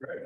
Right.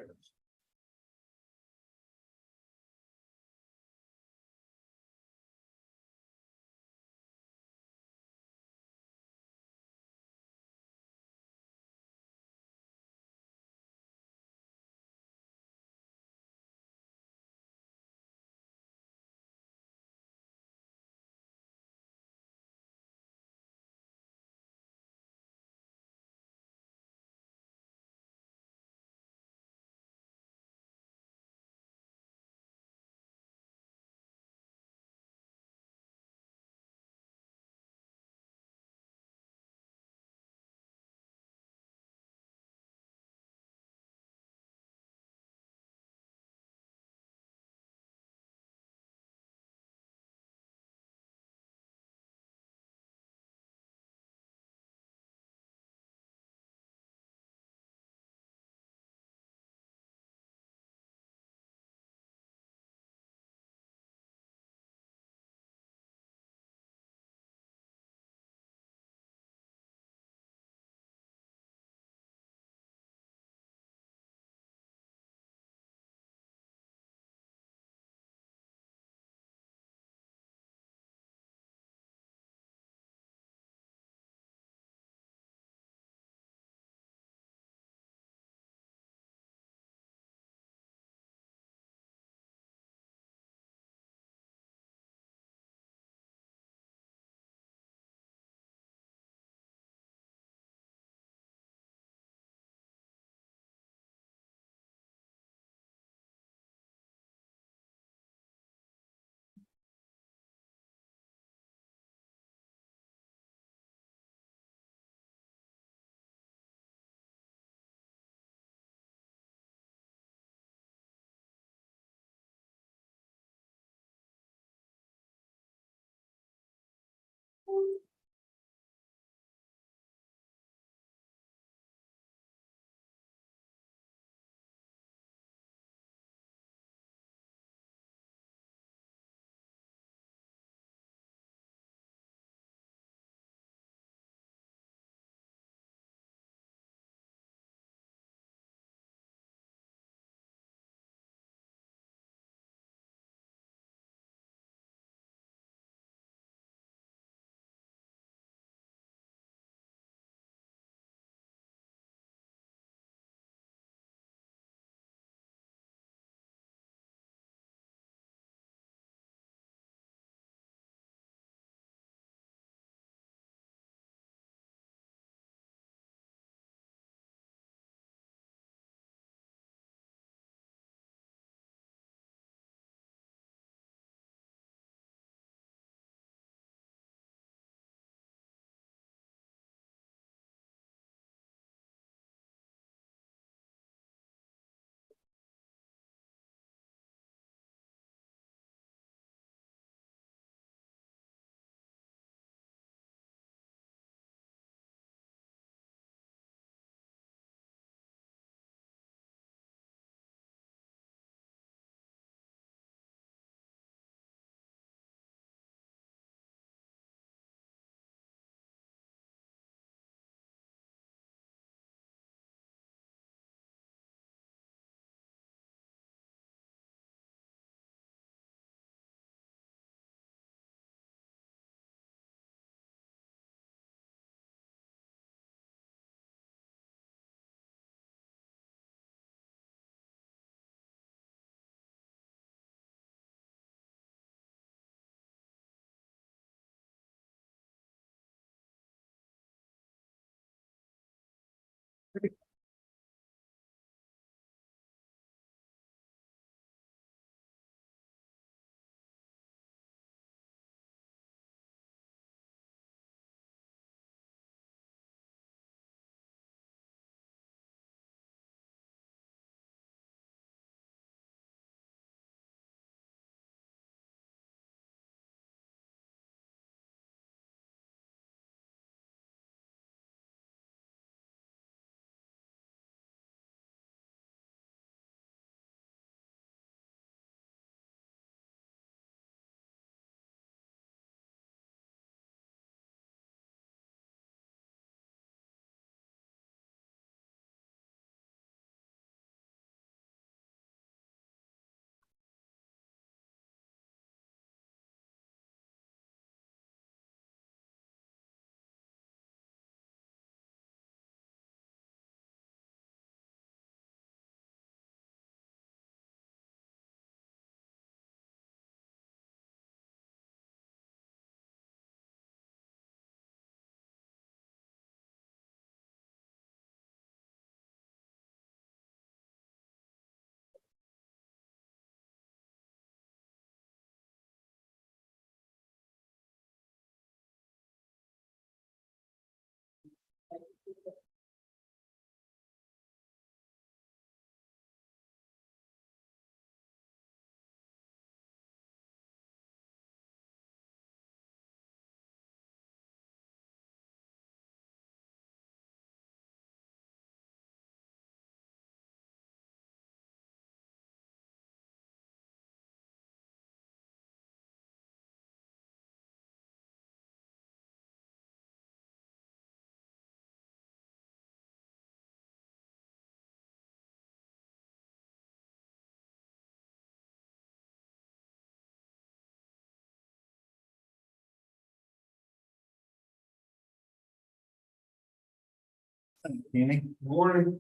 Kenny, Morning.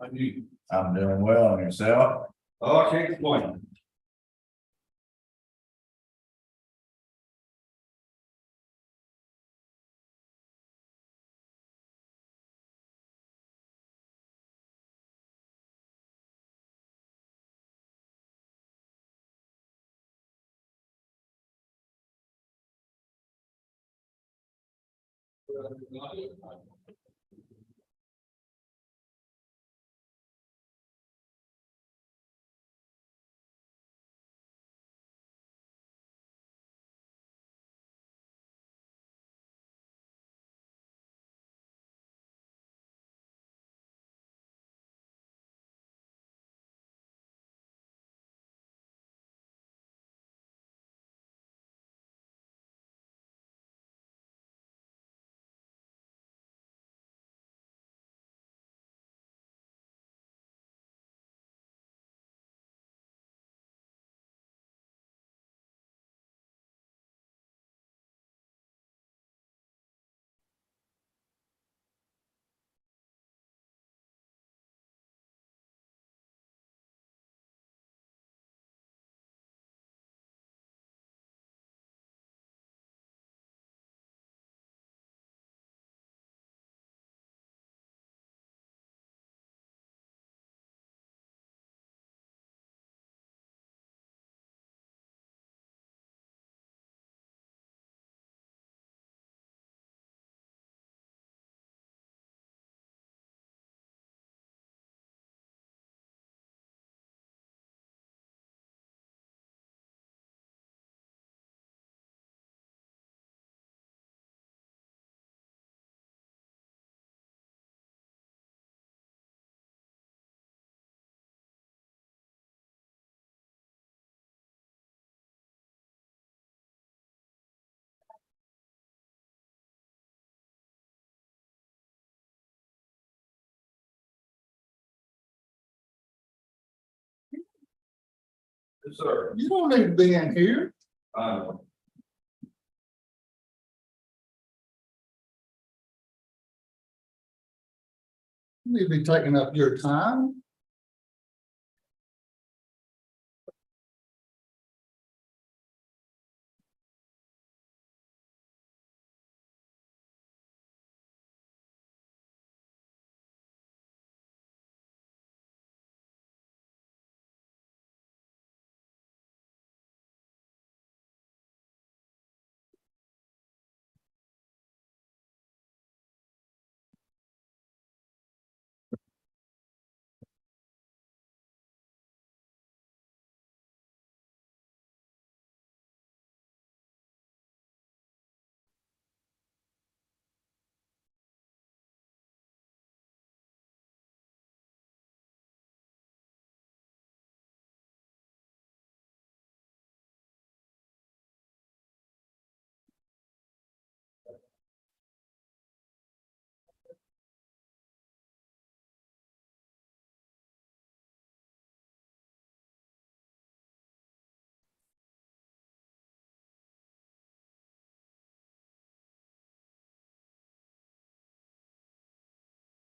I do. I'm doing well, and yourself? Oh, I can't complain. Yes, sir. You don't need to be in here. Uh, You need to be taking up your time.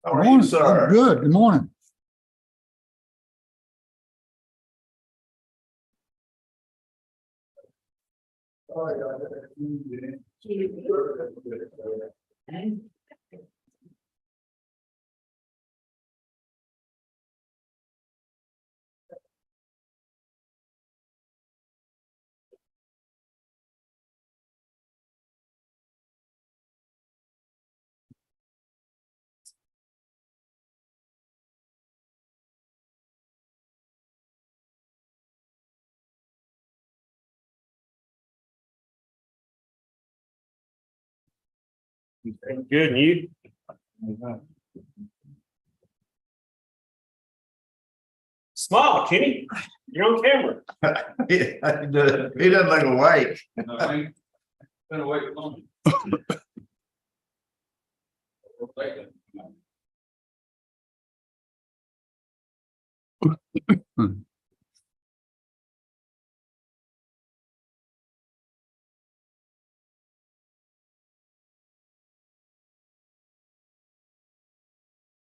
How are you, sir? Good, good morning. Good, and you? Smile, Kenny. You're on camera. He doesn't look awake. I ain't been awake long.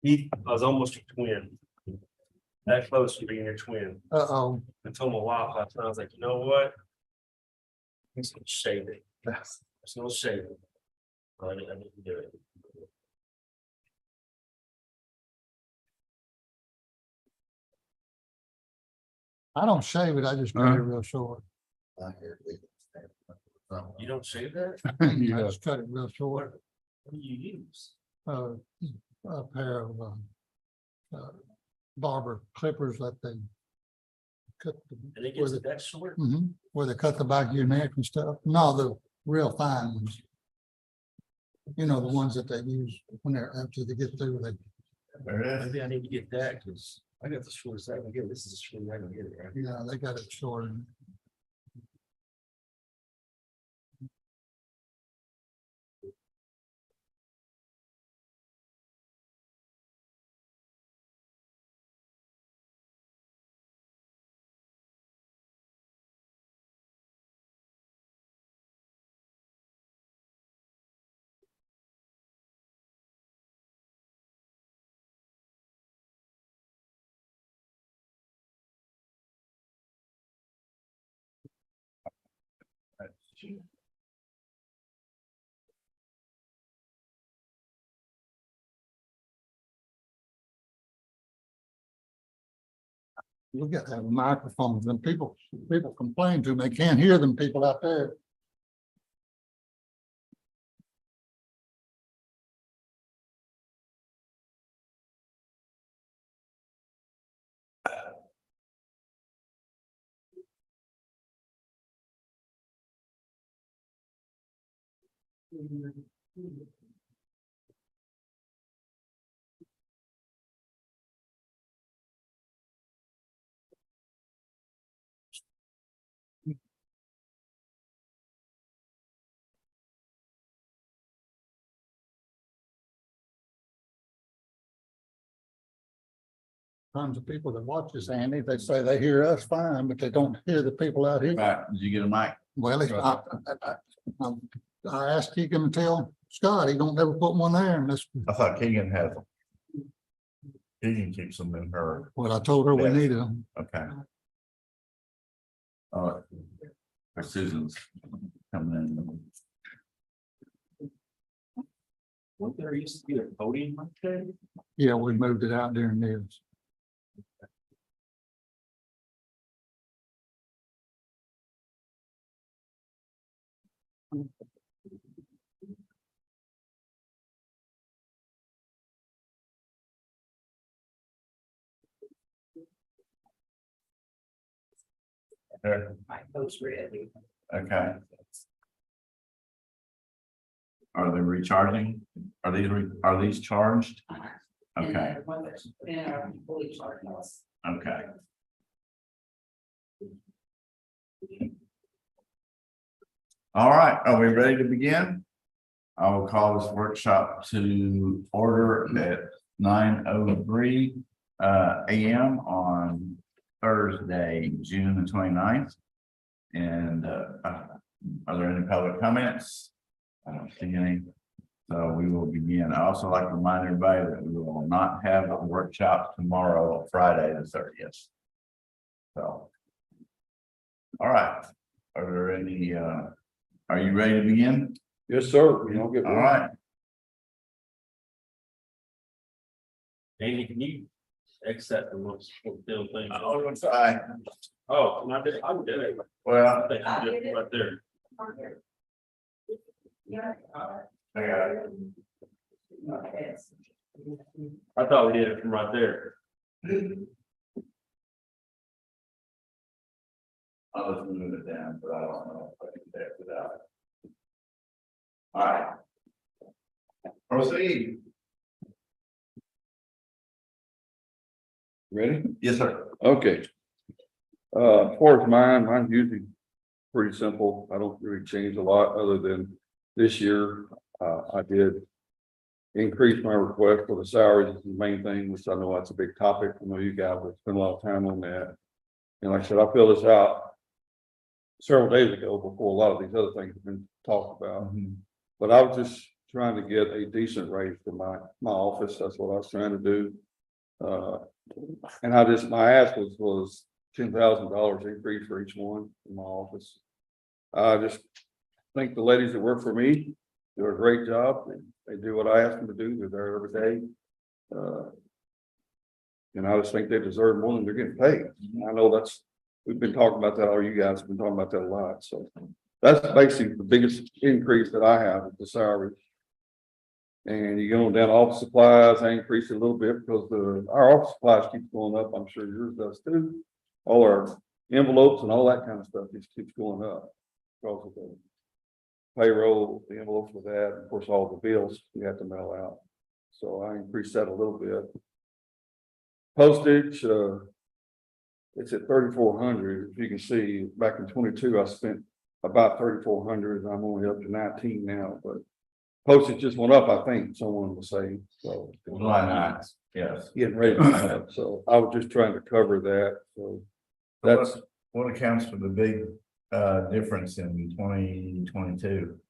I was almost your twin. That close to being your twin. Uh-oh. I told my wife last night, I was like, you know what? I'm just gonna shave it. I'm just gonna shave it. I need to do it. I don't shave it, I just cut it real short. You don't shave that? I just cut it real short. What do you use? A pair of barber clippers that they cut. And it gets that short? Where they cut the back of your neck and stuff. No, the real fine ones. You know, the ones that they use when they're after they get through, they, There it is. Maybe I need to get that because I got the shortest I can get. This is the shortest I can get it, right? yeah, they got it short. You got to have microphones and people complain to them. They can't hear them people out there. Tons of people that watch this, Andy, they say they hear us fine, but they don't hear the people out here. Right, did you get a mic? Well, I asked Keegan to tell Scott, he don't ever put one there unless, I thought Keegan had them. Keegan keeps them in her, well, I told her we Yes. needed them. okay. All right. Susan's coming in. Well, there used to be a podium like that. Yeah, we moved it out during this. There, My coach ready. okay. Are they recharging? Are these charged? Okay, One that's in our fully charged house. okay. All right, are we ready to begin? I will call this workshop to order at 9:03 AM on Thursday, June the 29th. And are there any public comments? I don't see any. So we will begin. I also like to remind everybody that we will not have a workshop tomorrow, Friday the 30th. So. All right, are there any are you ready to begin? Yes, sir. You don't get. All right, Andy, can you accept the most fulfilled thing? I'll try. Oh, I did it. Well, I think I did it right there. Yeah. I got it. I thought we did it from right there. I'll just move it down, but I don't know if I can do it without it. All right. Proceed. Ready? Yes, sir. Okay. As far as mine's usually pretty simple. I don't really change a lot other than this year, I did increase my request for the salaries is the main thing, which I know that's a big topic. I know you guys have spent a lot of time on that. And like I said, I filled this out several days ago before a lot of these other things have been talked about. But I was just trying to get a decent raise for my office. That's what I was trying to do. And my ask was $10,000 increase for each one in my office. I just think the ladies that work for me do a great job. They do what I ask them to do. They're there every day. And I just think they deserve more than they're getting paid. I know we've been talking about that, all you guys have been talking about that a lot, so. That's basically the biggest increase that I have with the salary. And you go down to office supplies, I increased it a little bit because our office supplies keeps going up. I'm sure yours does too. All our envelopes and all that kind of stuff just keeps going up. Because of the payroll, the envelopes with that, and of course, all the bills we have to mail out. So I increased that a little bit. Postage, it's at 3,400. If you can see, back in 22, I spent about 3,400. I'm only up to 19 now, but postage just went up, I think someone was saying, so. July 9th, yes. Getting ready to come up, so I was just trying to cover that, so. That's, What accounts for the big difference in 2022?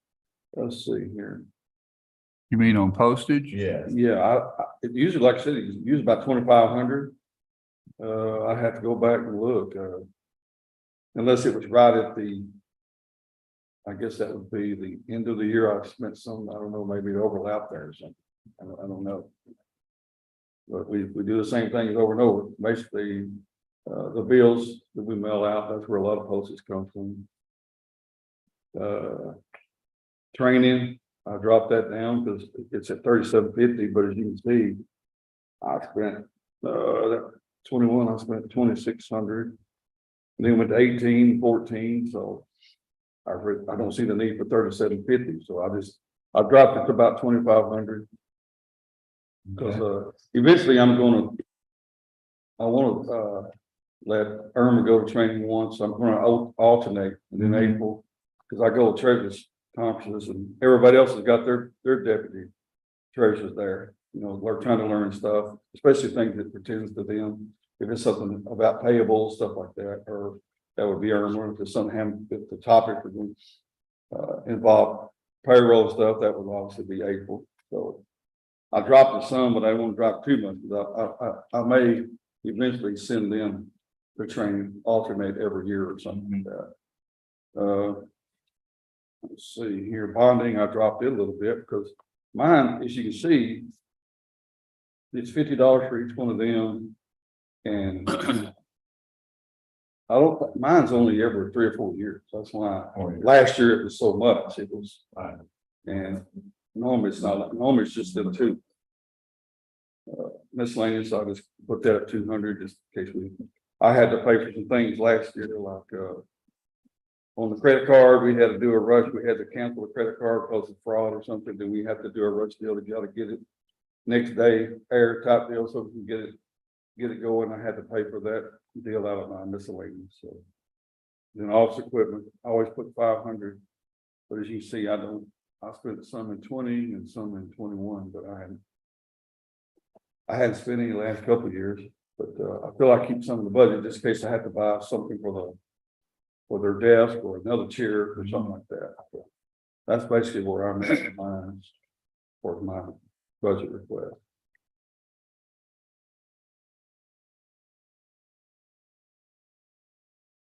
let's see here. You mean on postage? Yes. Yeah, it usually, like I said, it's usually about 2,500. I have to go back and look, unless it was right at I guess that would be the end of the year. I spent some, I don't know, maybe it overlapped there or something. I don't know. But we do the same thing over and over. Basically, the bills that we mail out, that's where a lot of postage comes from. Training, I dropped that down because it's at 3,750, but as you can see, I spent 21, I spent 2,600. Then went to 18, 14, so I don't see the need for 3,750, so I dropped it to about 2,500. Because eventually I want to let Irma go to training once. I'm going to alternate in April because I go to treasurers conferences and everybody else has got their deputy treasurers there. You know, they're trying to learn stuff, especially things that pertains to them. If it's something about payables, stuff like that, or that would be Irma. If it's something if the topic would involve payroll stuff, that would obviously be April. So I dropped it some, but I won't drop too much because I may eventually send them the training, alternate every year or something like that. Let's see here, bonding, I dropped it a little bit because mine, as you can see, it's $50 for each one of them. And mine's only every 3 or 4 years. That's why last year it was so much. It was, and normally it's not, normally it's just them two. Miscellaneous, I just put that at 200 just in case I had to pay for some things last year, like on the credit card, we had to do a rush. We had to cancel the credit card because of fraud or something. Then we have to do a rush deal to get it next day, air type deal, so we can get it going. I had to pay for that deal out of my miscellaneous. So then office equipment, I always put 500, but as you see, I spent some in 20 and some in 21, but I hadn't spent any the last couple of years. But I feel I keep some of the budget just in case I have to buy something for their desk or another chair or something like that. So that's basically where I'm at mine for my budget request.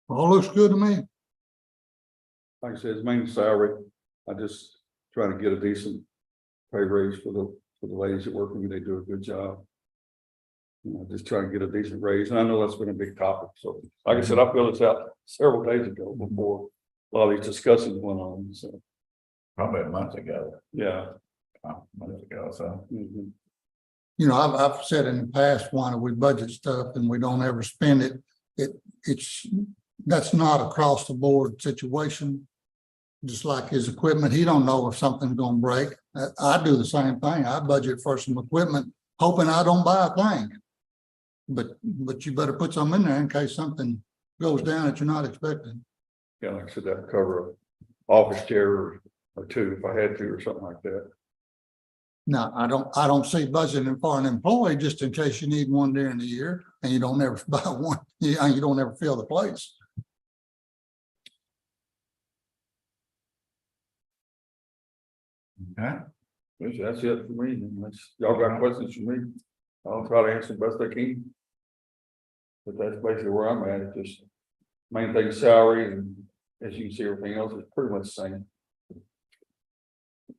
All looks good to me. Like I said, it's mainly salary. I just try to get a decent pay raise for the ladies that work with me. They do a good job. You know, just try to get a decent raise. And I know that's been a big topic. So like I said, I filled this out several days ago before a lot of these discussions went on. So Probably a month ago. yeah. So. Mhm. You know, I've said in the past, why do we budget stuff and we don't ever spend it? That's not across the board situation. Just like his equipment, he don't know if something's gonna break. I do the same thing. I budget for some equipment, hoping I don't buy a thing. But you better put some in there in case something goes down that you're not expecting. Yeah, like I said, that would cover an office chair or two if I had to or something like that. Now, I don't see budgeting for an employee just in case you need one during the year and you don't ever buy one, you don't ever fill the place. Okay. That's it for me. Unless y'all got questions for me, I'll try to answer the best I can. But that's basically where I'm at, it's just main thing salary, and as you can see, everything else is pretty much the same.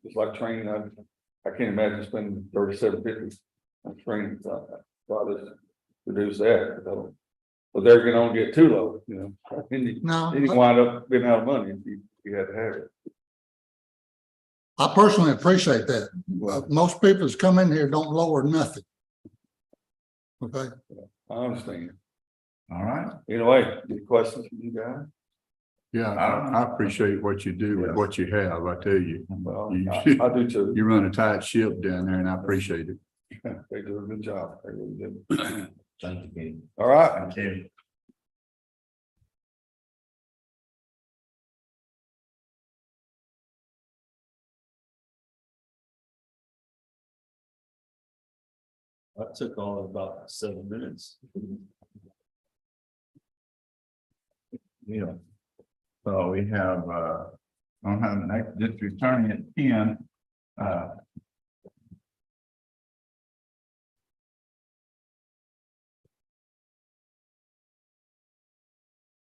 It's like training, I can't imagine spending 3750 on training, so I'll just reduce that. But they're gonna get too low, you know, No, then you wind up being out of money if you had to have it. I personally appreciate that. Most people that's come in here don't lower nothing. Okay, I understand. All right, Anyway, any questions from you guys? Yeah, I appreciate what you do with what you have, I tell you. Well, You- I do too. You run a tight ship down there and I appreciate it. They do a good job. They really do. thank you. All right. Thank you. That took all of about 7 minutes. Yeah. So we have, don't have the next district attorney at 10.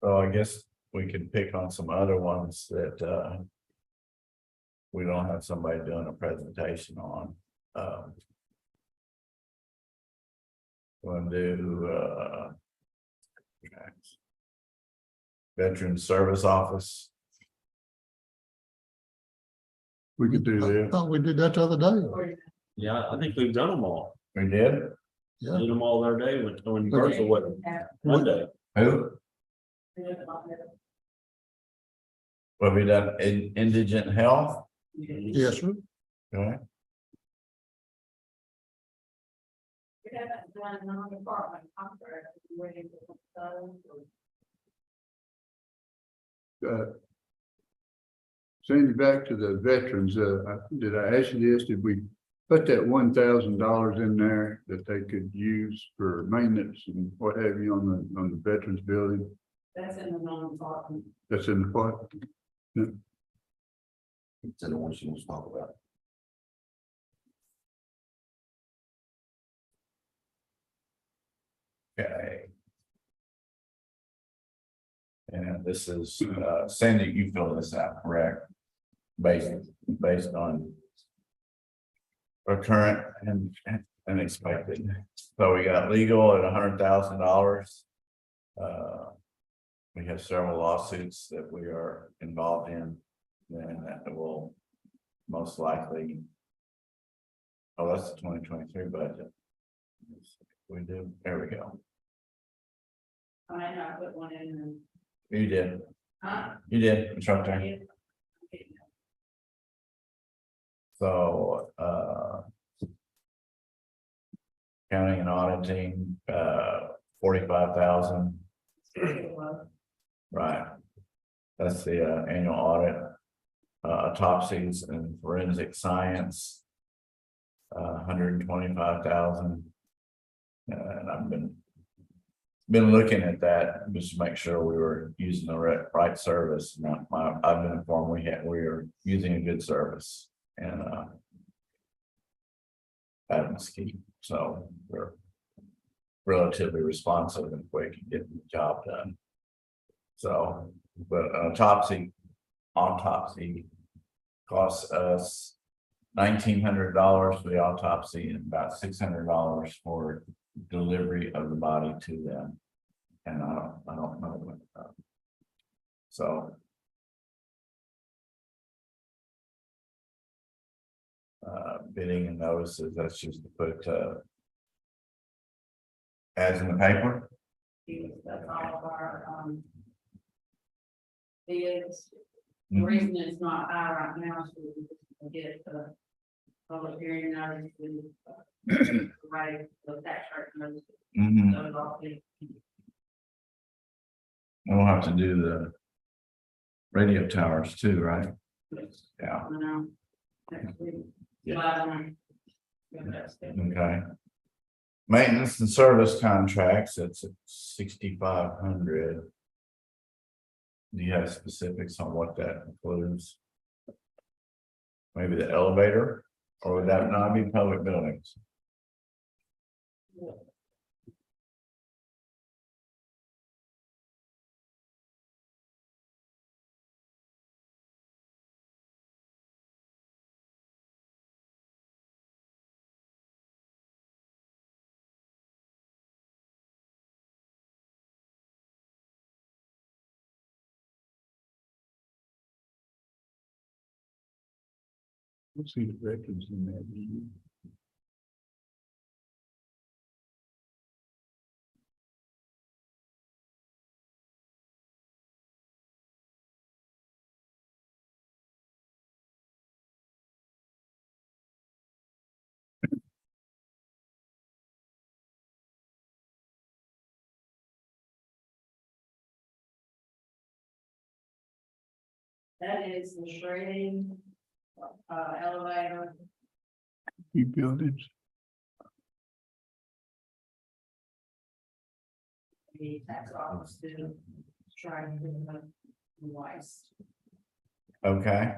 So I guess we could pick on some other ones that, we don't have somebody doing a presentation on. We'll do, Veteran Service Office. We could do I that. thought we did that the other day. Yeah, I think we've done them all. We did? Yeah. Did them all the other day when Virgil went one day. Who? What we done, indigent health? Yes, sir. Okay. We haven't done non-department contract, we're waiting for those. Send you back to the veterans, did I ask you this, did we put that $1,000 in there that they could use for maintenance and what have you on the veterans building? That's in the non-department. That's in the part? It's the one she wants to talk about. Okay. And this is, Sandy, you fill this out, correct? Based on our current and unexpected. So we got legal at $100,000. We have several lawsuits that we are involved in, and that will most likely. Oh, that's the 2023 budget. We do, there we go. I know, I put one in and. You did, Huh? you did, it's right there. So, counting and auditing, 45,000, right? That's the annual audit, autopsies and forensic science. 125,000. And I've been looking at that just to make sure we were using the right service. Now, I've been informed we are using a good service, and that's key. So we're relatively responsive and quick in getting the job done. So, but autopsy costs us $1,900 for the autopsy and about $600 for delivery of the body to them. And I don't know what, so. Bidding and notices, that's just to put, ads in the paper. That's all of our, bids. The reason it's not high right now is we get the public hearing notice to write the tax rate notice. Mhm. So it's all big. We'll have to do the radio towers too, right? Yeah, You know, next week. Yeah. July 9th. Yeah, that's good. okay. Maintenance and service contracts, it's at 6,500. Do you have specifics on what that includes? Maybe the elevator? Or would that not be public buildings? Let's see the veterans in that. That is the shredding, elevator, Keep buildings. the tax office to try to do the waste. Okay,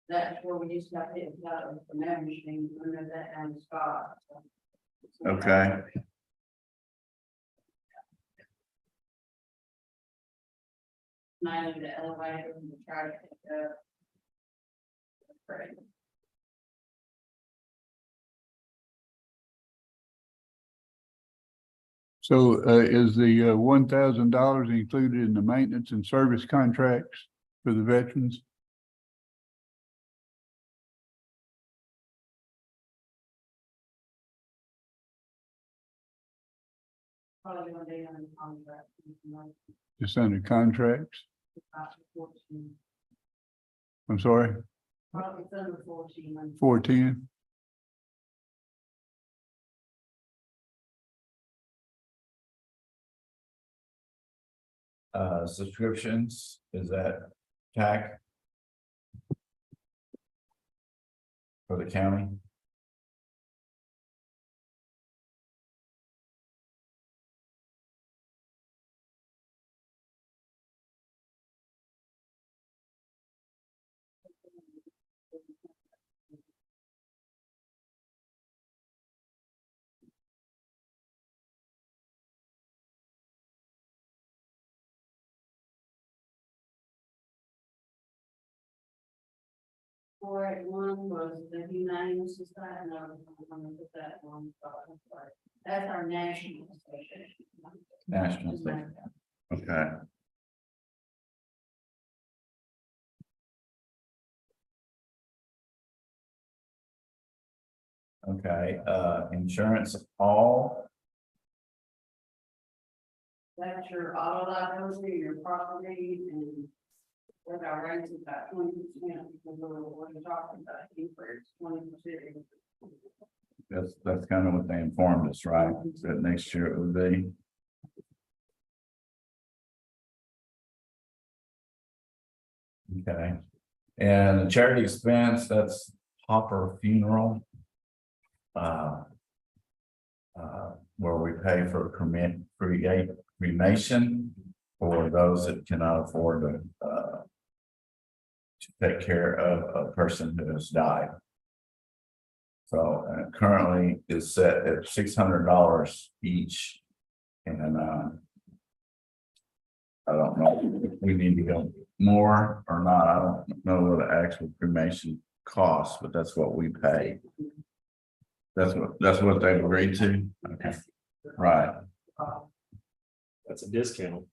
That's where we used to have it, the mail machine, remember that down the spot. okay. Mainly the elevator and the try to pick up. Right. So is the $1,000 included in the maintenance and service contracts for the veterans? Probably gonna be on the contract. Just under contracts? I'm sorry, Probably it's under 14. 410? Subscriptions, is that TAC? For the county? Four at one was the Humane Society, no, I'm gonna put that one. That's our national association. National Association. Okay. Okay, insurance all, That's your auto liability, your property, and with our rates is about 20%, because we're talking about increase 20%. that's kind of what they informed us, right? That next year it would be. Okay, and the charity expense, that's Hopper Funeral. Where we pay for cremation for those that cannot afford to take care of a person who has died. So currently is set at $600 each. And I don't know if we need to go more or not. I don't know what the actual cremation costs, but that's what we pay. That's what they've agreed to. Okay, right. That's a discount.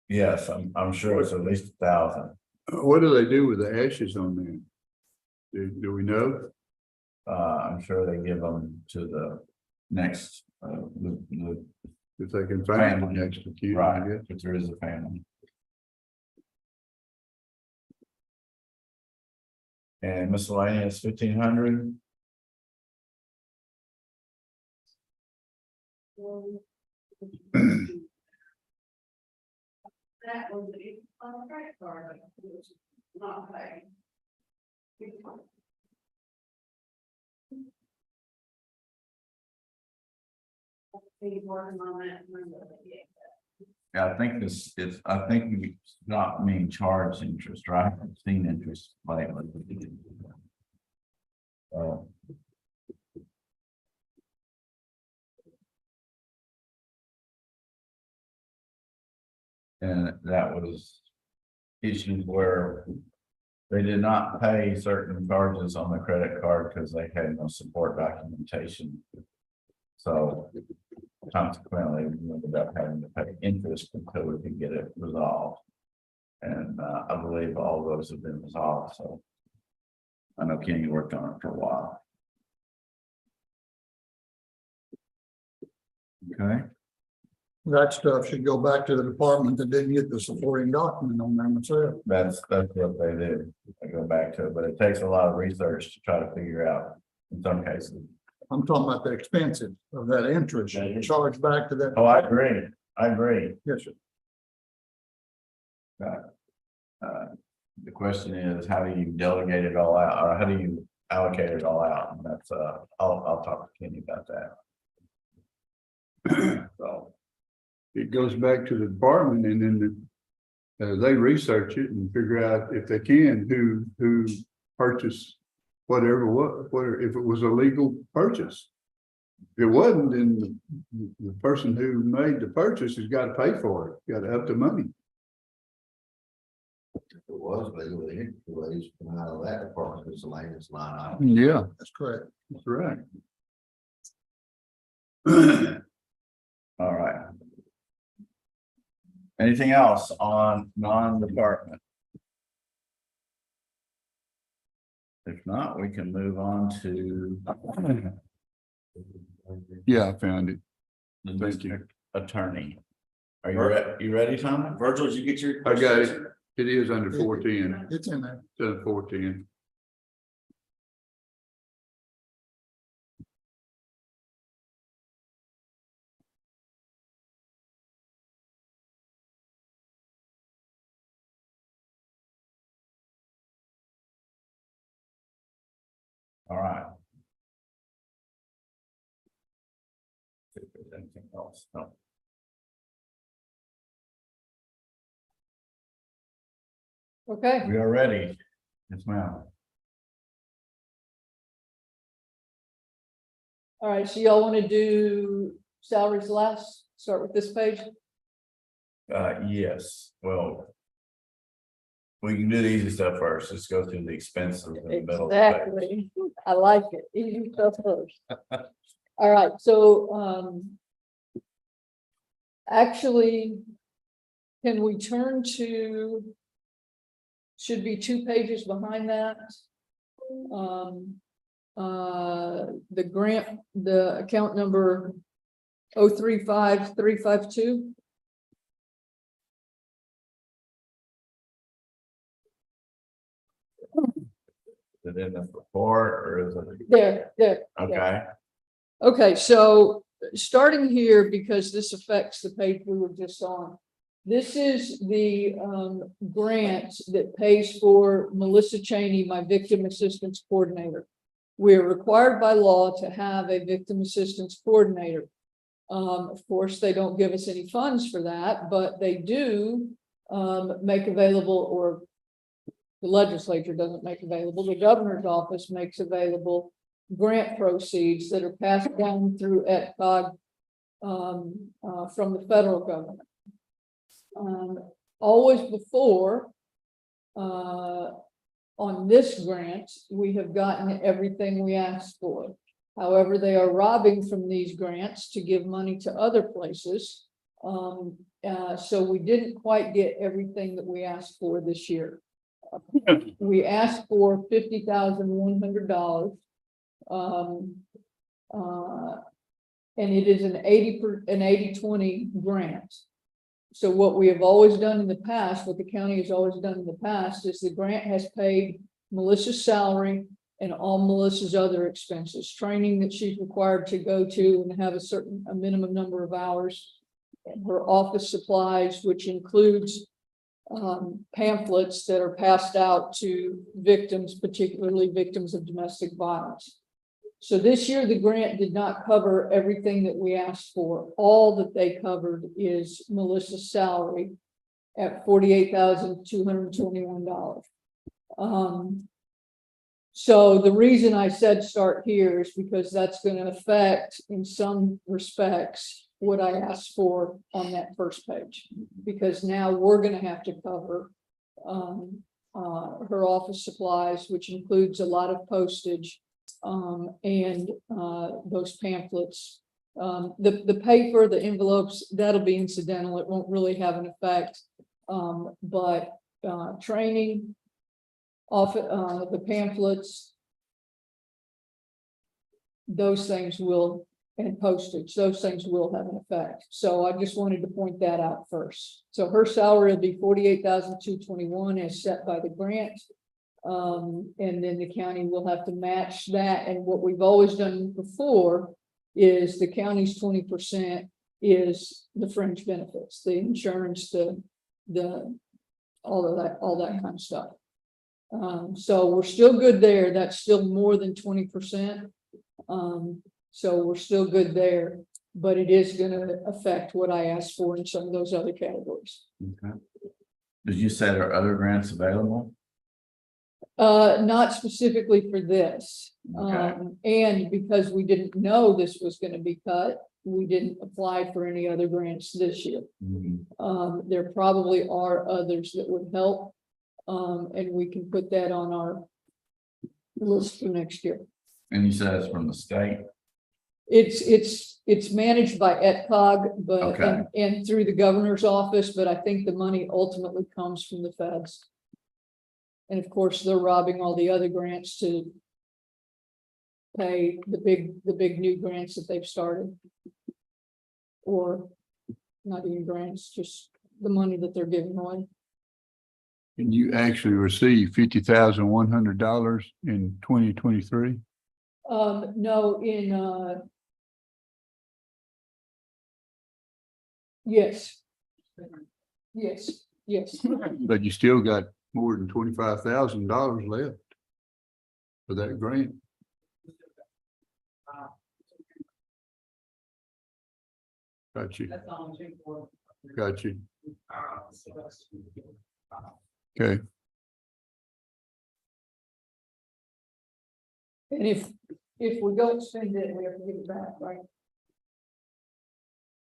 Yes, I'm sure it's at least 1,000. What do they do with the ashes on there? Do we know? I'm sure they give them to the next, the If they can find Family. the next of kin, I right, guess. if there is a family. And miscellaneous 1,500. That was on the credit card, it was not paid. He's working on that. Yeah, I think I think we not being charged interest, right? I've seen interest lately. And that was issues where they did not pay certain charges on the credit card because they had no support documentation. So consequently, we ended up having to pay interest until we could get it resolved. And I believe all those have been resolved, so I know Kenny worked on it for a while. Okay, That stuff should go back to the department that didn't get the supporting document on them itself. that's what they do. I go back to it, but it takes a lot of research to try to figure out in some cases. I'm talking about the expenses of that interest charged back to that. Oh, I agree. I agree. Yes, sir. The question is, how do you delegate it all out, or how do you allocate it all out? And that's, I'll talk to Kenny about that. So, It goes back to the department and then they research it and figure out if they can, who purchased whatever, if it was a legal purchase. If it wasn't, then the person who made the purchase has got to pay for it, got to up the money. If it was legal, the interest rates come out of that department is the latest line item. Yeah, That's correct. that's right. all right. Anything else on non-department? If not, we can move on to Yeah, I found it. the Thank you. district attorney. Are you ready, Tommy? Virgil, did you get your? I got it. It is under 410, It's in there. it's under 410. All right. See if there's anything else. No. Okay, We are ready. Yes, ma'am. all right, so y'all want to do salaries last, start with this page? Yes, well. We can do the easy stuff first. Let's go through the expenses in the middle. of the page. Exactly, I like it, easy stuff first. All right, so, actually, can we turn to, should be 2 pages behind that? The grant, the account number 035352. Is it in the report or is it? There. Okay, Okay, so starting here, because this affects the page we were just on. This is the grant that pays for Melissa Cheney, my victim assistance coordinator. We are required by law to have a victim assistance coordinator. Of course, they don't give us any funds for that, but they do make available, or the legislature doesn't make available, the governor's office makes available grant proceeds that are passed down through ETCOG from the federal government. Always before, on this grant, we have gotten everything we asked for. However, they are robbing from these grants to give money to other places. So we didn't quite get everything that we asked for this year. We asked for $50,100. And it is an 80/20 grant. So what we have always done in the past, what the county has always done in the past, is the grant has paid Melissa's salary and all Melissa's other expenses, training that she's required to go to and have a minimum number of hours, and her office supplies, which includes pamphlets that are passed out to victims, particularly victims of domestic violence. So this year, the grant did not cover everything that we asked for. All that they covered is Melissa's salary at $48,221. So the reason I said start here is because that's going to affect, in some respects, what I asked for on that first page. Because now we're going to have to cover her office supplies, which includes a lot of postage, and those pamphlets. The paper, the envelopes, that'll be incidental. It won't really have an effect. But training, the pamphlets, those things will, and postage, those things will have an effect. So I just wanted to point that out first. So her salary will be $48,221 as set by the grant. And then the county will have to match that. And what we've always done before is the county's 20% is the fringe benefits, the insurance, the all that kind of stuff. So we're still good there. That's still more than 20%. So we're still good there, but it is going to affect what I asked for in some of those other categories. Okay. Did you say there are other grants available? Not specifically for this. Okay. And because we didn't know this was going to be cut, we didn't apply for any other grants this year. Mhm. There probably are others that would help. And we can put that on our list for next year. And you said it's from the state? It's managed by ETCOG, but Okay. and through the governor's office, but I think the money ultimately comes from the feds. And of course, they're robbing all the other grants to pay the big new grants that they've started. Or not even grants, just the money that they're giving away. And you actually received $50,100 in 2023? No, yes. Yes. But you still got more than $25,000 left for that grant. Got you. That's all I'm saying for. Got you. Okay. And if we don't spend it, we have to give it back, right?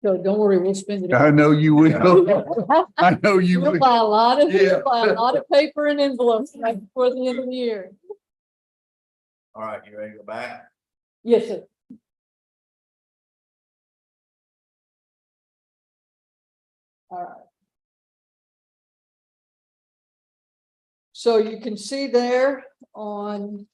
So don't worry, we'll spend it. I know you will. I know you We'll will. buy a lot of, Yeah. we'll buy a lot of paper and envelopes right before the end of the year. All right, you ready to go back? Yes, sir. All right. So you can see there on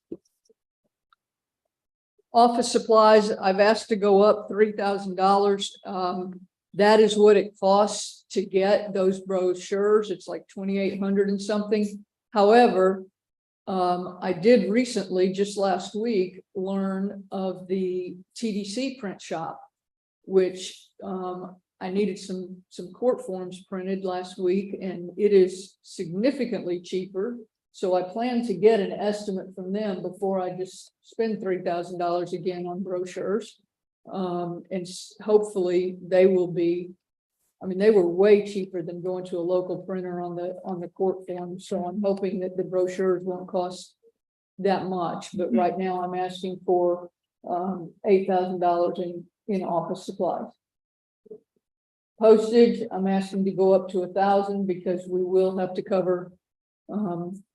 office supplies, I've asked to go up $3,000. That is what it costs to get those brochures. It's like 2,800 and something. However, I did recently, just last week, learn of the TDC print shop, which I needed some court forms printed last week, and it is significantly cheaper. So I plan to get an estimate from them before I just spend $3,000 again on brochures. And hopefully they will be, I mean, they were way cheaper than going to a local printer on the court form. So I'm hoping that the brochures won't cost that much. But right now I'm asking for $8,000 in office supplies. Postage, I'm asking to go up to 1,000 because we will have to cover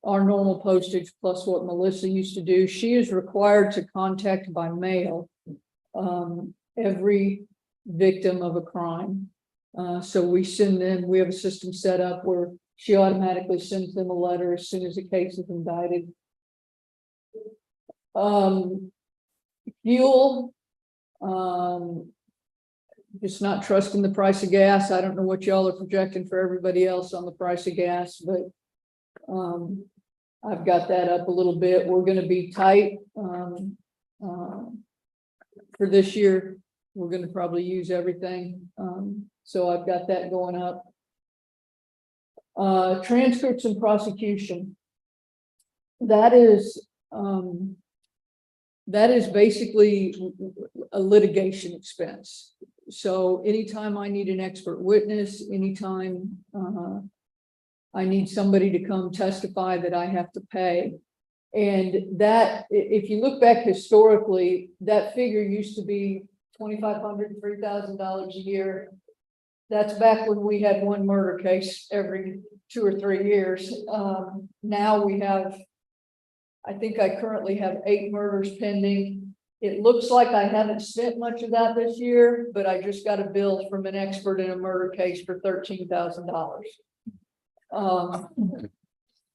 our normal postage plus what Melissa used to do. She is required to contact by mail every victim of a crime. So we send them, we have a system set up where she automatically sends them a letter as soon as a case is indicted. Fuel, just not trusting the price of gas. I don't know what y'all are projecting for everybody else on the price of gas, but I've got that up a little bit. We're going to be tight for this year. We're going to probably use everything. So I've got that going up. Transcripts and prosecution. That is that is basically a litigation expense. So anytime I need an expert witness, anytime I need somebody to come testify, that I have to pay. And that, if you look back historically, that figure used to be $2,500, $3,000 a year. That's back when we had one murder case every 2 or 3 years. Now we have, I think I currently have 8 murders pending. It looks like I haven't spent much of that this year, but I just got a bill from an expert in a murder case for $13,000.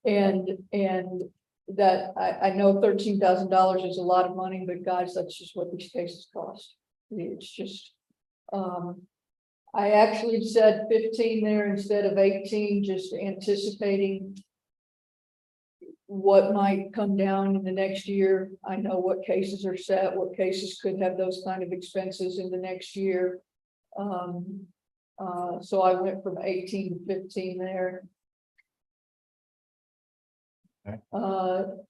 And that I know $13,000 is a lot of money, but guys, that's just what these cases cost. It's just, I actually said 15 there instead of 18, just anticipating what might come down in the next year. I know what cases are set, what cases could have those kind of expenses in the next year. So I went from 18 to 15 there.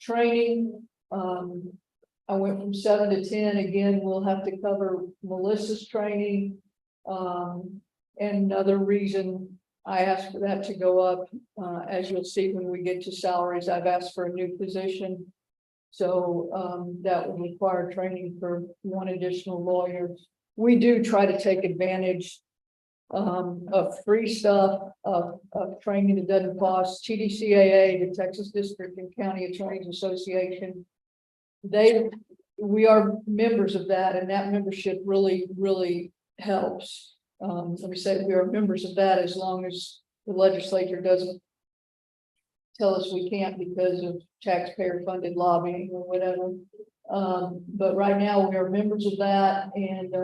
Training, I went from 7 to 10. Again, we'll have to cover Melissa's training. And another reason I asked for that to go up, as you'll see when we get to salaries, I've asked for a new position. So that would require training for 1 additional lawyer. We do try to take advantage of free stuff, of training that doesn't cost. TDCAA, the Texas District and County Attorneys Association, we are members of that, and that membership really helps. Let me say we are members of that as long as the legislature doesn't tell us we can't because of taxpayer funded lobbying or whatever. But right now we are members of that, and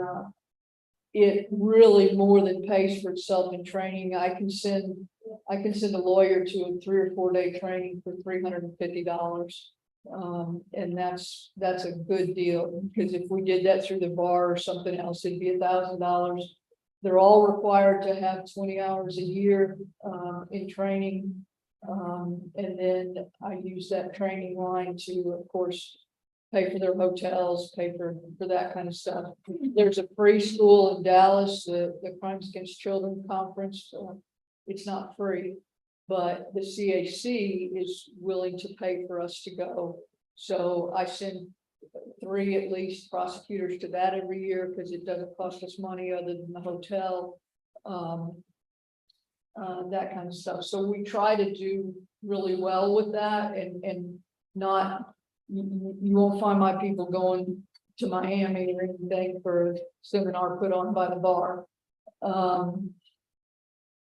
it really more than pays for itself in training. I can send a lawyer to a 3 or 4 day training for $350. And that's a good deal, because if we did that through the bar or something else, it'd be $1,000. They're all required to have 20 hours a year in training. And then I use that training line to, of course, pay for their hotels, pay for that kind of stuff. There's a free school in Dallas, the Crimes Against Children Conference. It's not free, but the CAC is willing to pay for us to go. So I send 3 at least prosecutors to that every year, because it doesn't cost us money other than the hotel, that kind of stuff. So we try to do really well with that, and not, you won't find my people going to Miami or anything for a seminar put on by the bar,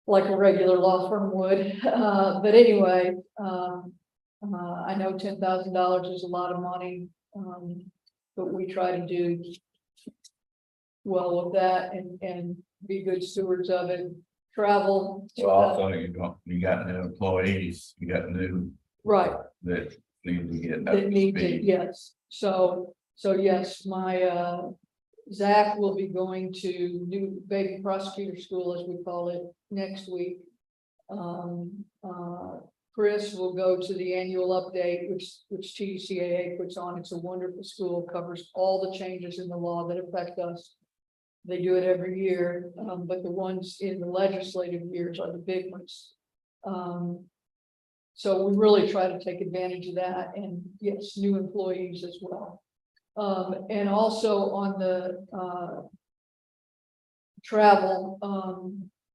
like a regular law firm would. But anyway, I know $10,000 is a lot of money, but we try to do well with that and be good stewards of it. Travel. So also you got new employees, you got new Right. that need to get up That to need to, speed. yes. So yes, my Zach will be going to new baby prosecutor school, as we call it, next week. Chris will go to the annual update, which TDCAA puts on. It's a wonderful school, covers all the changes in the law that affect us. They do it every year, but the ones in the legislative years are the big ones. So we really try to take advantage of that, and yes, new employees as well. And also on the travel,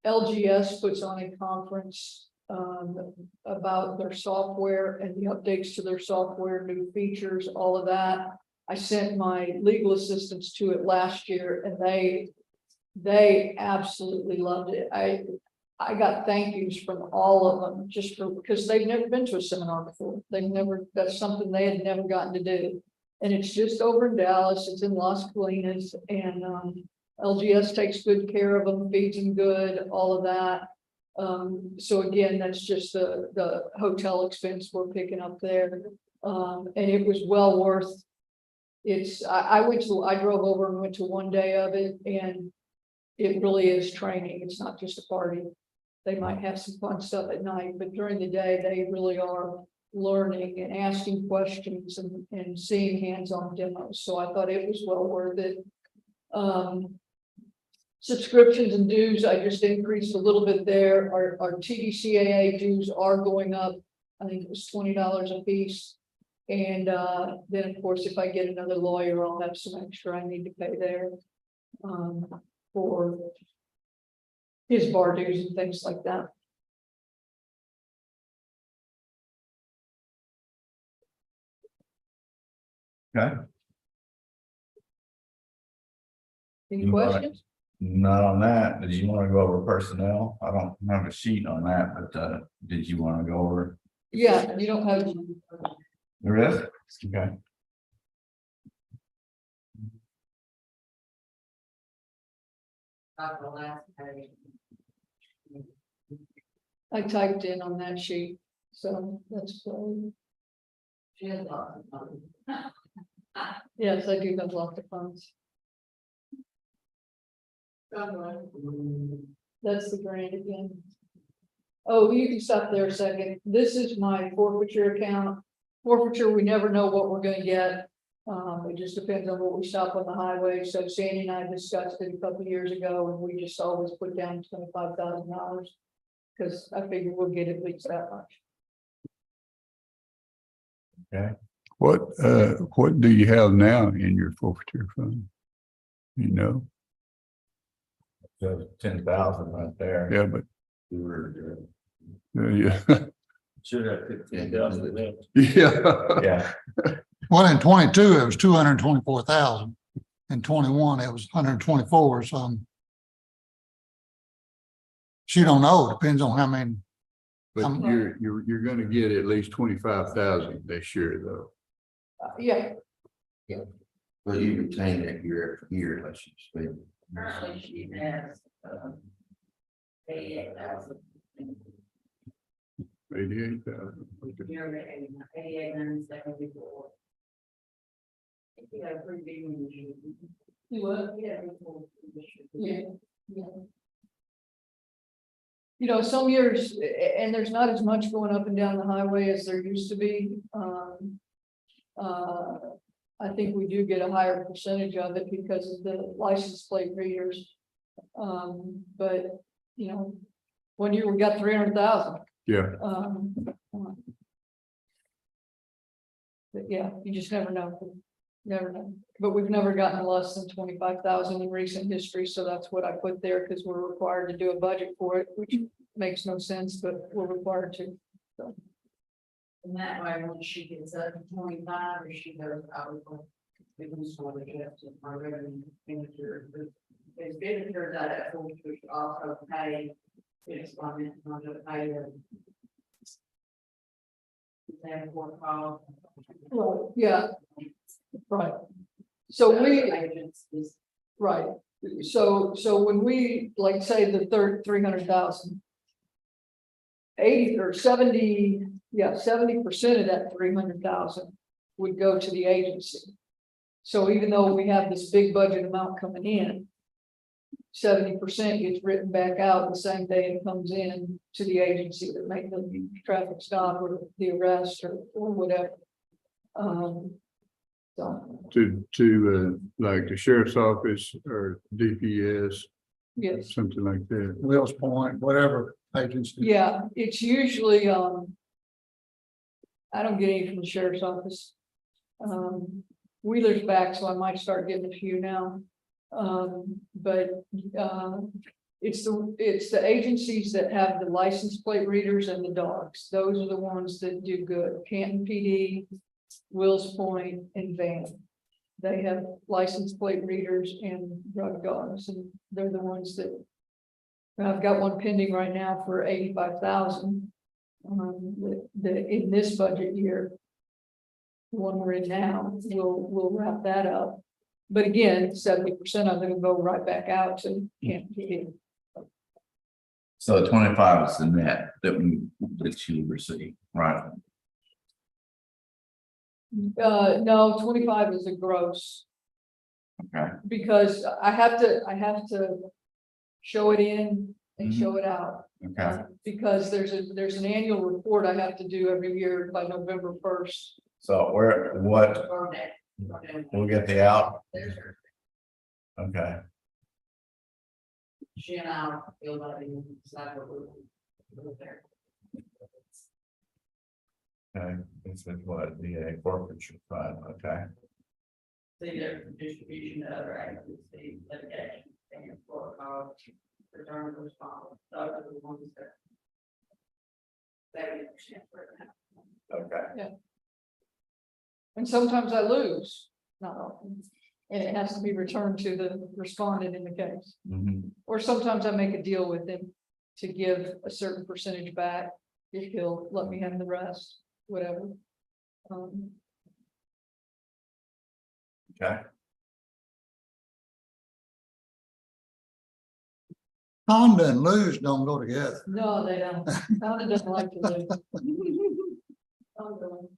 LGS puts on a conference about their software and the updates to their software, new features, all of that. I sent my legal assistants to it last year, and they absolutely loved it. I got thank yous from all of them, just because they've never been to a seminar before. That's something they had never gotten to do. And it's just over in Dallas, it's in Las Colinas, and LGS takes good care of them, feeds them good, all of that. So again, that's just the hotel expense we're picking up there. And it was well worth. I drove over and went to 1 day of it, and it really is training. It's not just a party. They might have some fun stuff at night, but during the day, they really are learning and asking questions and seeing hands-on demos. So I thought it was well worth it. Subscriptions and dues, I just increased a little bit there. Our TDCAA dues are going up. I think it was $20 a piece. And then, of course, if I get another lawyer, I'll have some extra I need to pay there for his bar dues and things like that. Okay, Any You wanna- questions? not on that. Did you want to go over personnel? I don't have a sheet on that, but did you want to go over? Yeah, you don't have. The rest? Okay. Not the last page. I typed in on that sheet, so that's cool. She has lots of fun. Yes, I do have lots of funds. That's the grant again. Oh, you can stop there a second. This is my forfeiture account. Forfeiture, we never know what we're gonna get. It just depends on what we stop on the highway. So Sandy and I discussed it a couple of years ago, and we just always put down $25,000. Because I figure we'll get at least that much. What do you have now in your forfeiture fund? You know, So 10,000 right there. yeah, but, yeah, Should have 15,000 left. yeah. Yeah, Well, in 22, it was 224,000. In 21, it was 124, so. She don't know, it depends on how many. But you're gonna get at least 25,000 this year, though. Yeah, But you retain that year after year unless you spend. Currently, she has, 88,000. 88,000. You're at 88,974. You got a pretty big one. you would, Yeah. yeah, yeah. You know, some years, and there's not as much going up and down the highway as there used to be. I think we do get a higher percentage of it because of the license plate readers. But, you know, one year we got 300,000. Yeah, But yeah, you just never know. Never know. But we've never gotten less than 25,000 in recent history, so that's what I put there because we're required to do a budget for it, which makes no sense, but we're required to. So. And that way, when she gets up to 25, or she goes, I would go. We can sort of adjust it, our revenue expenditure. The expenditures out of full, we should also pay. It's on it, on the pay. Therefore, call. Well, yeah, right. So we, Agencies. right, so when we, like, say the 300,000. 80 or 70, yeah, 70% of that 300,000 would go to the agency. So even though we have this big budget amount coming in, 70% gets written back out the same day it comes in to the agency that make the traffic stop or the arrest or whatever. So, to like the sheriff's office or DPS, yes, something like that. Wills Point, whatever agency. yeah, it's usually, I don't get any from the sheriff's office. Wheeler's back, so I might start getting a few now. But it's the agencies that have the license plate readers and the dogs. Those are the ones that do good. Canton PD, Wills Point, and Van. They have license plate readers and drug dogs, and they're the ones that. I've got one pending right now for 85,000. In this budget year. The one we're in now, we'll wrap that up. But again, 70% of it will go right back out to Canton PD. so 25 is the net that you receive, right? No, 25 is a gross. Okay. Because I have to show it in and show it out. Okay, Because there's an annual report I have to do every year by November 1st. so we'll get the out, okay, She and I feel like we decide what we're there. okay, this is what the forfeiture fund, okay. See their distribution to other agencies, litigation, and for return of response, those are the ones that. 70% for now. Okay, And sometimes I lose, not often. And it has to be returned to the respondent in the case. mhm, Or sometimes I make a deal with him to give a certain percentage back if he'll let me have the rest, whatever. okay. Honda and lose don't go together. No, they don't. Donna doesn't like to lose. I'm going.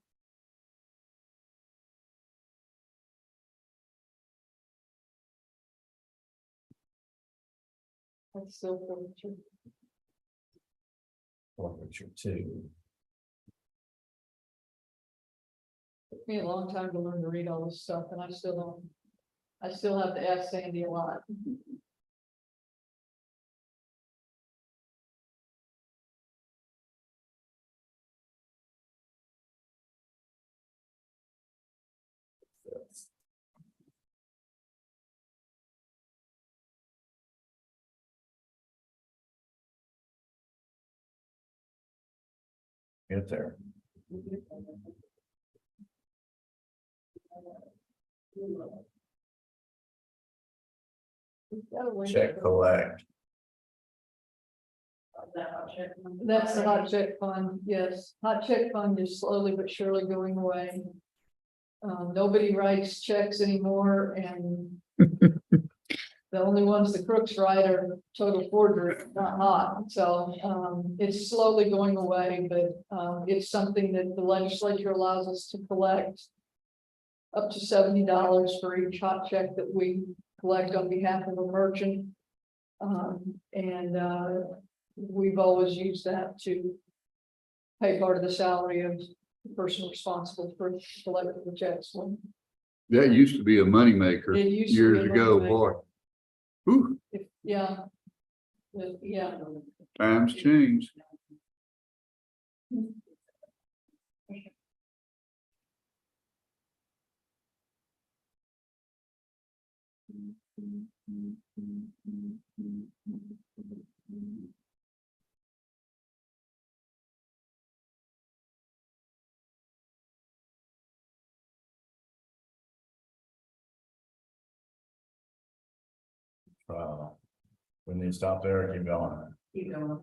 That's so true. Forfeiture two, Took me a long time to learn to read all this stuff, and I still don't. I still have to ask Sandy a lot. get there, We've got a way to check go. collect, That's the hot check fund, yes. Hot check fund is slowly but surely going away. Nobody writes checks anymore, and the only ones the crooks write are total forgery, not hot. So it's slowly going away, but it's something that the legislature allows us to collect up to $70 for each hot check that we collect on behalf of a merchant. We've always used that to pay part of the salary of the person responsible for collecting the checks. That used to be a moneymaker It used to be years a ago, moneymaker. boy. Whew, Yeah. Yeah. times change. we need to stop there or keep going. Keep going.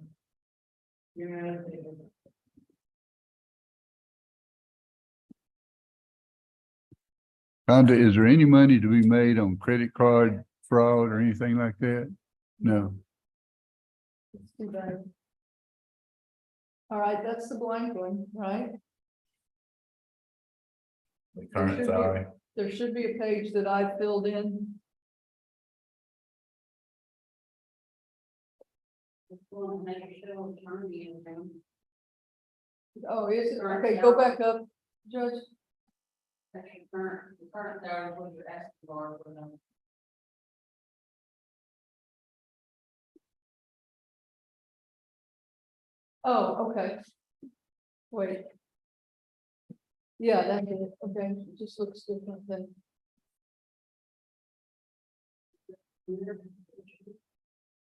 You're gonna take it. Conda, is there any money to be made on credit card fraud or anything like that? No. It's too bad. All right, that's the blank one, right? The current salary, There should be a page that I filled in. Well, make sure it's turn the income. Oh, is it? Okay, go back up, Judge. That's your current salary, what you're asking for them. Oh, okay. Wait. Yeah, that is, okay, it just looks different than.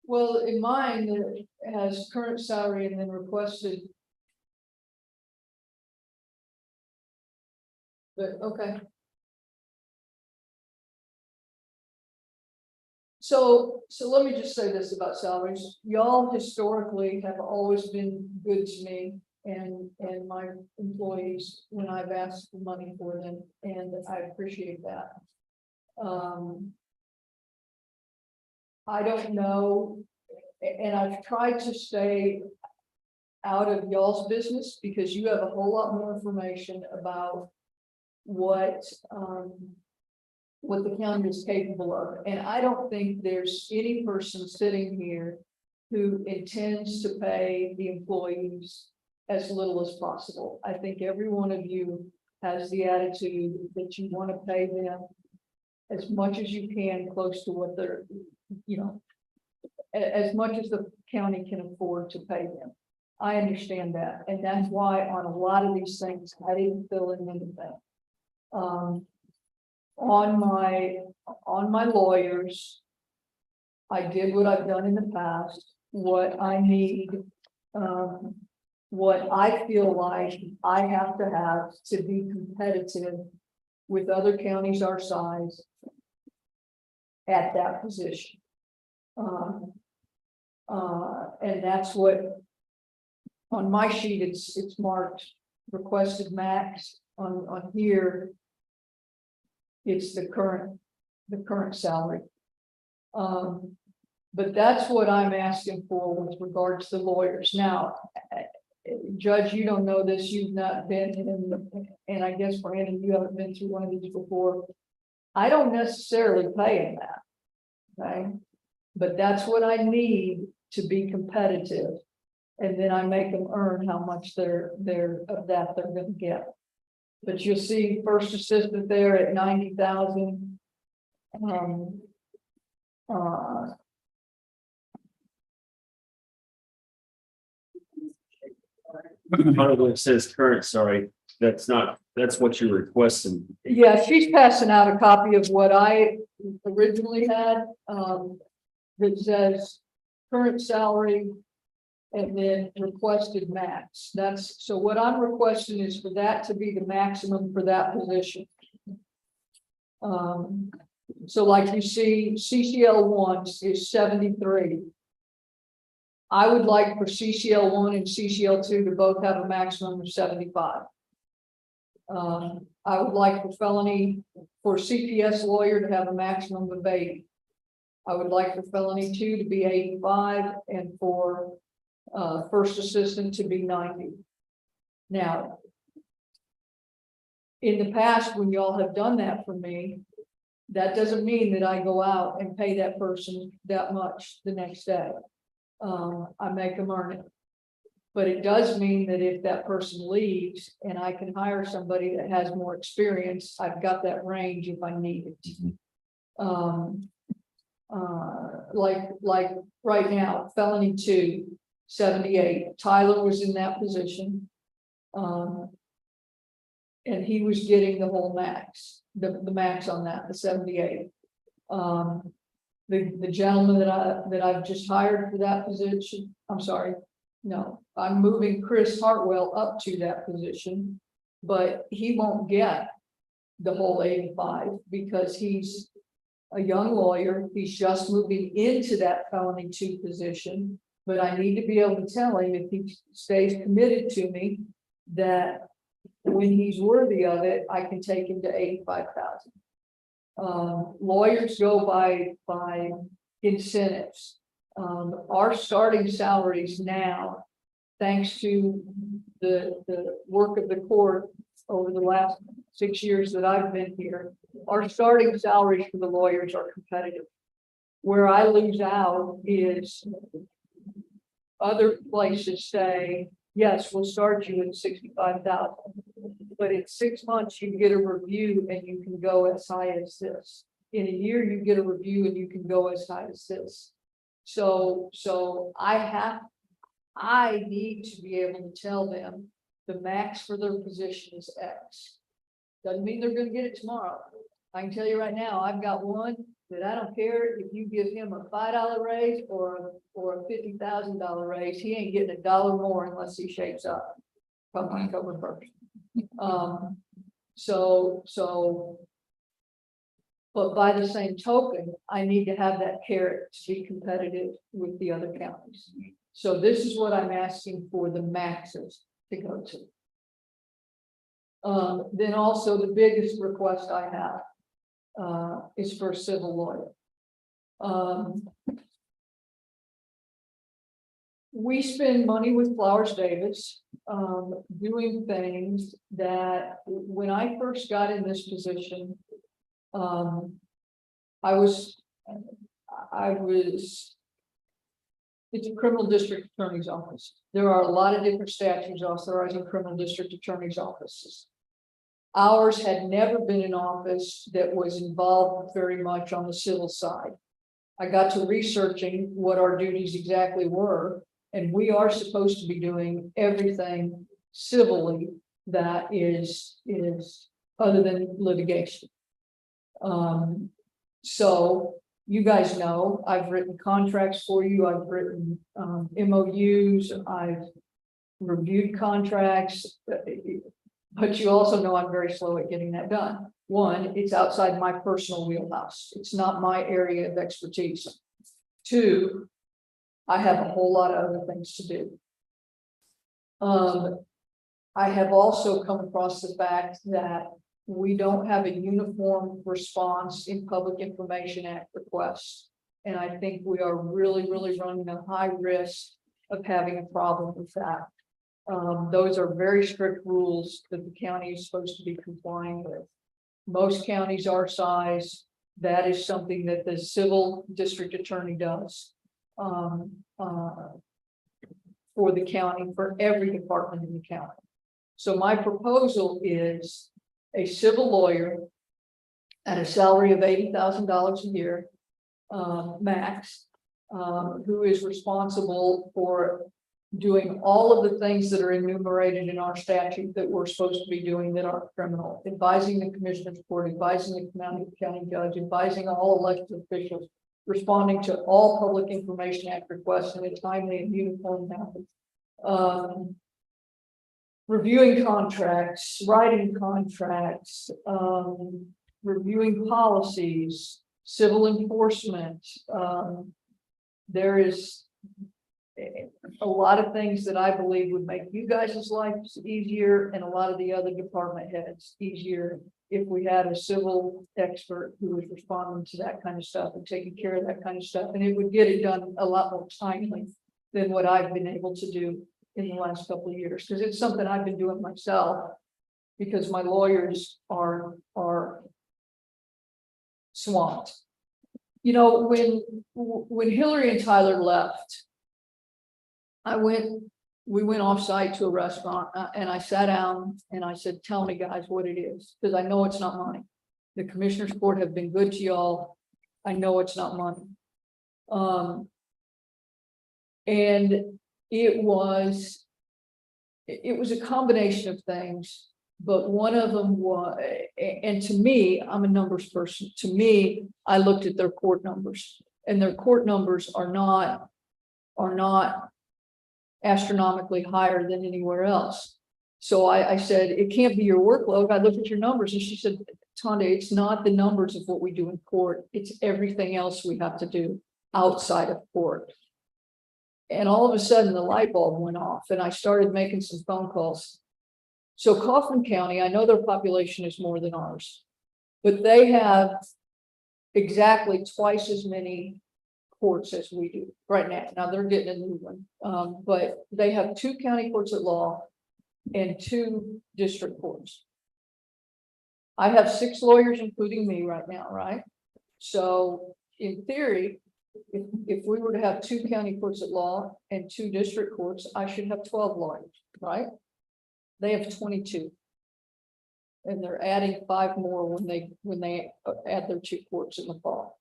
Well, in mine, it has current salary and then requested. But, okay. So let me just say this about salaries. Y'all historically have always been good to me and my employees when I've asked for money for them, and I appreciate that. I don't know, and I've tried to stay out of y'all's business because you have a whole lot more information about what the county is capable of. And I don't think there's any person sitting here who intends to pay the employees as little as possible. I think every one of you has the attitude that you want to pay them as much as you can, close to what they're, you know, as much as the county can afford to pay them. I understand that, and that's why on a lot of these things, I didn't fill in anything. On my lawyers, I did what I've done in the past, what I need, what I feel like I have to be competitive with other counties our size at that position. And that's what, on my sheet, it's marked requested max. On here, it's the current salary. But that's what I'm asking for with regards to lawyers. Now, Judge, you don't know this, you've not been in, and I guess Brandon, you haven't been through one of these before. I don't necessarily pay him that, okay? But that's what I need to be competitive. And then I make them earn how much they're gonna get. But you'll see first assistant there at 90,000. Probably it says current, sorry, that's what you're requesting. Yeah, she's passing out a copy of what I originally had, that says current salary and then requested max. That's, so what I'm requesting is for that to be the maximum for that position. So like you see, CCL 1 is 73. I would like for CCL 1 and CCL 2 to both have a maximum of 75. I would like for CPS lawyer to have a maximum of 80. I would like for felony 2 to be 85 and for first assistant to be 90. Now, in the past, when y'all have done that for me, that doesn't mean that I go out and pay that person that much the next day. I make them earn it. But it does mean that if that person leaves and I can hire somebody that has more experience, I've got that range if I need it. Like right now, felony 2, 78. Tyler was in that position. And he was getting the whole max, the max on that, the 78. The gentleman that I've just hired for that position, I'm sorry, no, I'm moving Chris Hartwell up to that position, but he won't get the whole 85 because he's a young lawyer. He's just moving into that felony 2 position, but I need to be able to tell him, if he stays committed to me, that when he's worthy of it, I can take him to 85,000. Lawyers go by incentives. Our starting salaries now, thanks to the work of the court over the last 6 years that I've been here, our starting salaries for the lawyers are competitive. Where I lose out is other places say, yes, we'll start you at 65,000. But in 6 months, you get a review and you can go as high as this. In a year, you get a review and you can go as high as this. So I need to be able to tell them the max for their position is X. Doesn't mean they're going to get it tomorrow. I can tell you right now, I've got one that I don't care if you give him a $5 raise or a $50,000 raise, he ain't getting $1 more unless he shapes up come October 1st. But by the same token, I need to have that carrot to be competitive with the other counties. So this is what I'm asking for the maxes to go to. Then also the biggest request I have is for a civil lawyer. We spend money with Flowers Davis, doing things that when I first got in this position, I was It's a criminal district attorney's office. There are a lot of different statutes authorizing criminal district attorney's offices. Ours had never been an office that was involved very much on the civil side. I got to researching what our duties exactly were, and we are supposed to be doing everything civilly that is other than litigation. So you guys know, I've written contracts for you, I've written MOUs, I've reviewed contracts, but you also know I'm very slow at getting that done. One, it's outside my personal wheelhouse. It's not my area of expertise. Two, I have a whole lot of other things to do. I have also come across the fact that we don't have a uniform response in Public Information Act requests. And I think we are really running a high risk of having a problem with that. Those are very strict rules that the county is supposed to be complying with. Most counties our size, that is something that the civil district attorney does for the county, for every department in the county. So my proposal is a civil lawyer at a salary of $80,000 a year, max, who is responsible for doing all of the things that are enumerated in our statute that we're supposed to be doing that aren't criminal, advising the commissioner's court, advising the county judge, advising all elected officials, responding to all Public Information Act requests in a timely and uniform manner, reviewing contracts, writing contracts, reviewing policies, civil enforcement. There is a lot of things that I believe would make you guys' lives easier and a lot of the other department heads easier if we had a civil expert who was responding to that kind of stuff and taking care of that kind of stuff. And it would get it done a lot more timely than what I've been able to do in the last couple of years, because it's something I've been doing myself because my lawyers are swamped. You know, when Hillary and Tyler left, we went off site to a restaurant and I sat down and I said, tell me guys what it is, because I know it's not money. The commissioner's court have been good to y'all. I know it's not money. And it was a combination of things, but one of them was, and to me, I'm a numbers person. To me, I looked at their court numbers, and their court numbers are not astronomically higher than anywhere else. So I said, it can't be your workload. I looked at your numbers and she said, Tonda, it's not the numbers of what we do in court. It's everything else we have to do outside of court. And all of a sudden the light bulb went off and I started making some phone calls. So Kaufman County, I know their population is more than ours, but they have exactly twice as many courts as we do right now. Now they're getting a new one, but they have 2 county courts at law and 2 district courts. I have 6 lawyers, including me right now, right? So in theory, if we were to have 2 county courts at law and 2 district courts, I should have 12 lawyers, right? They have 22. And they're adding 5 more when they add their 2 courts in the fall.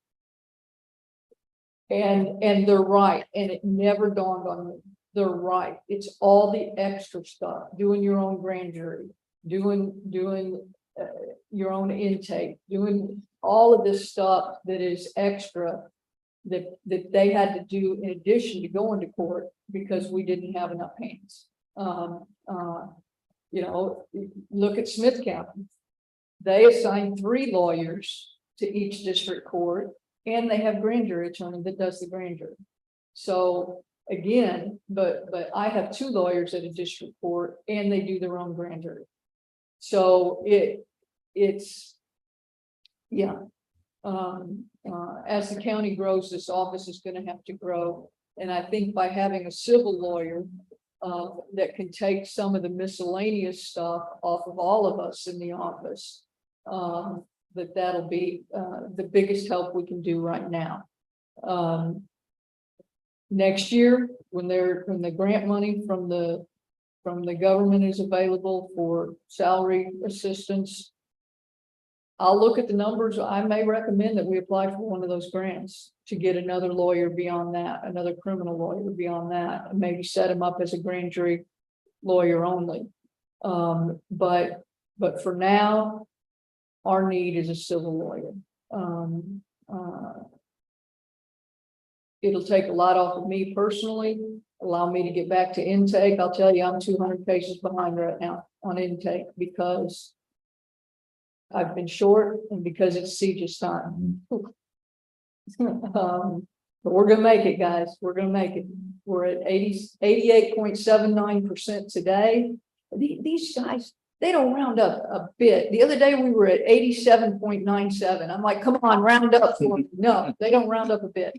And they're right, and it never dawned on me. They're right. It's all the extra stuff, doing your own grand jury, doing your own intake, doing all of this stuff that is extra that they had to do in addition to going to court because we didn't have enough hands. You know, look at Smith County. They assigned 3 lawyers to each district court. And they have grand jury attorney that does the grand jury. So again, but I have 2 lawyers at a district court and they do their own grand jury. So it's yeah. As the county grows, this office is going to have to grow. And I think by having a civil lawyer that can take some of the miscellaneous stuff off of all of us in the office, that'll be the biggest help we can do right now. next year, when the grant money from the government is available for salary assistance, I'll look at the numbers. I may recommend that we apply for one of those grants to get another lawyer beyond that, another criminal lawyer beyond that, and maybe set him up as a grand jury lawyer only. But for now, our need is a civil lawyer. It'll take a lot off of me personally, allow me to get back to intake. I'll tell you, I'm 200 cases behind right now on intake because I've been short and because it's siege time. But we're gonna make it, guys. We're gonna make it. We're at 88.79% today. These guys, they don't round up a bit. The other day we were at 87.97. I'm like, come on, round up for me. No, they don't round up a bit.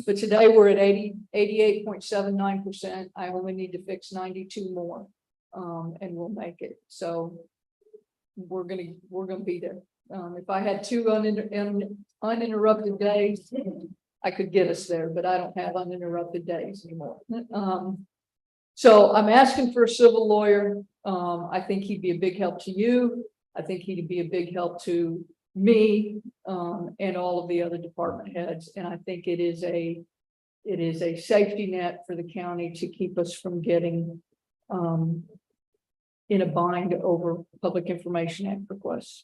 But today we're at 88.79%. I only need to fix 92 more. And we'll make it. So we're gonna be there. If I had two uninterrupted days, I could get us there, but I don't have uninterrupted days anymore. So I'm asking for a civil lawyer. I think he'd be a big help to you. I think he'd be a big help to me, and all of the other department heads. And I think it is a safety net for the county to keep us from getting in a bind over Public Information Act requests.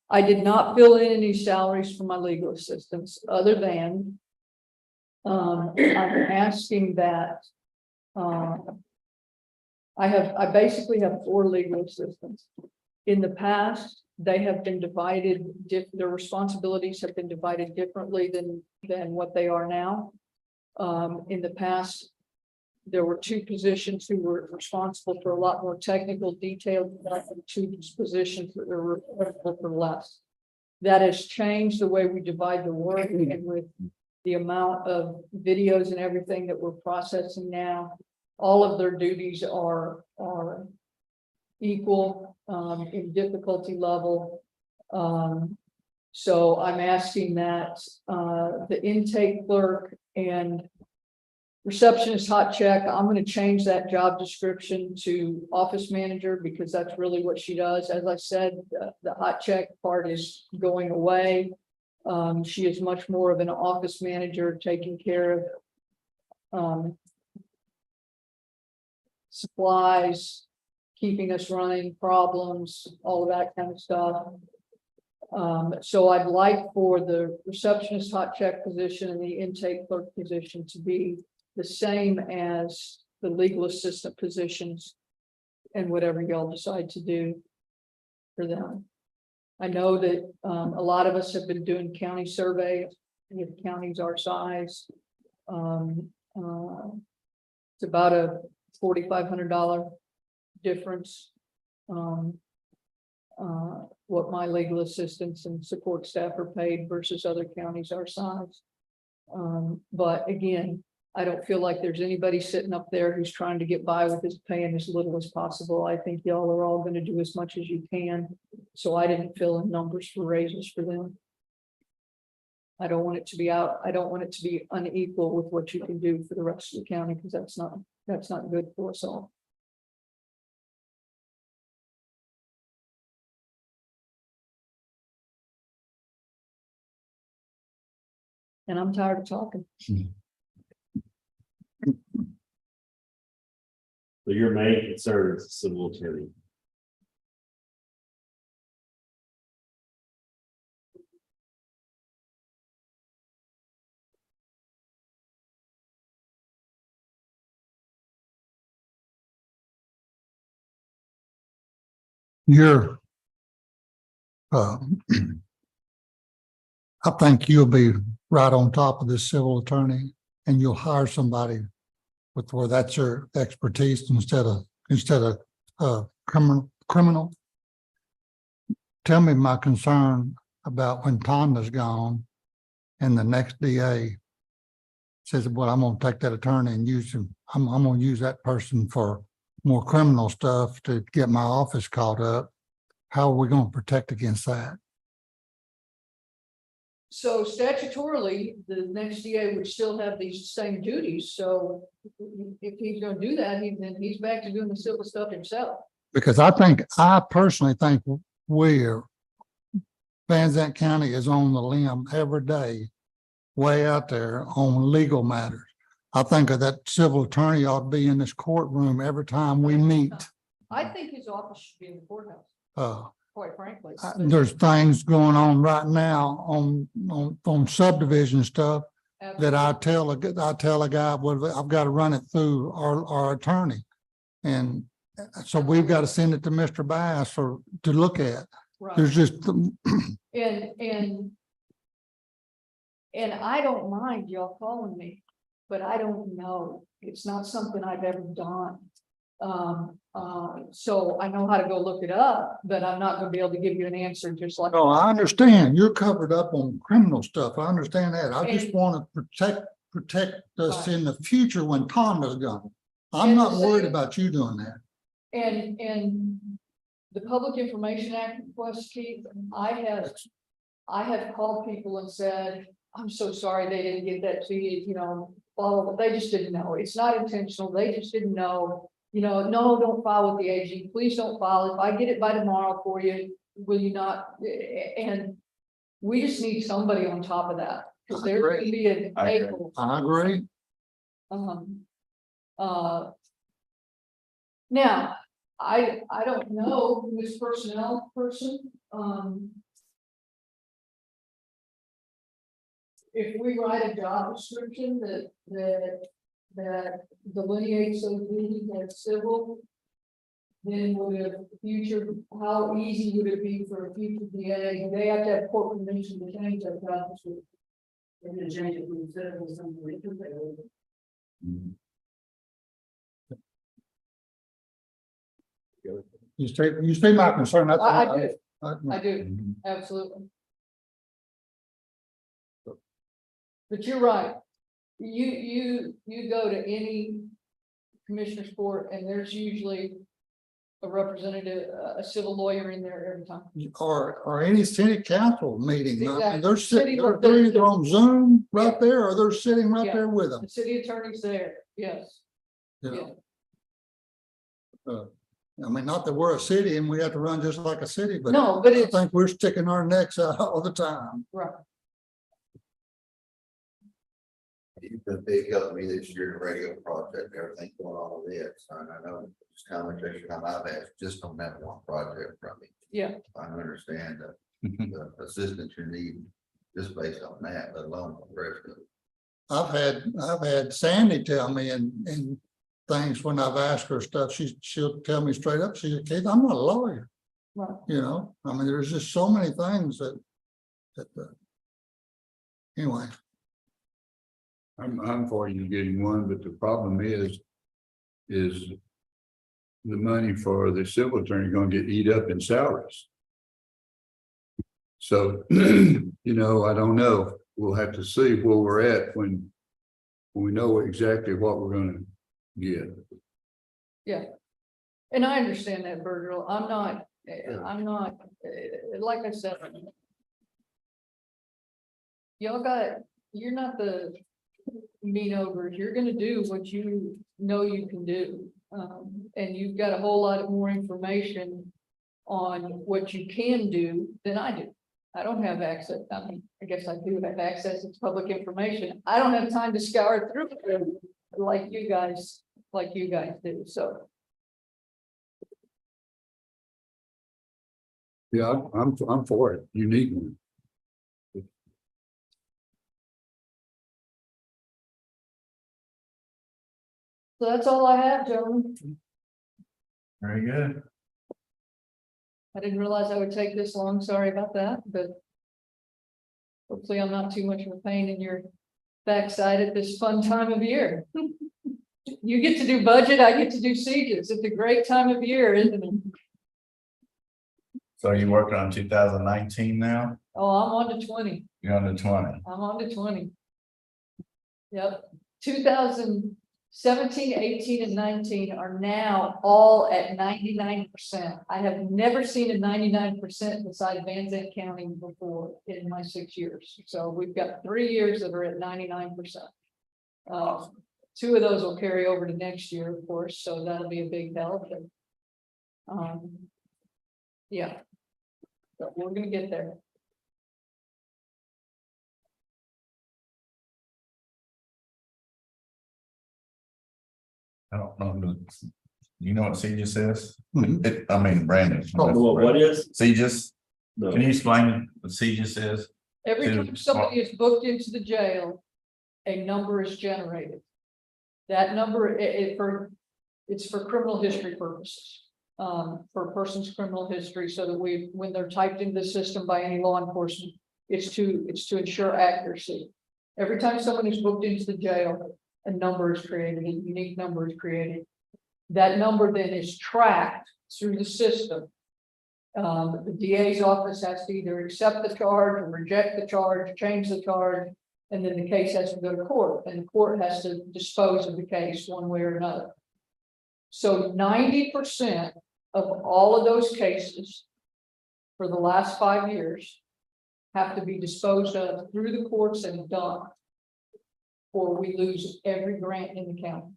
I did not fill in any salaries for my legal assistants other than I'm asking that I basically have 4 legal assistants. In the past, they have been divided, their responsibilities have been divided differently than what they are now. In the past, there were 2 positions who were responsible for a lot more technical detail, and 2 positions that were responsible for less. That has changed the way we divide the work, and with the amount of videos and everything that we're processing now, all of their duties are equal in difficulty level. So I'm asking that the intake clerk and receptionist hot check, I'm going to change that job description to office manager because that's really what she does. As I said, the hot check part is going away. She is much more of an office manager, taking care of supplies, keeping us running, problems, all of that kind of stuff. So I'd like for the receptionist hot check position and the intake clerk position to be the same as the legal assistant positions and whatever y'all decide to do for them. I know that a lot of us have been doing county surveys with counties our size. It's about a $4,500 difference. What my legal assistants and support staff are paid versus other counties our size. But again, I don't feel like there's anybody sitting up there who's trying to get by with his paying as little as possible. I think y'all are all going to do as much as you can. So I didn't fill in numbers for raises for them. I don't want it to be out. I don't want it to be unequal with what you can do for the rest of the county, because that's not good for us all. And I'm tired of talking. So your main concern is the civil attorney. You're, I think you'll be right on top of this civil attorney, and you'll hire somebody with where that's your expertise instead of criminal. Tell me my concern about when Tonda's gone and the next DA says, well, I'm gonna take that attorney and use him. I'm gonna use that person for more criminal stuff to get my office caught up. How are we gonna protect against that? So statutorily, the next DA would still have these same duties, so if he's gonna do that, then he's back to doing the civil stuff himself. Because I personally think we're, Van Zandt County is on the limb every day, way out there on legal matters. I think that civil attorney ought to be in this courtroom every time we meet. I think his office should be in the courthouse, Uh, quite frankly. there's things going on right now on subdivision stuff that I tell a guy, well, I've got to run it through our attorney. And so we've got to send it to Mr. Bass to look at. Right. There's just, And I don't mind y'all calling me, but I don't know. It's not something I've ever done. So I know how to go look it up, but I'm not gonna be able to give you an answer just like. no, I understand. You're covered up on criminal stuff. I understand that. I just And- want to protect us Right. in the future when Tom is gone. I'm And not the worried same- about you doing that. And the Public Information Act request, Keith, I have called people and said, I'm so sorry they didn't get that to you, you know, well, they just didn't know. It's not intentional. They just didn't know. You know, no, don't file with the AG. Please don't file. If I get it by tomorrow for you, will you not? And we just need somebody on top of that. Because there's going to be an I agree. April. I agree. Now, I don't know who this personnel person, if we write a job description that delineates those duties as civil, then would a future, how easy would it be for a future DA? They have to have court permission to change that job description. They're gonna change it from civil to something different, they will. You see my concern. That's I all. do, I I do, absolutely. But you're right. You go to any commissioner's court and there's usually a representative, a civil lawyer in there every time. Or any city council meeting. Exactly. They're sitting, they're either on Zoom right there or they're sitting right Yeah. there with them. The city attorney's there, yes. You know. I mean, not that we're a city and we have to run just like a city, but No, but I it's, think we're sticking our necks out all the time. right, You've been big help me this year, the radio project, everything going on with it, and I know it's how much extra time I've asked just on that one project from me. yeah, I understand the assistance you need just based on that, let alone the rest of it. I've had Sandy tell me and things when I've asked her stuff, she'll tell me straight up, she said, Keith, I'm not a lawyer. right. You know, I mean, there's just so many things that anyway. I'm for you getting one, but the problem is the money for the civil attorney gonna get eat up in salaries. So, you know, I don't know. We'll have to see where we're at when we know exactly what we're gonna get. Yeah. And I understand that, Virgil. I'm not, like I said. You're not the mean ogres. You're gonna do what you know you can do. And you've got a whole lot more information on what you can do than I do. I don't have access. I mean, I guess I do have access. It's public information. I don't have time to scour through it like you guys do. So. Yeah, I'm for it. You need one. So that's all I have, gentlemen. Very good. I didn't realize I would take this long. Sorry about that, but hopefully I'm not too much of a pain in your backside at this fun time of year. You get to do budget, I get to do sieges. It's a great time of year, isn't it? So are you working on 2019 now? Oh, I'm on to 20. You're on to 20. I'm on to 20. Yep, 2000, 17, 18, and 19 are now all at 99%. I have never seen a 99% beside Van Zandt County before in my 6 years. So we've got 3 years that are at 99%. 2 of those will carry over to next year, of course, so that'll be a big help. Yeah. But we're gonna get there. I don't know. You know what CJIS says? Mhm. I mean, Brandon. What is? CJIS, No. can you explain what CJIS says? Every To- time somebody is booked into the jail, a number is generated. That number, it's for criminal history purposes. For a person's criminal history, so that when they're typed into the system by any law enforcement, it's to ensure accuracy. Every time someone is booked into the jail, a number is created, a unique number is created. That number then is tracked through the system. The DA's office has to either accept the charge or reject the charge, change the charge, and then the case has to go to court, and the court has to dispose of the case one way or another. So 90% of all of those cases for the last 5 years have to be disposed of through the courts and done, or we lose every grant in the county,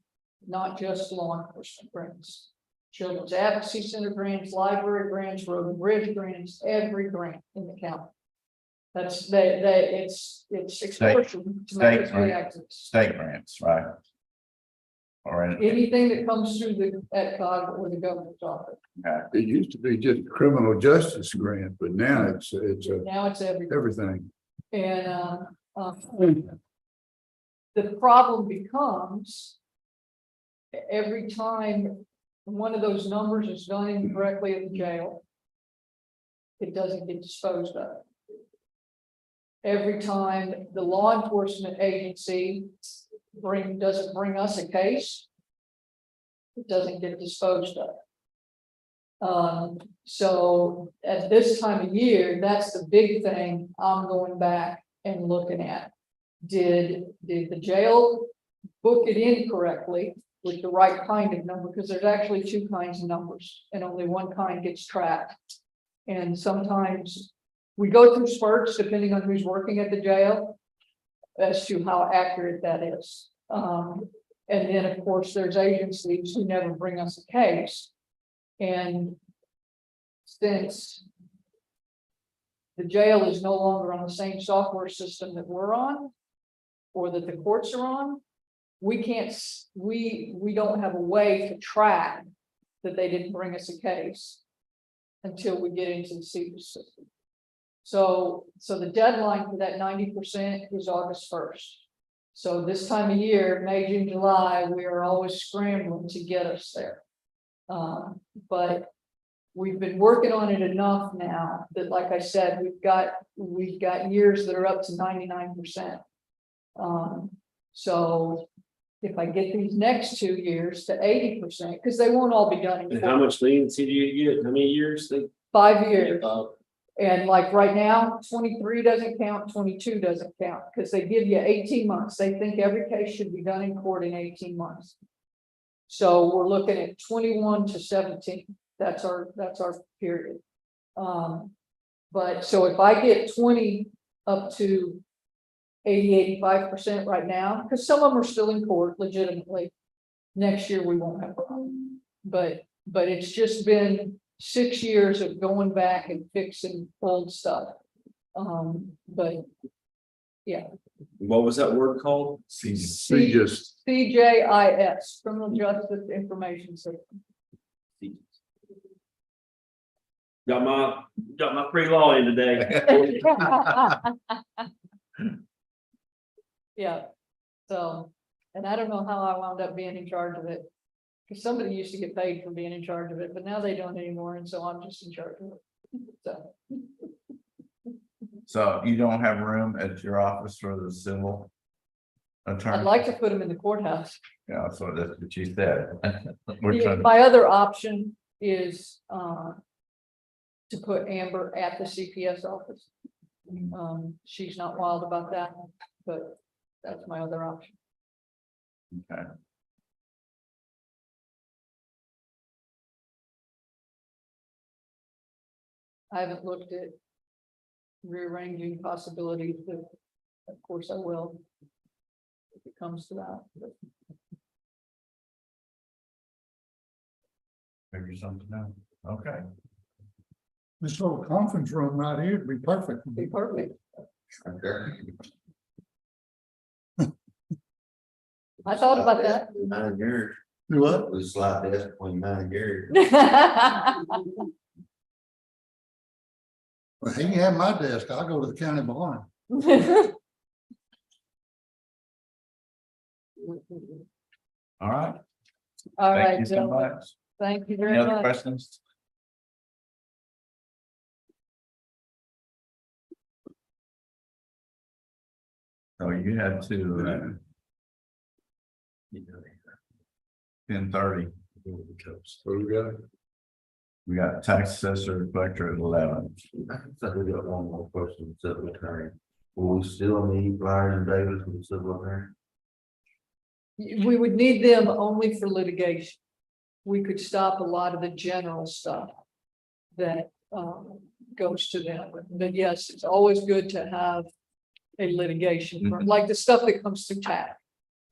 not just law enforcement grants. Children's Advocacy Center grants, library grants, road and bridge grants, every grant in the county. It's extortion to make us pay taxes. State grants, right? Or, Anything that comes through the EDCOG or the governor's office. It used to be just criminal justice grant, but now it's Now it's everything. everything. And the problem becomes every time one of those numbers is done incorrectly at the jail, it doesn't get disposed of. Every time the law enforcement agency doesn't bring us a case, it doesn't get disposed of. So at this time of year, that's the big thing I'm going back and looking at. Did the jail book it in correctly with the right kind of number? Because there's actually 2 kinds of numbers and only one kind gets tracked. And sometimes we go through spurts depending on who's working at the jail as to how accurate that is. And then, of course, there's agencies who never bring us a case. And since the jail is no longer on the same software system that we're on, or that the courts are on, we don't have a way to track that they didn't bring us a case until we get into the CJIS system. So the deadline for that 90% is August 1st. So this time of year, May, June, July, we are always scrambling to get us there. But we've been working on it enough now that, like I said, we've got years that are up to 99%. So if I get these next 2 years to 80%, because they won't all be done in And how much leniency do you get? How many years? 5 years. And like right now, 23 doesn't count, 22 doesn't count, because they give you 18 months. They think every case should be done in court in 18 months. So we're looking at 21 to 17. That's our period. But so if I get 20 up to 80-85% right now, because some of them are still in court legitimately, next year we won't have a problem. But it's just been 6 years of going back and fixing old stuff. But yeah, What was that word called? CJIS. CJIS, Criminal Justice Information System. Got my pre-law in today. Yeah, so, and I don't know how I wound up being in charge of it. Because somebody used to get paid for being in charge of it, but now they don't anymore, and so I'm just in charge of it. So you don't have room at your office for the civil attorney? I'd like to put them in the courthouse. Yeah, so that's what you said. We're trying to- My other option is to put Amber at the CPS office. She's not wild about that, but that's my other option. Okay. I haven't looked at rearranging possibilities, but of course I will. If it comes to that, but Figure something out. Okay. This little conference room right here would be perfect. it'd be perfect. Okay. I thought about that. Mine and yours, Do what? with a slide desk between mine and yours. Well, he can have my desk. I'll go to the county barn. All right. All Thank right, you so gentlemen, much. thank you Any very other much. questions? So you had to, 10:30. What we got? We got tax assessor collector at 11. So we got one more question, civil attorney. Will we still need Flyers and Davis for the civil attorney? We would need them only for litigation. We could stop a lot of the general stuff that goes to them. But yes, it's always good to have a litigation, firm, like the stuff that comes through TAC.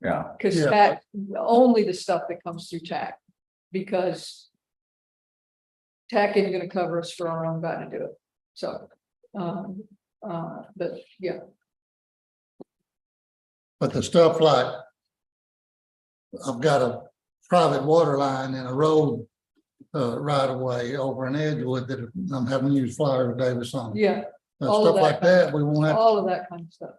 Yeah, Because Yeah. TAC, only the stuff that comes through TAC, because TAC isn't gonna cover us for our own guy to do it. So, but yeah, But the stuff like, I've got a private water line and a road right away over in Edgewood that I'm having to use Flyer Davis on. yeah, all of Stuff like that that, we won't have. all of that kind of stuff.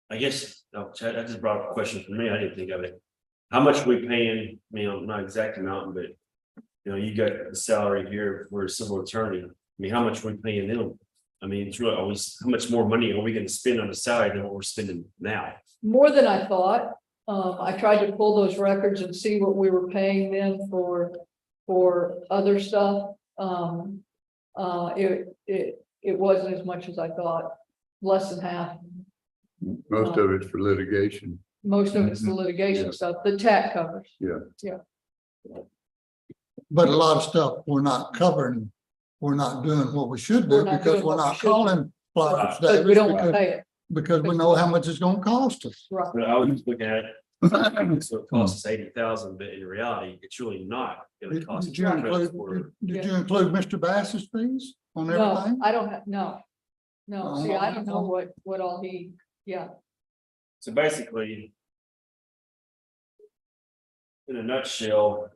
I guess, no, Chad, that just brought up a question for me. I didn't think of it. How much are we paying, not exact amount, but you got the salary here for a civil attorney. I mean, how much are we paying them? I mean, it's really always, how much more money are we gonna spend on the salary than what we're spending now? More than I thought. I tried to pull those records and see what we were paying them for other stuff. It wasn't as much as I thought, less than half. Most of it's for litigation. Most of it's the litigation Yeah. stuff, the TAC covers. But a lot of stuff we're not covering, we're not doing what we should do We're not because doing we're what we not should do. calling Flyers But we Davis don't want to pay it, because we know how much it's gonna cost us. right? But I was just looking at it, so it costs us 80,000, but in reality, it's really not gonna cost. Did you include Mr. Bass's fees on No, everything? I don't have, no. No, Oh, see, I don't know what all he, yeah, So basically. In a nutshell,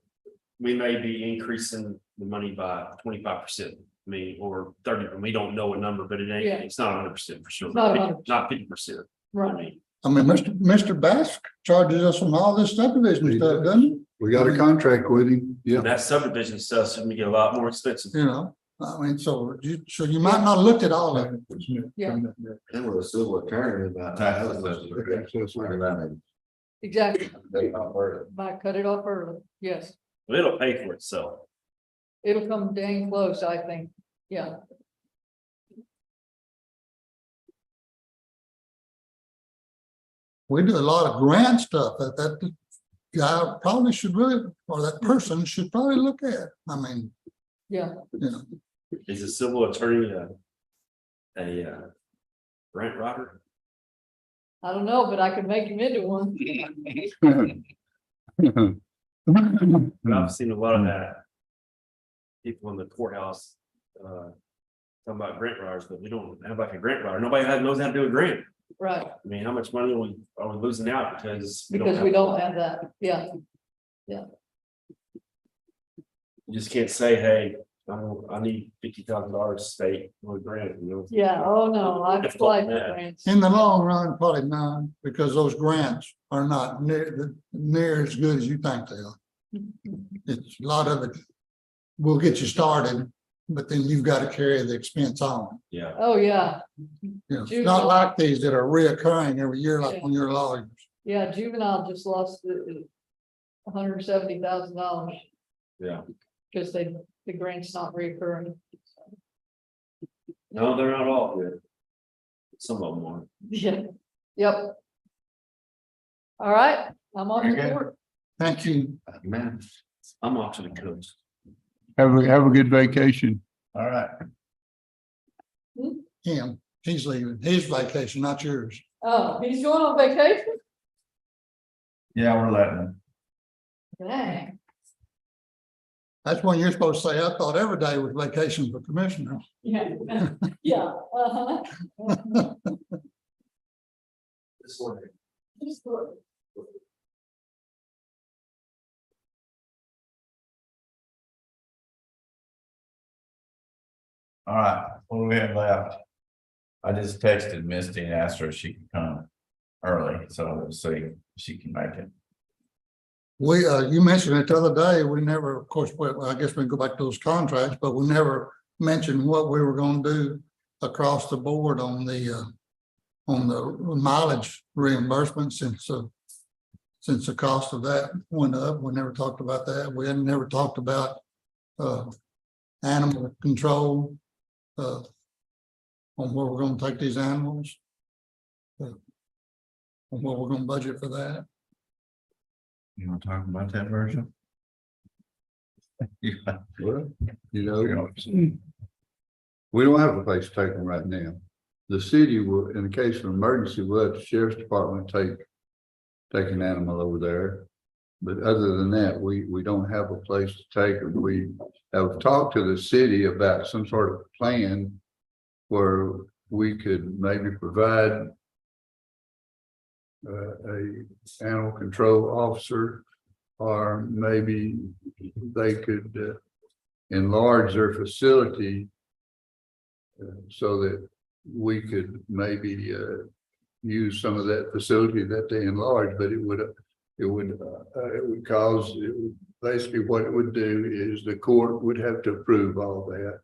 we may be increasing the money by 25%. I mean, or 30, we don't know a number, but Yeah. it's not 100% for sure. Not 100%. Not 50%. I right. mean, I mean, Mr. Bass charges us on all this subdivision stuff, doesn't he? We got a contract with him, yeah. that subdivision stuff's gonna get a lot more expensive. You know, I mean, so you might not look at all of it. Yeah. And with a civil attorney about. Tax assessor. Exactly. They not worth it. Might cut it off early, yes. But it'll pay for itself. It'll come dang close, I think, yeah. We do a lot of grant stuff that guy probably should really, or that person should probably look at. I mean, Yeah, you know, Is a civil attorney a grant writer? I don't know, but I could make him into one. But I've seen a lot of that. People in the courthouse, talking about grant writers, but we don't have like a grant writer. Nobody knows how to do a grant. Right, I mean, how much money are we losing out because? because we don't have that, yeah, You just can't say, hey, I need $50,000 state on a grant, yeah, oh no, I've Difficult applied for math. grants. in the long run, probably not, because those grants are not near as good as you think they are. It's a lot of it will get you started, but then you've got to carry the expense on. Yeah. Oh, yeah, You know, it's not like these that are reoccurring every year, like when you're lawyers. yeah, juvenile just lost $170,000 Yeah. because the grant's not reoccurring. No, they're not all good. Some of them are. Yeah, yep. All right, I'm on Very the good. board. Thank you. Man, I'm off to the coast. Have a good vacation. All right. Hmm? Him, he's leaving, his vacation, not yours. Oh, he's going on vacation? Yeah, we're letting them. Dang. That's when you're supposed to say, I thought every day was vacation for commissioners. Yeah, yeah, uh-huh. This one. Just look. All right, what do we have left? I just texted Misty and asked her if she could come early, so we'll see if she can make it. We, you mentioned it the other day, we never, of course, well, I guess we can go back to those contracts, but we never mentioned what we were gonna do across the board on the mileage reimbursement since the cost of that went up. We never talked about that. We had never talked about animal control on where we're gonna take these animals. On what we're gonna budget for that. You want to talk about that version? Yeah. Well, you know, we don't have a place to take them right now. The city will, in the case of emergency, will let the sheriff's department take an animal over there. But other than that, we don't have a place to take them. We have talked to the city about some sort of plan where we could maybe provide a animal control officer, or maybe they could enlarge their facility so that we could maybe use some of that facility that they enlarged, but it would cause, basically what it would do is the court would have to approve all that.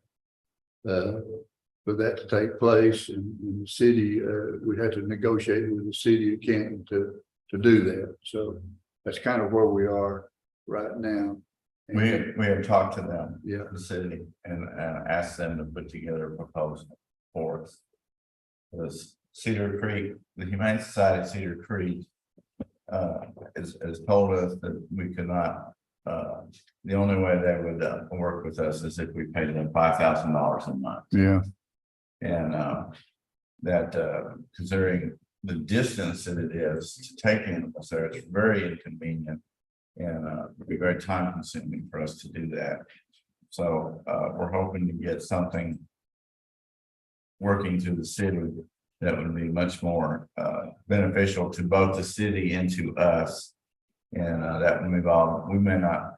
For that to take place, and the city, we'd have to negotiate with the city of Canton to do that. So that's kind of where we are right now. And, We have talked to them, yeah, the city, and asked them to put together a proposal for us. Because Cedar Creek, the Humane Society of Cedar Creek has told us that we could not, the only way they would work with us is if we paid them $5,000 a month. yeah. And that considering the distance that it is to take animals there, it's very inconvenient. And it'd be very time consuming for us to do that. So we're hoping to get something working through the city that would be much more beneficial to both the city and to us. And that would involve, we may not,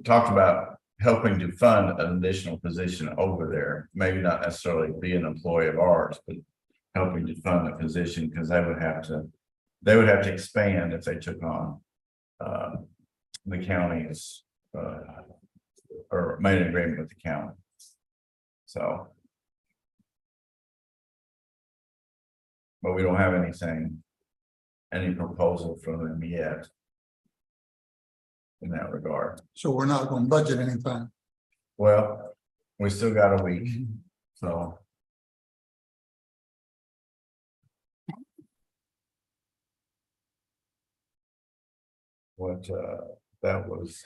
talked about helping to fund an additional position over there, maybe not necessarily be an employee of ours, but helping to fund the position, because they would have to expand if they took on the county's or made an agreement with the county. So, but we don't have any proposal from them yet in that regard. So we're not gonna budget anything. Well, we still got a week, so. What that was.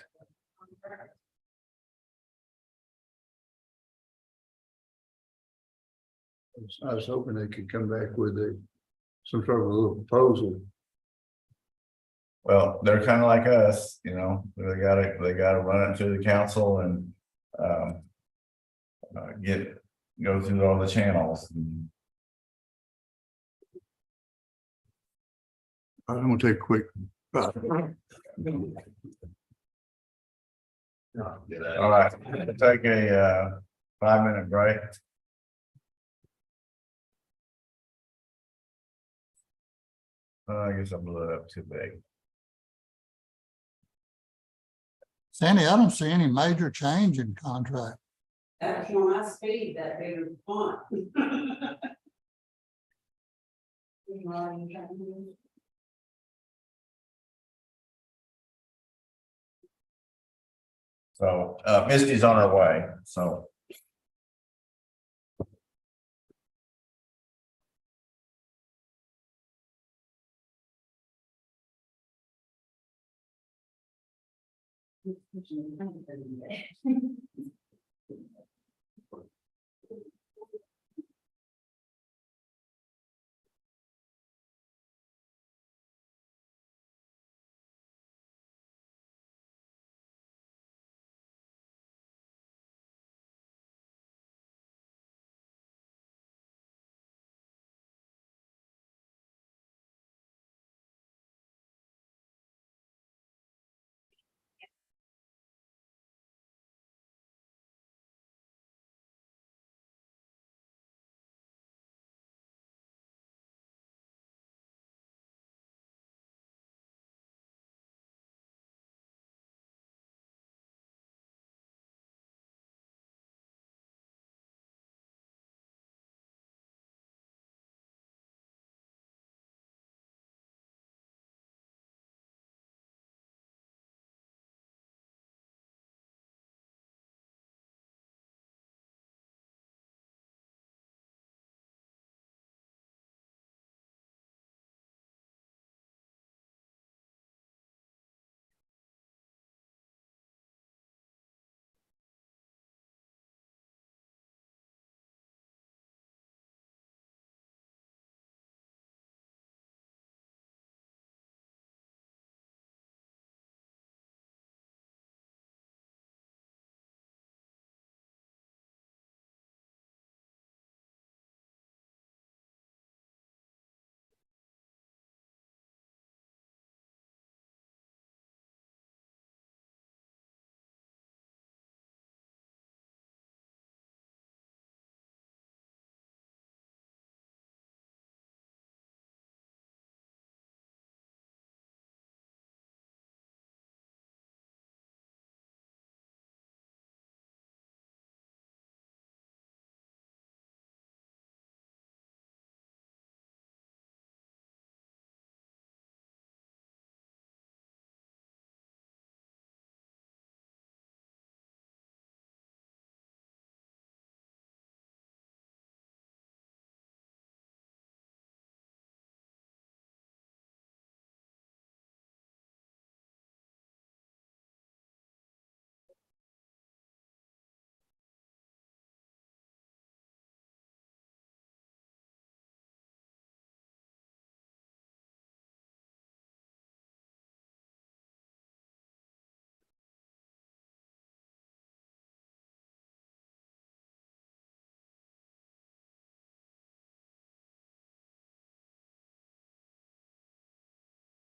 I was hoping they could come back with some sort of a little proposal. Well, they're kind of like us, you know, they gotta run it through the council and go through all the channels. I'm gonna take a quick. All right, take a 5-minute break. I guess I blew it up too big. Sandy, I don't see any major change in contract. That's when I speed, that bigger font. So Misty's on her way, so.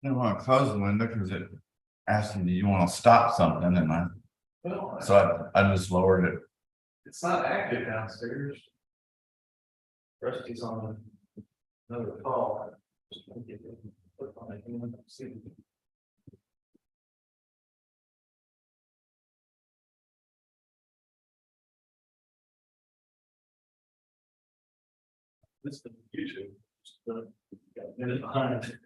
I want to close the window because it asked you, do you want to stop something? And I just lowered it. It's not active downstairs. Rusty's on another call. This is YouTube. Got a minute behind.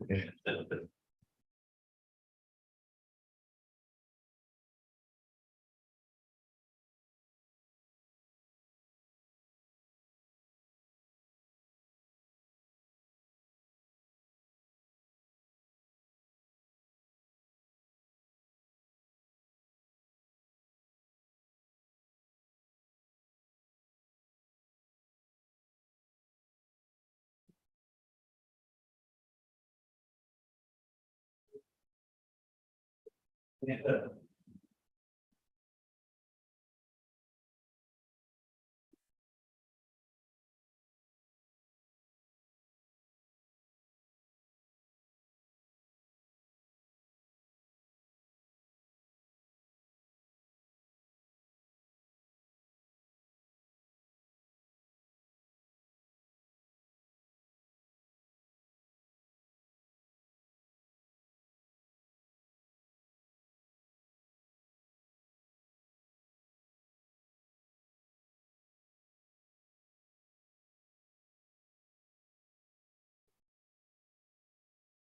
Yeah.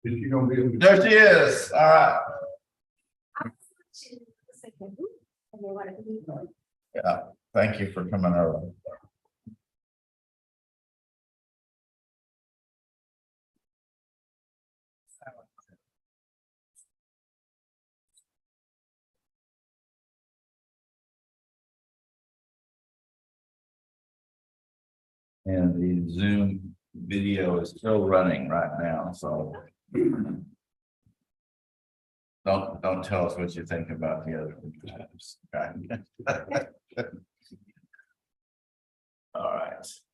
Is you gonna be able to? There she is. All right. Yeah, thank you for coming early. And the Zoom video is still running right now, so. Don't tell us what you think about the other tabs. Okay? All right.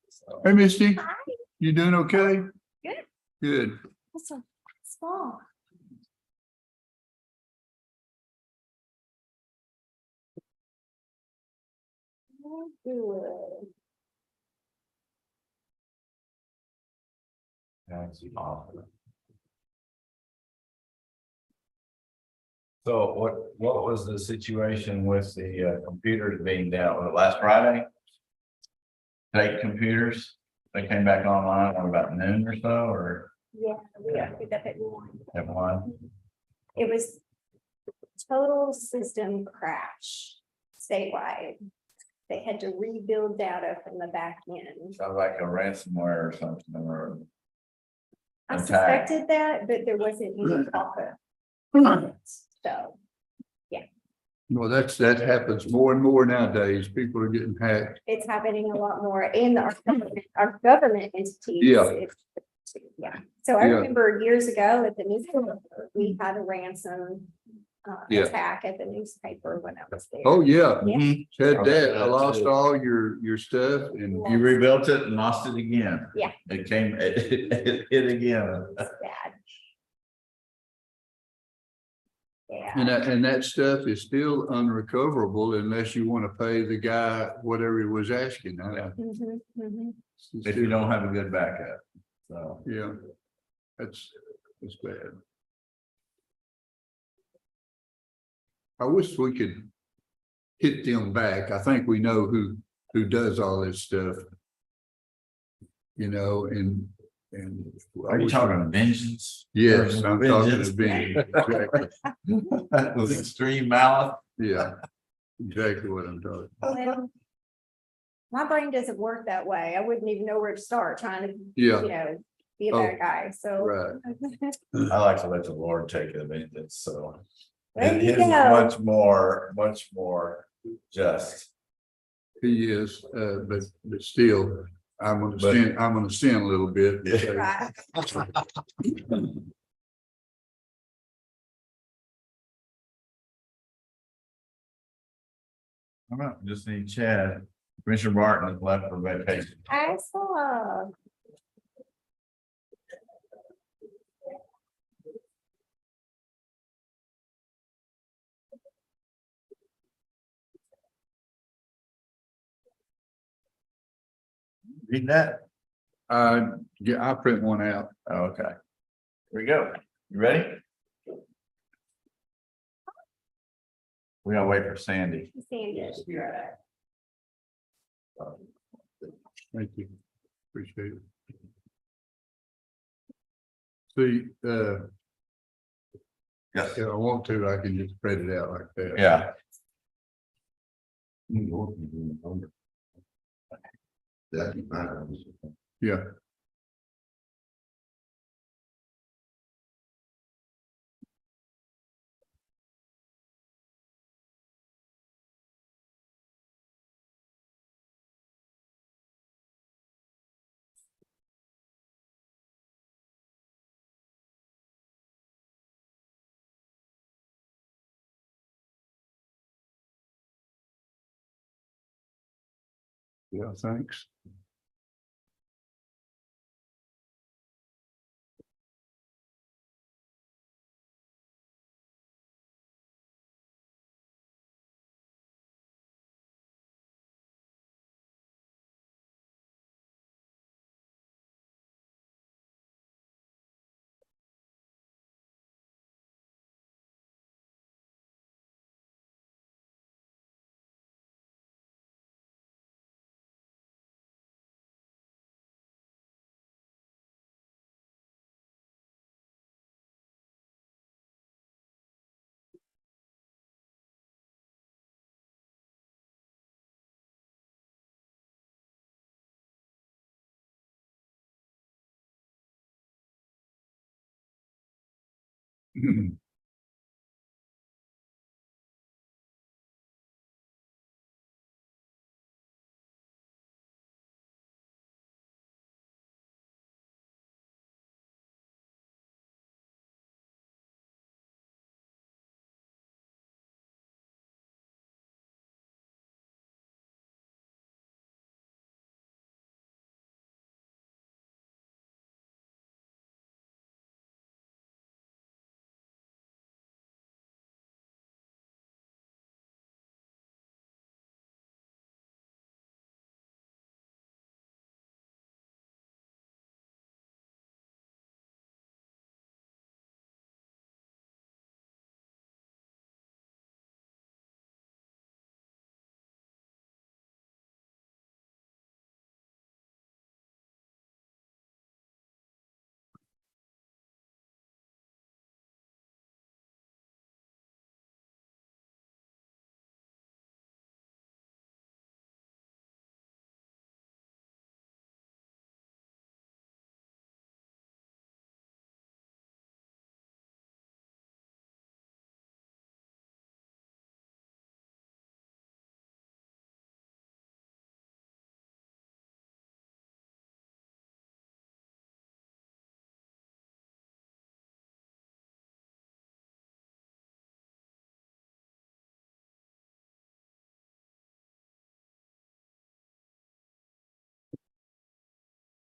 So, Hey, Misty, Hi, you doing okay? Good. Good. that's a small. Good. that's awesome. So what was the situation with the computers being down? Was it last Friday? Fake computers, they came back online at about noon or so, or Yeah, we opened up at 1. at one? It was total system crash statewide. They had to rebuild data from the back end. Sounds like a ransomware or something, or I attack. suspected that, but there wasn't any talk. So, Well, that happens more and more nowadays. People are getting hacked. it's happening a lot more in our government entities. Yeah. Yeah, so I Yeah. remember years ago at the newspaper, we had a ransom Yeah. attack at the newspaper when I was there. Oh, yeah. Yeah. Said that. I lost all your stuff and You rebuilt it and lost it again. Yeah. It came, it hit again. Bad. Yeah, and that stuff is still unrecoverable unless you want to pay the guy whatever he was asking. If you don't have a good backup, so. Yeah, that's bad. I wish we could hit them back. I think we know who does all this stuff. You know, and. Are you talking vengeance? Yes, I'm talking Vengeance. to vengeance. Exactly. That was extreme malice. Yeah, exactly what I'm talking. well, my brain doesn't work that way. I wouldn't even know where to start trying to, Yeah, be a bad guy, so. right. I like to let the Lord take the vengeance, so. There And you his is go. much more just. He is, but still, I'm gonna sin a little bit. Right. All right, just need Chad. Commissioner Barton is left for vacation. I saw. Read that? Yeah, I'll print one out. Oh, okay. Here we go. You ready? We gotta wait for Sandy. Sandy. Thank you. Appreciate it. See, Yes. if I want to, I can just print it out like that. Yeah. That'd be fine. Yeah. Yeah, thanks.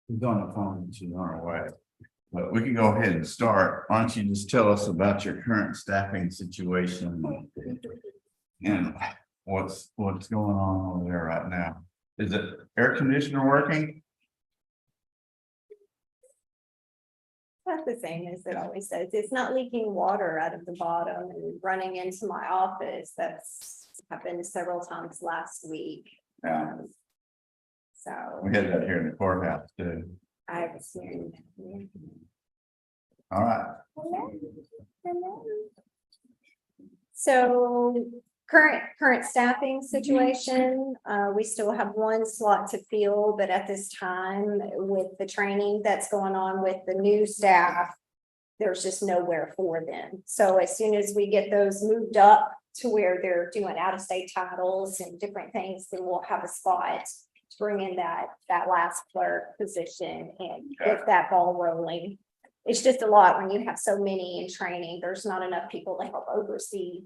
He's on the phone, she's on her way. But we can go ahead and start. Why don't you just tell us about your current staffing situation? And what's going on over there right now? Is it air conditioner working? That's the same as it always says. It's not leaking water out of the bottom and running into my office. That's happened several times last week. Yeah, So we had that here in the courthouse too. I was hearing. All right, So current staffing situation, we still have one slot to fill, but at this time with the training that's going on with the new staff, there's just nowhere for them. So as soon as we get those moved up to where they're doing out-of-state titles and different things, then we'll have a spot to bring in that last clerk position and get that ball rolling. It's just a lot when you have so many in training. There's not enough people to help oversee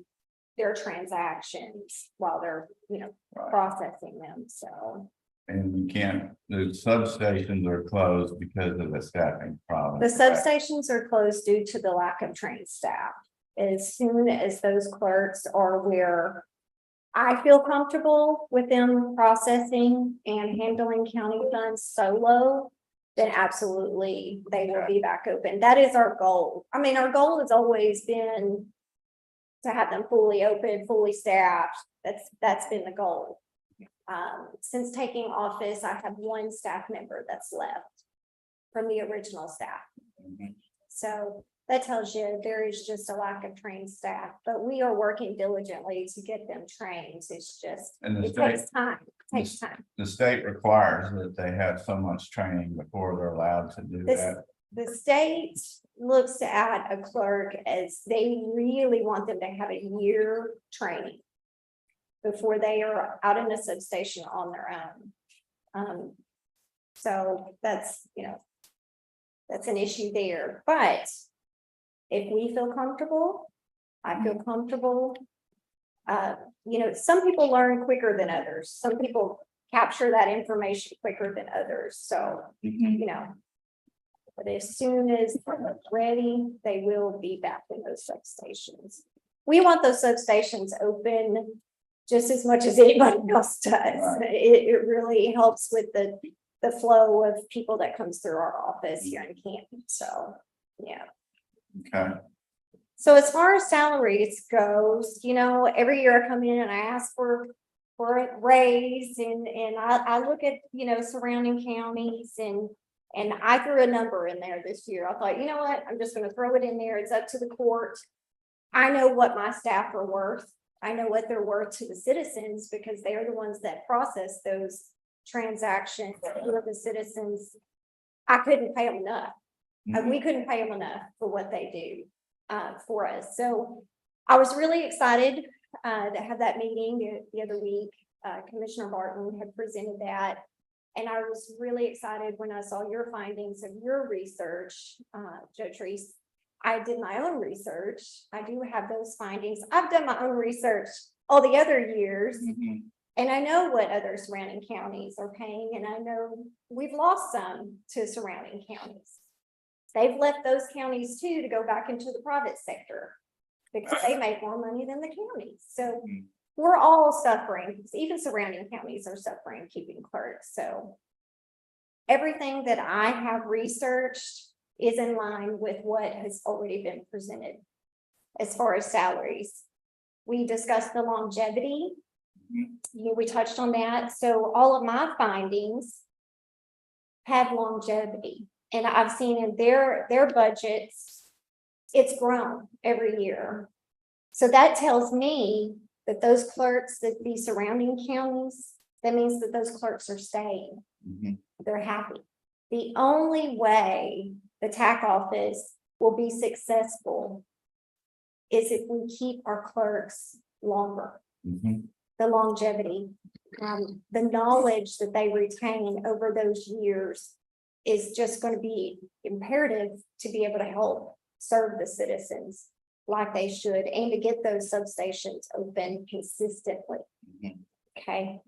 their transactions while they're, Right. processing them. So and you can't, the substations are closed because of the staffing problem. the substations are closed due to the lack of trained staff. As soon as those clerks are where I feel comfortable with them processing and handling county funds solo, then absolutely they will be back open. That is our goal. I mean, our goal has always been to have them fully open, fully staffed. That's been the goal. Since taking office, I have one staff member that's left from the original staff. Mhm. So that tells you there is just a lack of trained staff, but we are working diligently to get them trained. It's just, And the it state, takes time, takes time. the state requires that they have so much training before they're allowed to do This- that. The state looks at a clerk as they really want them to have a year training before they are out in a substation on their own. So that's, that's an issue there, but if we feel comfortable, I feel comfortable. Some people learn quicker than others. Some people capture that information quicker than others. So, but as soon as they're ready, they will be back in those substations. We want those substations open just as much as anybody else does. Right. It really helps with the flow of people that comes through our office here in Canton. So, yeah. Okay, So as far as salaries goes, every year I come in and I ask for a raise and I look at, surrounding counties and I threw a number in there this year. I thought, you know what, I'm just gonna throw it in there. It's up to the court. I know what my staff are worth. I know what they're worth to the citizens because they are the ones that process those transactions for the citizens. I couldn't pay them enough. We couldn't pay them enough for what they do for us. So I was really excited to have that meeting the other week. Commissioner Barton had presented that. And I was really excited when I saw your findings of your research, Judge Reese. I did my own research. I do have those findings. I've done my own research all the other years. And I know what other surrounding counties are paying. And I know we've lost some to surrounding counties. They've left those counties too to go back into the private sector because they make more money than the counties. So we're all suffering. Even surrounding counties are suffering keeping clerks. So everything that I have researched is in line with what has already been presented as far as salaries. We discussed the longevity. We touched on that. So all of my findings have longevity. And I've seen in their budgets, it's grown every year. So that tells me that those clerks that be surrounding counties, that means that those clerks are staying. They're happy. The only way the TAC office will be successful is if we keep our clerks longer. The longevity, the knowledge that they retain over those years is just going to be imperative to be able to help serve the citizens like they should and to get those substations open consistently. Okay.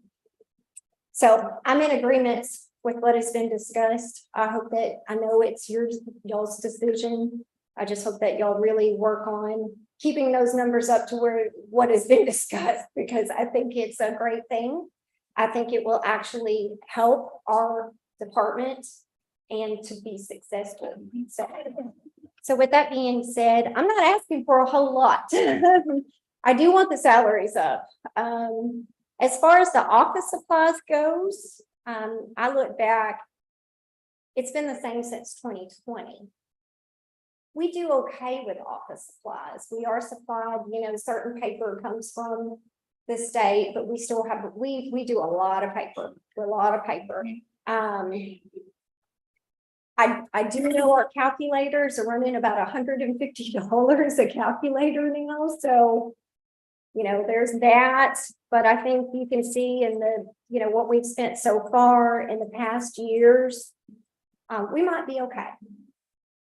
So I'm in agreement with what has been discussed. I hope that, I know it's y'all's decision. I just hope that y'all really work on keeping those numbers up to where what has been discussed, because I think it's a great thing. I think it will actually help our department and to be successful. So with that being said, I'm not asking for a whole lot. I do want the salaries up. As far as the office supplies goes, I look back, it's been the same since 2020. We do okay with office supplies. We are supplied, certain paper comes from the state, but we still have, we do a lot of paper, I do know our calculators are running about $150 a calculator now, so there's that, but I think you can see in the, what we've spent so far in the past years, we might be okay.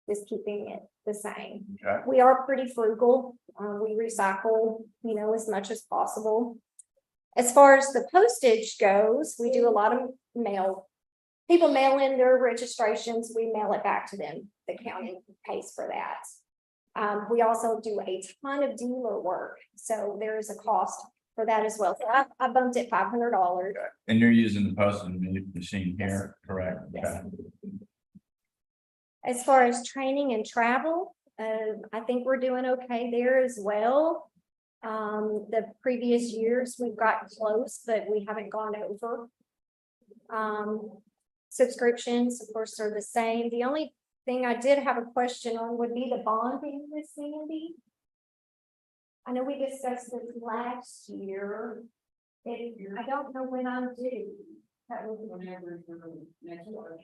Just keeping it the same. Okay. We are pretty frugal. We recycle, as much as possible. As far as the postage goes, we do a lot of mail. People mail in their registrations, we mail it back to them. The county pays for that. We also do a ton of dealer work, so there is a cost for that as well. So I bumped it $500. And you're using the postage machine here, correct? Yes. Okay. As far as training and travel, I think we're doing okay there as well. The previous years we've gotten close, but we haven't gone over. Subscriptions, of course, are the same. The only thing I did have a question on would be the bonding, Miss Sandy. I know we discussed this last year. I don't know when I'm due. That was whenever next year.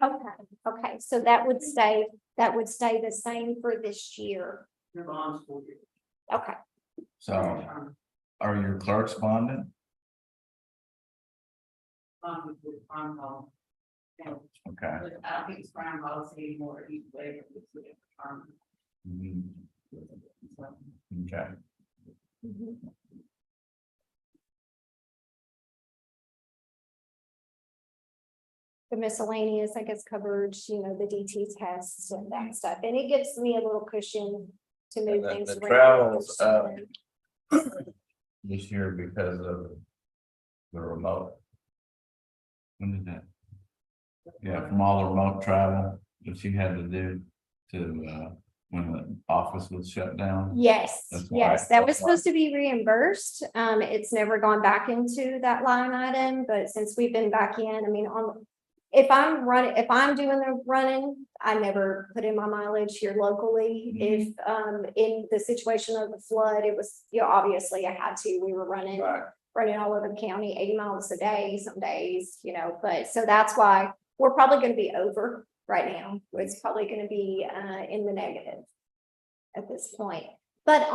Okay, so that would stay the same for this year. Your bonds will be. Okay, So are your clerks bonded? Okay. But I don't think it's prime policy anymore, each way. Mhm. Okay. the miscellaneous, I guess, covered, the DT tests and that stuff, and it gives me a little cushion to move And things the around. travel's this year because of the remote. When did that? Yeah, from all the remote travel that you had to do to, when the office was shut down. Yes, That's why- yes, that was that's why. supposed to be reimbursed. It's never gone back into that line item, but since we've been back in, I mean, if I'm doing the running, I never put in my mileage here locally. If, in the situation of the flood, it was, obviously I had to, we were running all over the county, 80 miles a day, some days, but so that's why we're probably going to be over right now. It's probably going to be, in the negative at this point. But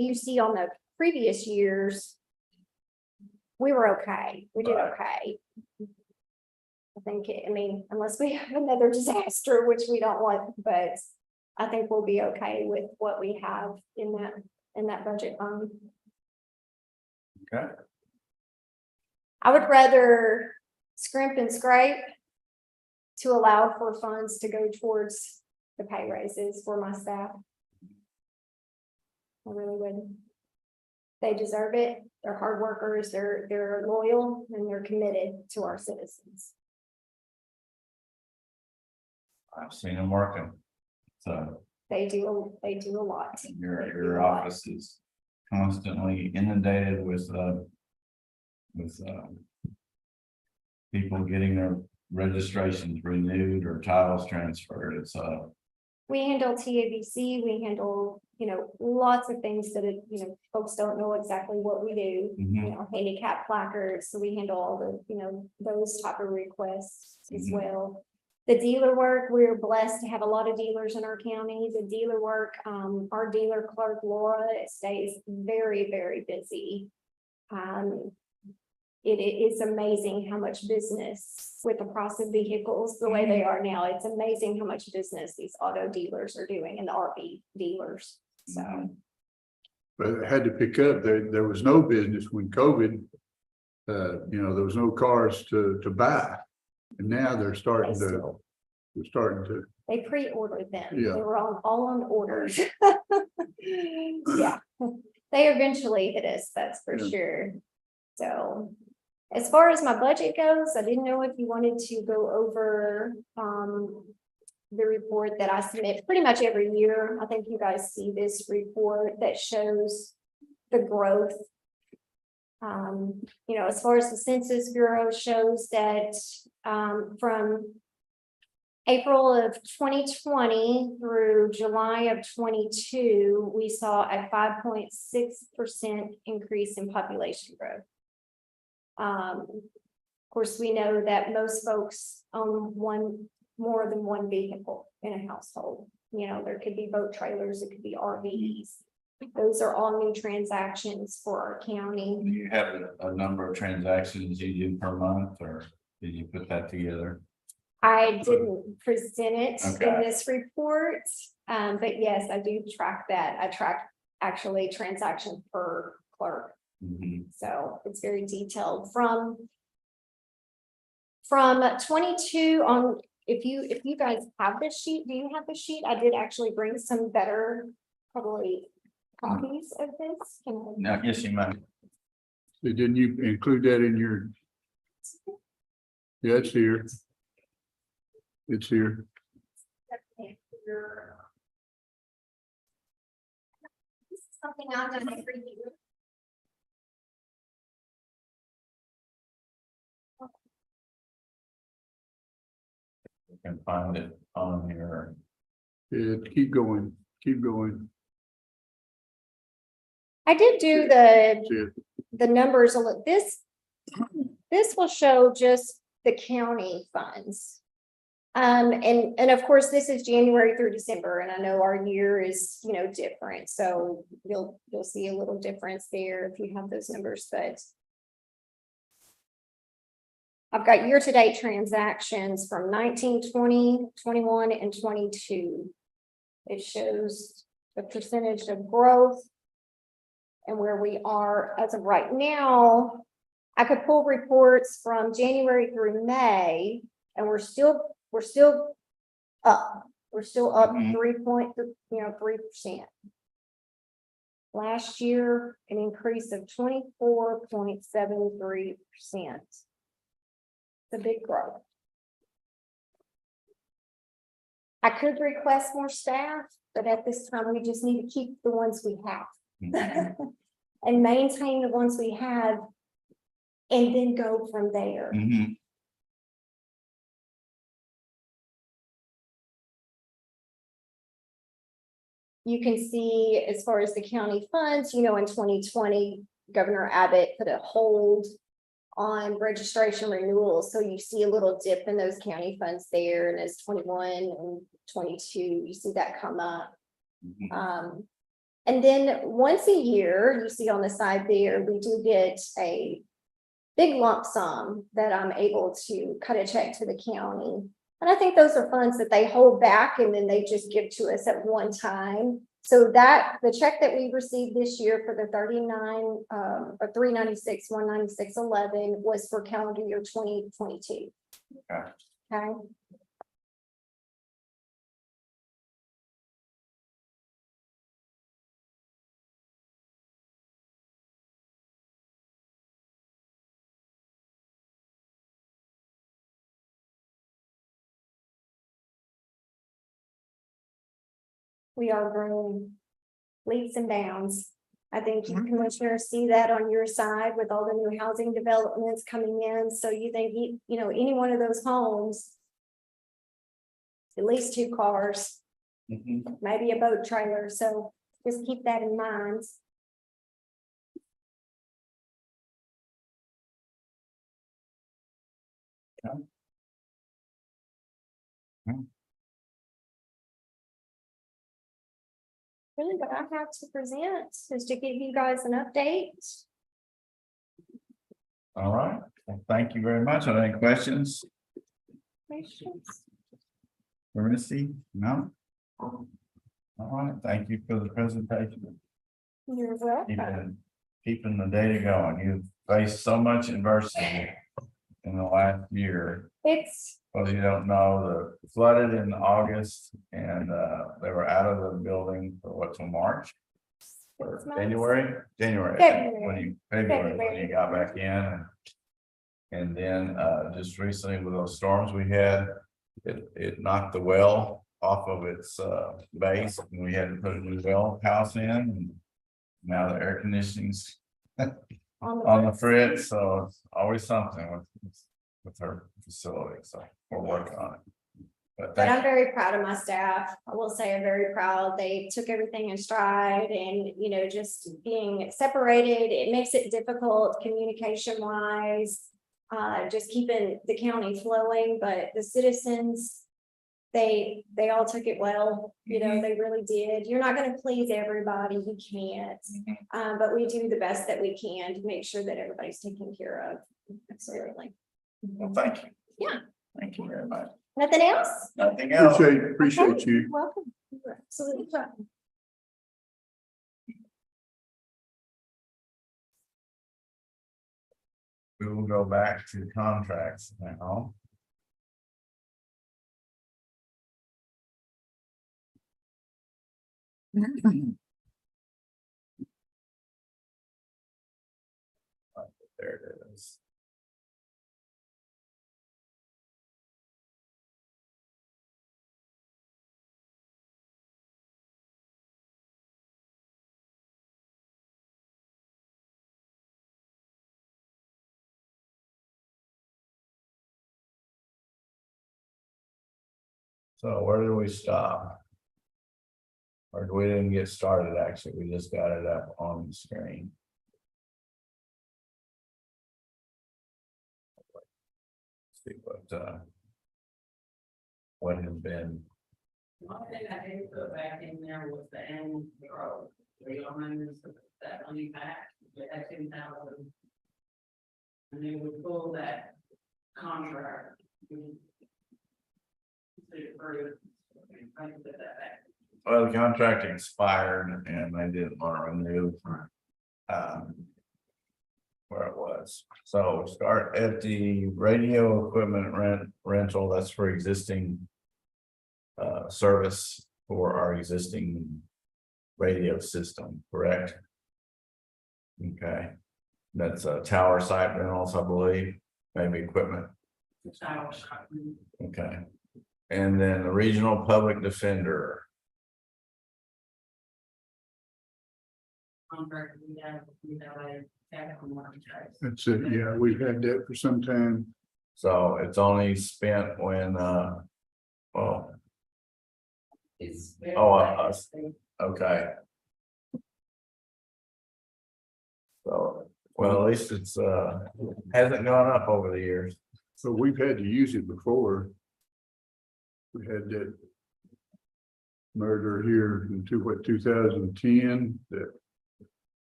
you see on the previous years, we were okay. We did okay. I think, unless we have another disaster, which we don't want, but I think we'll be okay with what we have in that budget fund. Okay. I would rather scrimp and scrape to allow for funds to go towards the pay raises for my staff. I really would. They deserve it. They're hard workers. They're loyal and they're committed to our citizens. I've seen them working. So They do a lot. your office is constantly inundated with people getting their registrations renewed or titles transferred. It's We handle TABC, we handle, lots of things that, folks don't know exactly what we do. Handicap placards, so we handle all the, those type of requests as well. The dealer work, we're blessed to have a lot of dealers in our county. The dealer work, our dealer clerk Laura stays very, very busy. It is amazing how much business with the price of vehicles, the way they are now, it's amazing how much business these auto dealers are doing and the RV dealers, so. But it had to pick up. There was no business when COVID, there was no cars to buy. And now they're They starting to, still, they're starting to, they pre-ordered them. Yeah. They were all on orders. Yeah, they eventually hit us, that's for Yeah. sure. So as far as my budget goes, I didn't know if you wanted to go over the report that I submit pretty much every year. I think you guys see this report that shows the growth. You know, as far as the Census Bureau shows that from April of 2020 through July of 22, we saw a 5.6% increase in population growth. Of course, we know that most folks own more than one vehicle in a household. You know, there could be boat trailers, it could be RVs. Those are all new transactions for our county. Do you have a number of transactions you do per month, or did you put that together? I didn't present it in Okay. this report, but yes, I do track that. I track actually transactions per clerk. Mhm. So it's very detailed from 22 on. If you guys have this sheet, do you have the sheet? I did actually bring some better, probably copies of this. Can I- Now, yes, you might. didn't you include that in your? Yeah, it's here. It's here. This is something I've done every year. You can find it on your. Yeah, keep going, keep going. I did do That's it. the numbers a little, this will show just the county funds. And of course, this is January through December, and I know our year is, you know, different, so you'll see a little difference there if you have those numbers, but I've got year-to-date transactions from 19, 20, 21, and 22. It shows the percentage of growth and where we are as of right now. I could pull reports from January through May, and we're still up. We're still up Mhm. 3%. Last year, an increase of 24.73%. It's a big growth. I could request more staff, but at this time, we just need to keep the ones we have. And maintain the ones we have, and then go from there. Mhm. You can see as far as the county funds, you know, in 2020, Governor Abbott put a hold on registration renewals. So you see a little dip in those county funds there, and as 21 and 22, you see that come up. Mhm. And then once a year, you see on the side there, we do get a big lump sum that I'm able to cut a check to the county. And I think those are funds that they hold back and then they just give to us at one time. So that the check that we received this year for the 39 or 396, 196.11 was for calendar year 2022. Okay. Okay. We are growing leaps and bounds. I think you commissioners see that on your side with all the new housing developments coming in. So you think, you know, any one of those homes, at least 2 cars, Mhm. maybe a boat trailer. So just keep that in mind. Okay. Hmm. Really, what I have to present is to give you guys an update. All right. Well, thank you very much. Are there any questions Questions? for Missy? No? All right. Thank you for the presentation. You're welcome. You've been keeping the data going. You've faced so much adversity in the last year. It's, Well, you don't know, the flooded in August and they were out of the building for what, till March? Or 6 months. January, February. February, when you got back in. And then just recently with those storms we had, it knocked the well off of its base and we had to put a new well house in. And now the air conditioning's on the fritz, so it's always something with her facility, so we're working on it. But But I'm thank you. very proud of my staff. I will say I'm very proud. They took everything in stride and, just being separated, it makes it difficult communication wise. Just keeping the county flowing, but the citizens, they all took it well, they really did. You're not gonna please everybody, you can't. But we do the best that we can to make sure that everybody's taken care of. Absolutely. Well, thank you. Yeah. Thank you very much. Nothing else? Nothing else. Appreciate Okay, you. you're welcome. You're absolutely welcome. We will go back to contracts now. There it is. So where did we stop? Or we didn't get started, actually, we just got it up on the screen. See what has been, One thing I did put back in there was the annual growth. We all remember that money back, that 10,000. And then we pull that contract. well, the contract expired and they didn't want to renew. Where it was, so start at the radio equipment rental, that's for existing. Service for our existing radio system, correct? Okay, that's a tower site rentals, I believe, maybe equipment, okay. And then the regional public defender, Contract, we have a capital market. That's it. Yeah, we've had that for some time. so it's only spent when, well, It's. okay. So, well, at least it's, hasn't gone up over the years. So we've had to use it before. We had that murder here in 2010, that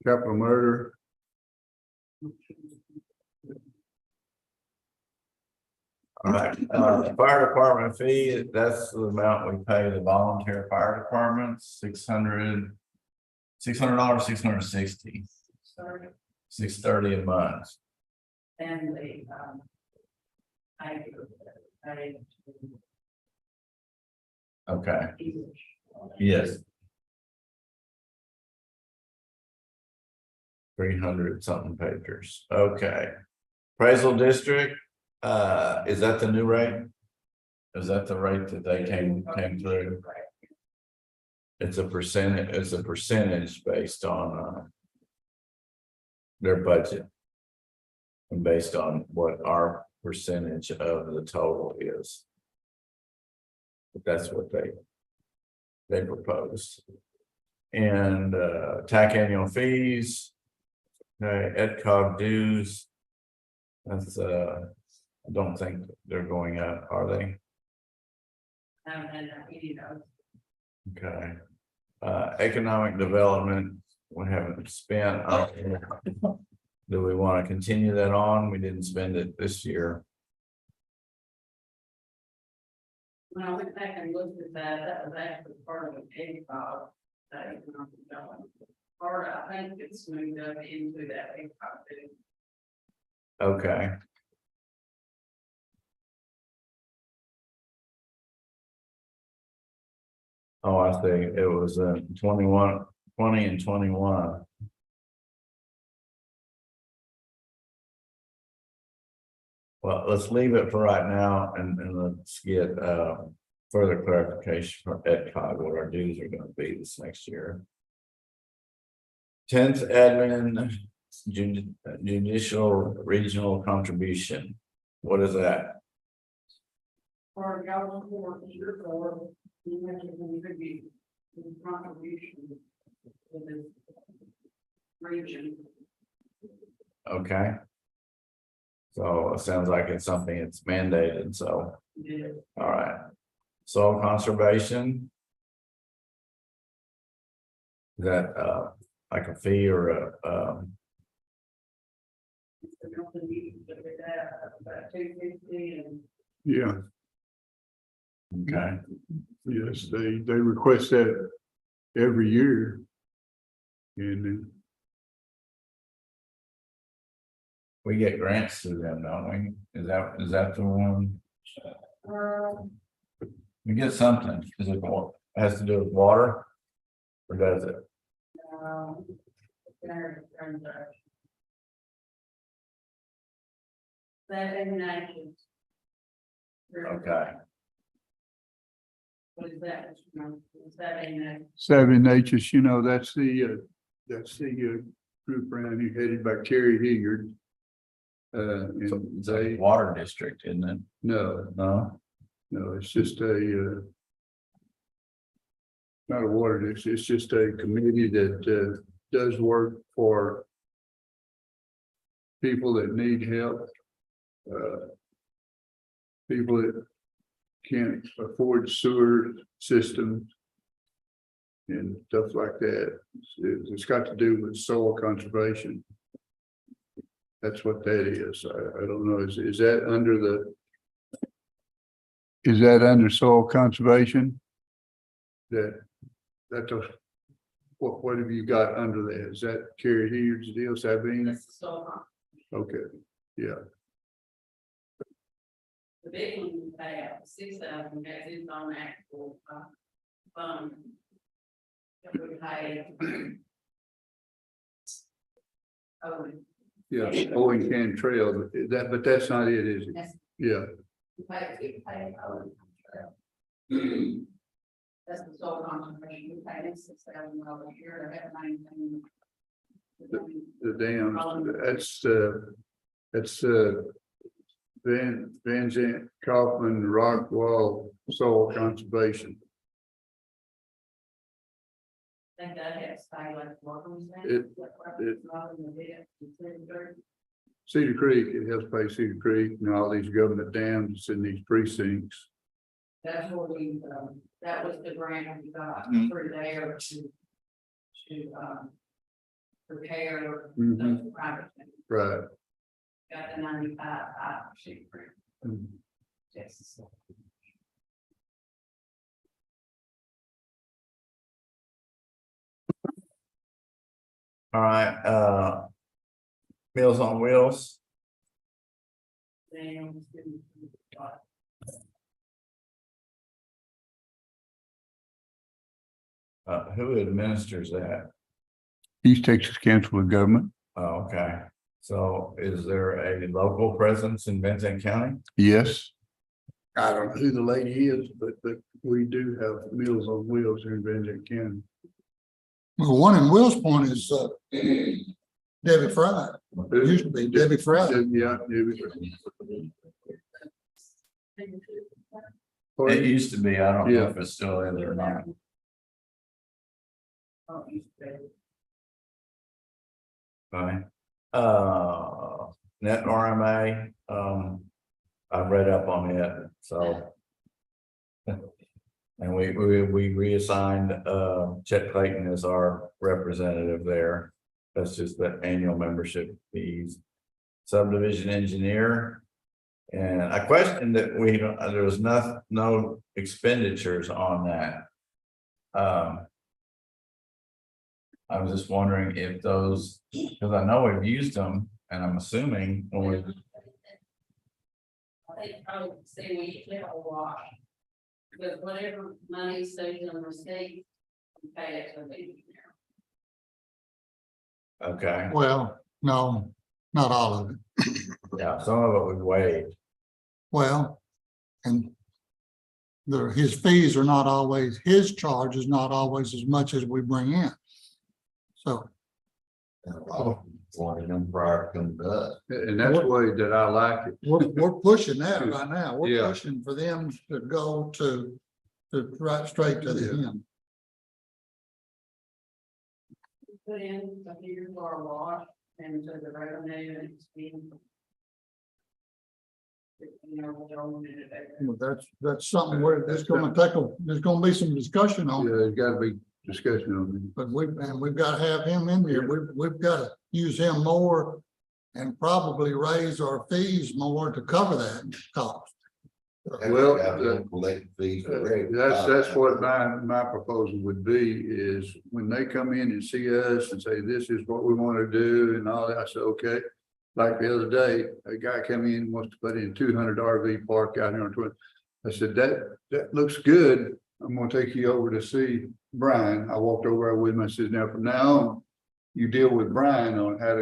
capital murder. All right, fire department fee, that's the amount we pay the volunteer fire departments, $600, $660, $630 a month. And Okay, yes. 300 something pagers, okay. Appraisal district, is that the new rate? Is that the rate that they came through? It's a percentage based on their budget. And based on what our percentage of the total is. But that's what they proposed. And TAC annual fees. Okay, EdCog dues. That's I don't think they're going up, are they? Okay. Economic development, we haven't spent. Do we want to continue that on? We didn't spend it this year. When I went back and looked at that, that was actually part of the big file. That economic development. Part, I think it's moved up into that big file. Okay. Oh, I see. It was 21, 20 and 21. Well, let's leave it for right now and let's get further clarification from EdCog what our dues are gonna be this next year. 10th admin judicial regional contribution. What is that? For government for year four, you mentioned we could be in contribution to this region. Okay. So it sounds like it's something that's mandated, so, Yeah. all right. Soil conservation. Is that like a fee or The company that we have about 250 and Yeah, okay, yes, they request that every year. And then, we get grants through them, don't we? Is that the one? We get something, is it has to do with water? Or does it? Seven actions. Okay, What is that? Is that in Seven Natures, that's the group around here headed by Terry Hilliard. so And it's a they, water district, isn't it? no, No, it's just not a water district, it's just a committee that does work for people that need help. People that can't afford sewer systems and stuff like that. It's got to do with soil conservation. That's what that is. I don't know, is that under soil conservation? What have you got under that? Is that Carrie Hilliard's deal, Sabine? That's the sole. Okay, yeah, The big one we pay out 6,000, that's its own actual fund. That we pay. Oh, yeah, Owen Can Trail, but that's not it, is it? that's, Yeah, we pay, that's the sole conservation, we pay $6,000 a year to have maintained. the dams, that's Van Zandt, Kaufman, Rockwall, soil conservation. I think that has to stay like what was that? It- Cedar Creek, it helps pay Cedar Creek and all these government dams in these precincts. That's what we, that was the grant we got for there to repair Mhm. those private things. Right. Got the 95% grant. Mhm. Yes. all right, Meals on Wheels, Then, who administers that? East Texas Council of Government. Oh, okay, so is there a local presence in Benton County? Yes. I don't know who the lady is, but we do have Meals on Wheels here in Van Zandt County. Well, one in Wills Point is Debbie Fry. It used to be Debbie Fry. Yeah. It used to be, I don't know Yeah. if it still is or not. Right. Net RMA, I've read up on it, so. And we reassigned, Chet Clayton as our representative there. That's just the annual membership fees. Subdivision engineer. And I questioned that there was no expenditures on that. I was just wondering if those, because I know we've used them, and I'm assuming when we, I think, I would say we usually have a wash. But whatever money stays on the state, we pay it to the engineer. Okay, Well, no, not all of it. yeah, some of it we waived. Well, and his fees are not always, his charge is not always as much as we bring in. So, And a lot of them wanted them prior to coming to us. And that's the way that I like it. we're pushing that right now. We're Yeah. pushing for them to go to right straight to the end. Put in a few for a wash and to the revenue and it's being. You know, they're only in it. Well, that's something where there's there's gonna be some discussion on Yeah, it. there's gotta be discussion on it. But we've got to have him in here. We've got to use him more and probably raise our fees more to cover that cost. Well, Collect fees. for reg- That's what my proposal would be is when they come in and see us and say, this is what we want to do and all that, I said, okay. Like the other day, a guy came in and wants to put in 200 RV park out here on 20. I said, that looks good. I'm gonna take you over to see Brian. I walked over there with him. I said, now from now on, you deal with Brian on how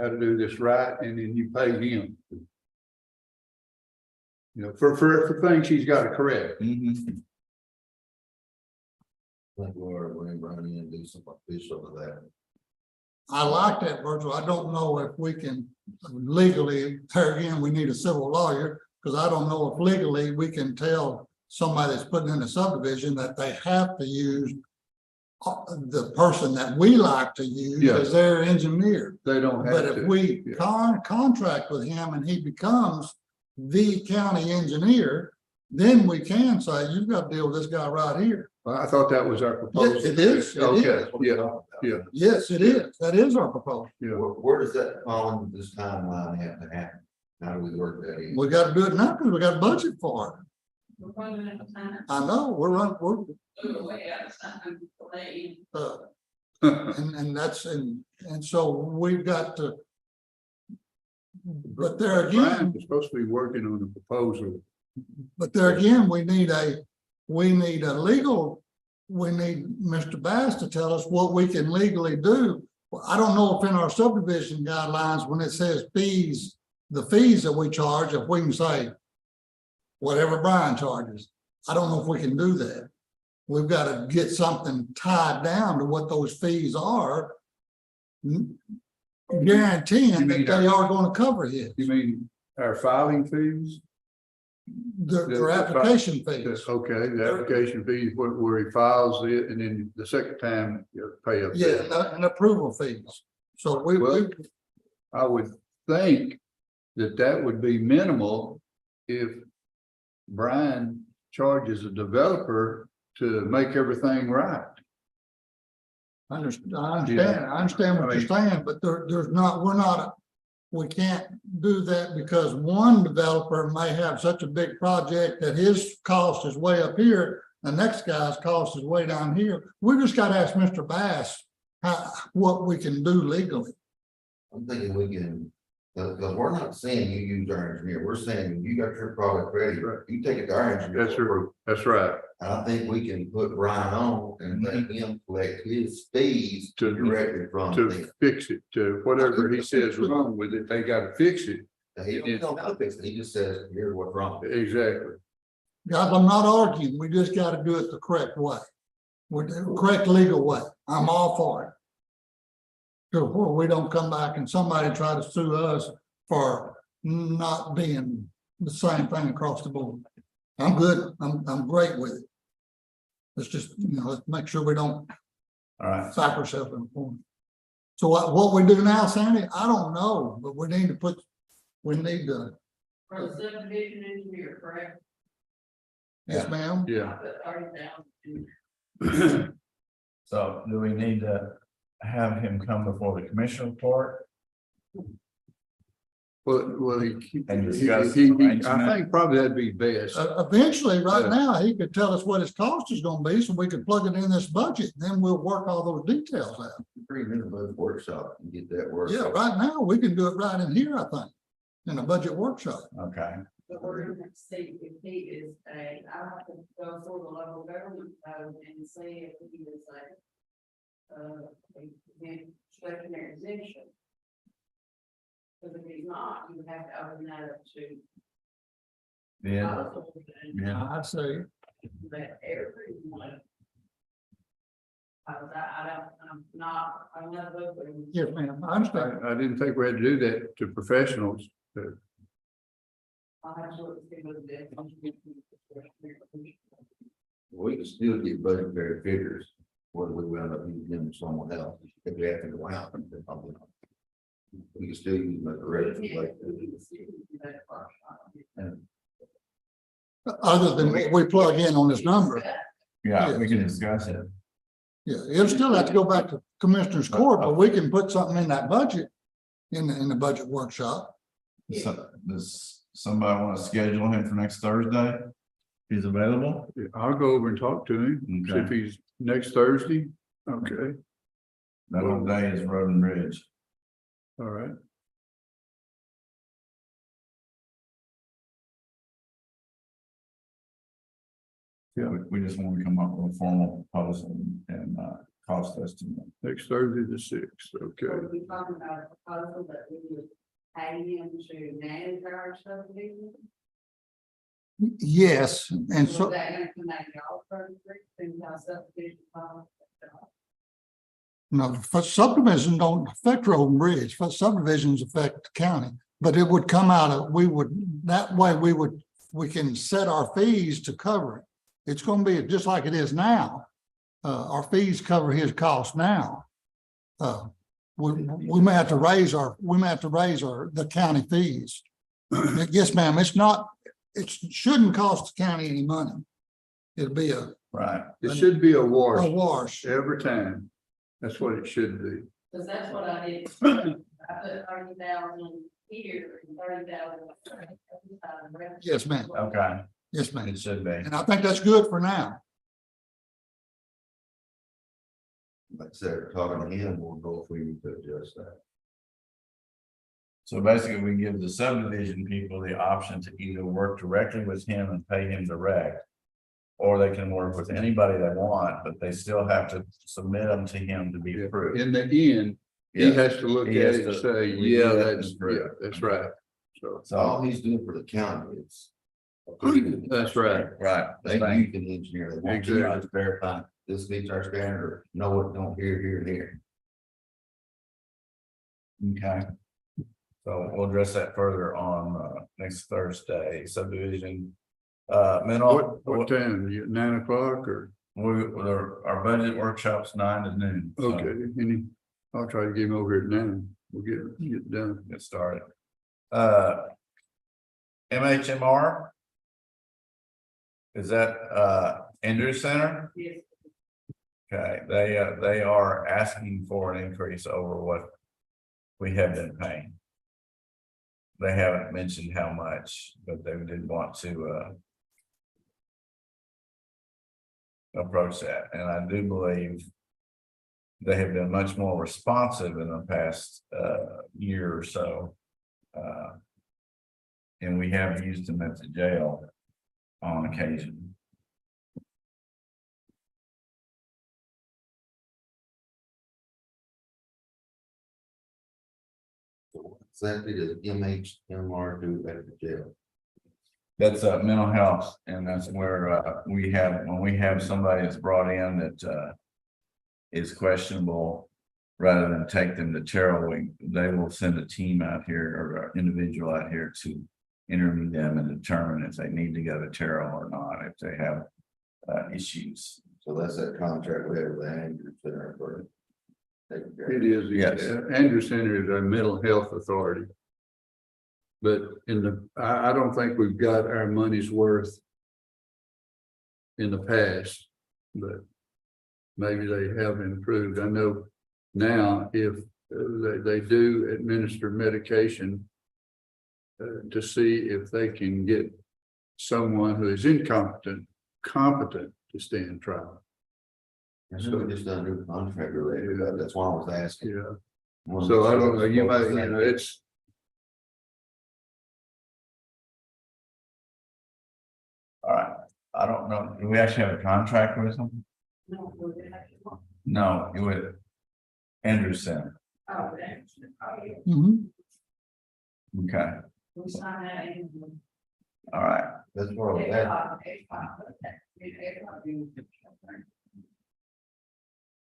to do this right, and then you pay him. You know, for things he's got to correct. Mhm. Like we're gonna run in and do some official of that. I like that, Virgil. I don't know if we can legally, there again, we need a civil lawyer, because I don't know if legally we can tell somebody that's putting in a subdivision that they have to use the person that we like to use Yeah. as their engineer. They don't have But to. if we Yeah. contract with him and he becomes the county engineer, then we can say, you've got to deal with this guy right here. Well, I thought that was our proposal. Yes, it is. It Okay, That's what we're yeah, talking about. yeah. Yes, it is. That is our proposal. yeah. Where does that fall into this timeline have to happen? How do we work that in? We got to do it now because we got a budget for it. We're running out of time. I know, we're Way out of time. Delayed. and that's, and so we've got to. But there Brian again, was supposed to be working on the proposal. we need a legal, we need Mr. Bass to tell us what we can legally do. Well, I don't know if in our subdivision guidelines, when it says fees, the fees that we charge, if we can say whatever Brian charges, I don't know if we can do that. We've got to get something tied down to what those fees are, guaranteeing that they are going to cover it, You mean our filing fees? their application fees. Okay, the application fees where he files it and then the second time you pay up. Yeah, and approval fees. So we, Well, I would think that would be minimal if Brian charges a developer to make everything right. I understand what you're saying, but we can't do that because one developer may have such a big project that his cost is way up here. The next guy's cost is way down here. We just got to ask Mr. Bass what we can do legally. I'm thinking we can, because we're not saying you use our engineer, we're saying you got your product ready, you take it to our engineer. That's right. And I think we can put Brian on and let him collect his fees To- directly from To them. fix it, to whatever he says wrong with it, they gotta fix it. He don't know how to fix it, he just says, here's what's wrong. Exactly. Guys, I'm not arguing. We just got to do it the correct way. The correct legal way. I'm all for it. So we don't come back and somebody try to sue us for not being the same thing across the board. I'm good. I'm great with it. Let's just, let's make sure we don't All right, sack ourselves in the corner. So what we do now, Sandy, I don't know, but we need to For the subdivision engineer, correct? yes, ma'am. Yeah. I put 30,000. so do we need to have him come before the commission report? Well, And discuss I arrangement. think probably that'd be best. Eventually, right Yeah. now, he could tell us what his cost is gonna be, so we could plug it in this budget, then we'll work all those details out. 3 minute budget workshop and get that work. Yeah, right now, we can do it right in here, I think, in a budget workshop. Okay, But we're gonna have to see if he is a, I have to go for the local government code and see if he is discretionary exemption. Because if he's not, you would have to open that up to. Yeah, households and yeah. I say, That everyone. I'm not, I'm not voting. yes, ma'am, I understand. I didn't think we had to do that to professionals. I'll have to look and see what the definition. We can still get budgetary figures, whether we end up using them to someone else, if we have to go out. We can still use them as a regular, like, Other than what we plug in on this number, Yeah, we can discuss it. yeah, it'll still have to go back to Commissioner's Court, but we can put something in that budget. In the budget workshop. So, does somebody want to schedule him for next Thursday? He's available? I'll go over and talk to him, see if Okay. he's next Thursday. Okay, That whole day is road and bridge. all right. Yeah, we just want to come up with a formal proposal and cost estimate. Next Thursday, the 6th, Are okay. we talking about a proposal that we would pay him to manage our subdivision? Yes, and Was so, that gonna come out of y'all first, things our subdivision? no, for subdivision don't affect road and bridge, for subdivisions affect the county. But it would come out of, that way we can set our fees to cover it. It's gonna be just like it is now. Our fees cover his cost now. We may have to raise the county fees. Yes, ma'am, it shouldn't cost the county any money. It'll be a Right. It should be a wash wash. every time. That's what it should be. Cause that's what I did. I put 30,000 here and 30,000. Yes, ma'am. Okay, Yes, ma'am. it should be. And I think that's good for now. like I said, talking to him, we'll know if we need to adjust that. So basically, we give the subdivision people the option to either work directly with him and pay him direct. Or they can work with anybody they want, but they still have to submit them to him to be approved. In the end, he Yeah. has to look at He has it and to say, review yeah, it and that's, approve yeah, it. that's right. So, So all he's doing for the county is. that's right. Right. They use the engineer, they want Exactly. to verify this meets our standard, or no, it don't, here, and here. Okay. So we'll address that further on next Thursday subdivision. Mental. What time? You at 9 o'clock or? Our budget workshop's 9 to noon. so Okay, I'll try to get him over at 9. We'll get done. Get started. MHMR. Is that Andrew Center? Yes. Okay, they are asking for an increase over what we have been paying. They haven't mentioned how much, but they did want to approach that, and I do believe they have been much more responsive in the past year or so. And we have used them at the jail on occasion. Exactly, does MHMR do at the jail? That's mental health, and that's where when we have somebody that's brought in that is questionable, rather than take them to Terrell, they will send a team out here or an individual out here to interview them and determine if they need to go to Terrell or not, if they have issues. So that's that contract we have with the Andrew Center for. It is. Yes. Andrew Center is our mental health authority. But I don't think we've got our money's worth in the past, but maybe they have improved. I know now if they do administer medication to see if they can get someone who is competent to stand trial. So we just done a new contract related, to that. That's why I was asking. Yeah. So I don't know, you might, it's. I don't know, do we actually have a contract with them? No, we're gonna- No, it would. Anderson, Oh, that's, oh, yeah. Mhm. okay, We sign that in. all right, That's where we're at.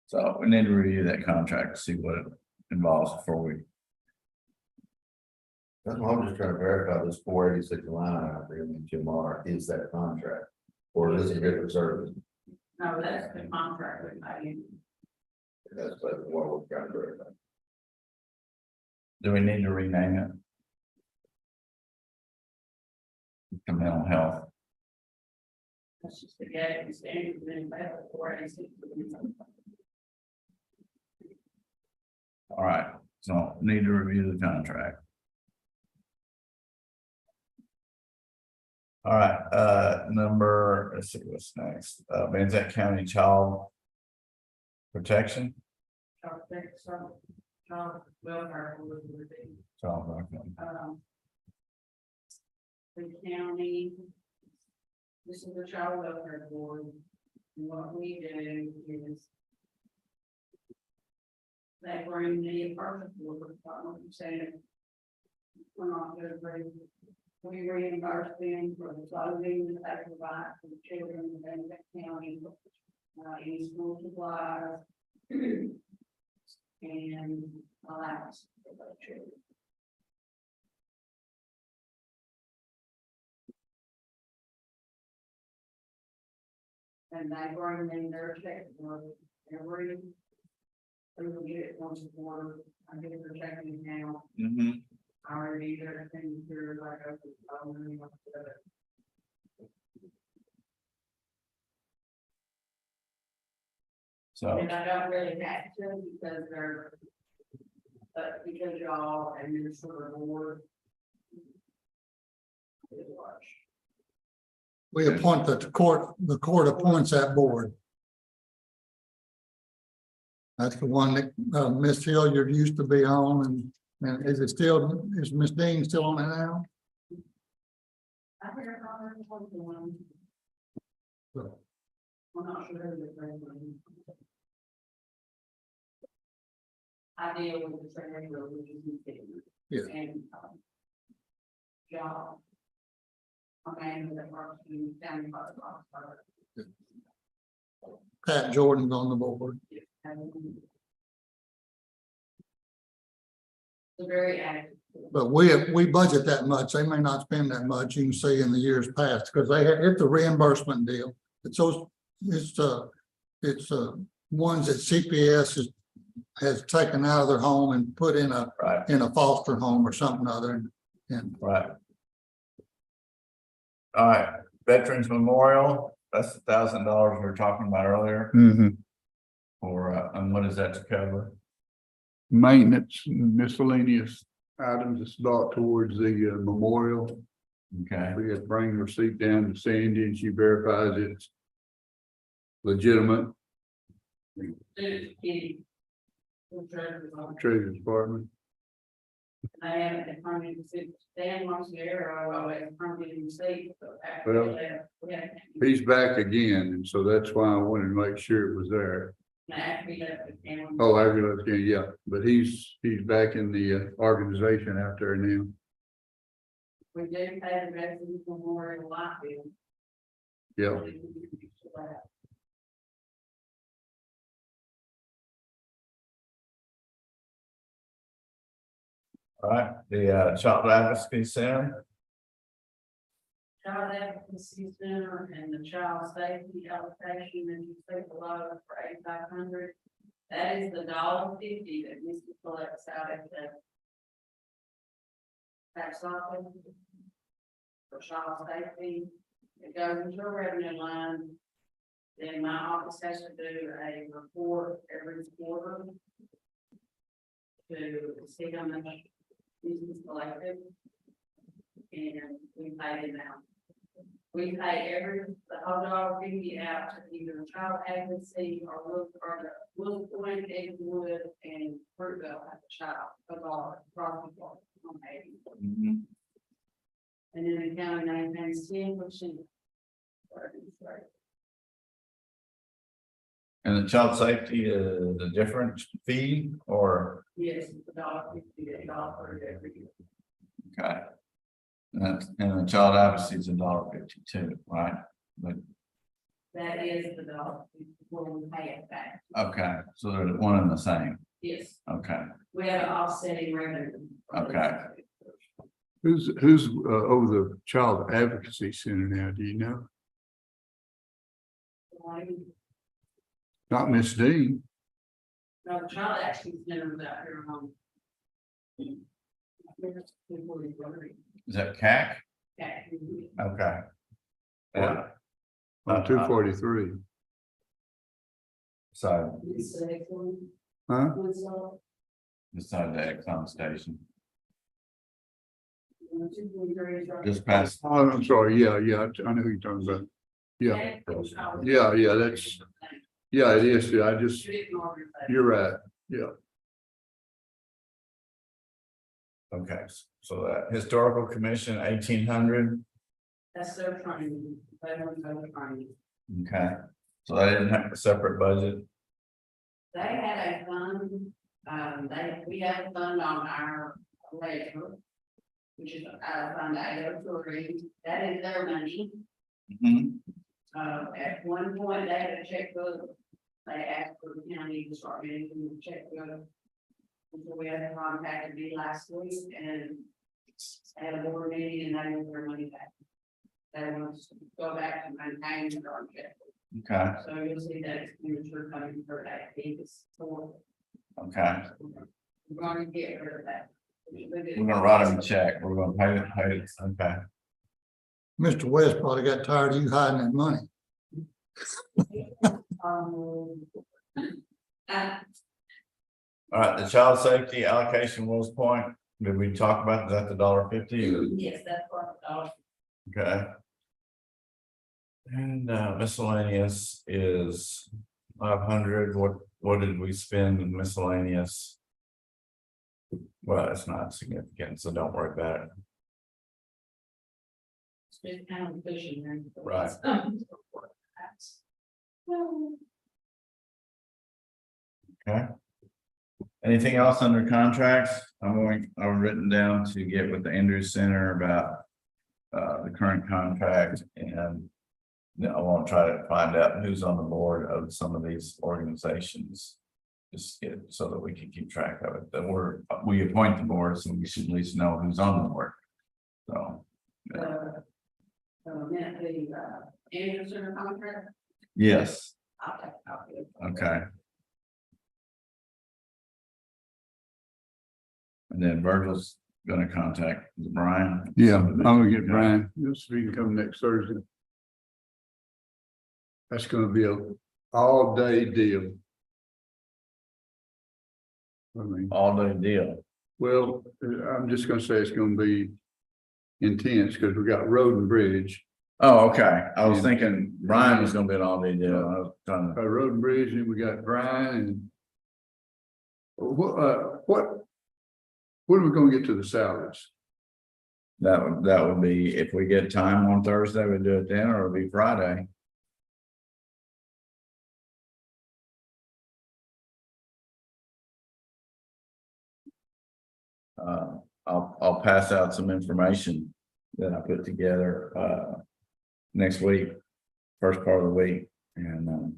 so we need to review that contract, see what it involves before we. That's why I'm just trying to verify this 486 line out there in Jamar is that contract. Or is it a different service? No, that's the contract with I. That's what we're trying to verify. Do we need to rename it? To mental health, That's just the gap, standard, and that, or is it? all right, so need to review the contract. All right, let's see what's next, Van Zandt County Child Protection. Welfare would be, Child Protection. the county. This is the child welfare board. And what we do is. They bring the apartment board, saying. We're not gonna bring. We reimburse them for the clothing that they provide for the children in the county. Any school supplies. And allowance for those children. And they bring in their check for every. We will get it once a quarter, I get their checking account, Mm-hmm. I already do their expenditures, I go to the phone and whatever. So, And I don't really have to because they're. But because y'all and your sort of board. It was. We appoint the court appoints that board. That's the one that, Ms. Hilliard used to be on, and is Ms. Dean still on it now? I heard about the one. So, I'm not sure who the president. I deal with the treasurer, which is. Yeah. And. Job. A man that works in county. Pat Jordan's on the board. It's very active. But we budget that much. They may not spend that much. You can see in the years past, because it's a reimbursement deal. It's those, it's ones that CPS has taken out of their home and put in a foster home or something other. And right. All right, Veterans Memorial, that's $1,000 we were talking about earlier. Or, and what is that to cover? Maintenance, miscellaneous items that's brought towards the memorial. Okay, We have to bring the receipt down to Sandy and she verifies it's legitimate. Treasurer's Department. I haven't been permitted since Dan wants the arrow, I always permitted in state. Well, He's back again, and so that's why I wanted to make sure it was there. Oh, I realize, yeah, but he's back in the organization out there now. We do pay the Veterans Memorial Life bill. Yeah, all right, the Child Advocacy Center, Child Advocacy Center and the Child Safety Allocation, and you say below for 8,500. That is the $1.50 that Mr. collects out at the tax office for child safety. It goes into a revenue line. Then my office has to do a report every quarter to see how much is collected. And we pay them out. We pay the $1.50 out to either child advocacy or Will Point, Wood, and Fruitville at the child of our property on 80. Mhm. And then the county maintains 10% And the child safety is a different fee or, Yes, it's $1.50 every year. okay. And the child advocacy is $1.52, right? But, That is the dollar, when we pay it back. okay, so they're one and the same, Yes, okay, we have an offsetting revenue. Okay. Who's over the Child Advocacy Center now, do you know? Not Miss Dean. No, the child actually never out here on. is that CAC? Okay. Yeah. On 243, So, huh? beside the Exxon station, just past, Oh, I'm sorry, yeah, I know who you're talking about. Yeah, that's, yeah, it is, yeah, you're right, yeah. okay, so that historical commission, 1,800, That's their training, they don't know the training. okay, so they didn't have a separate budget, They had a fund, we have a fund on our ledger. Which is fund 803, that is their money. Mhm. At one point, they had a checkbook. They asked for the county to start managing the checkbook. So we had contacted me last week and had a board meeting and they want their money back. They want us to go back to maintaining their checkbook. okay, So you'll see that expenditure coming for that. It's for, okay. we're gonna get rid of that. We're gonna write them a check, we're gonna pay it, okay. Mr. West probably got tired of you hiding that money. Uh, All right, the child safety allocation Wills Point, did we talk about that, the $1.50? Yes, that's part of Okay. And miscellaneous is 500, what did we spend in miscellaneous? Well, it's not significant, so don't worry about it. it's kind of fishing. Right. Okay. Anything else under contracts? I've written down to get with the Andrews Center about the current contract, and then I want to try to find out who's on the board of some of these organizations. Just get so that we can keep track of it, that we appoint the board, so we should at least know who's on the board. So, Anderson contract. yes, Okay. okay. And then Virgil's gonna contact Brian. Yeah, I'm gonna get Brian, you'll see if he can come next Thursday. That's gonna be a all-day deal. I mean, All day deal. well, I'm just gonna say it's gonna be intense, because we got road and bridge. Oh, okay. I was thinking Brian was gonna be an all day deal. I was trying to, Road and bridge, and we got Brian and. What are we gonna get to the salaries? that would be, if we get time on Thursday, we do it then, or it'll be Friday. I'll pass out some information that I put together, next week, first part of the week, and,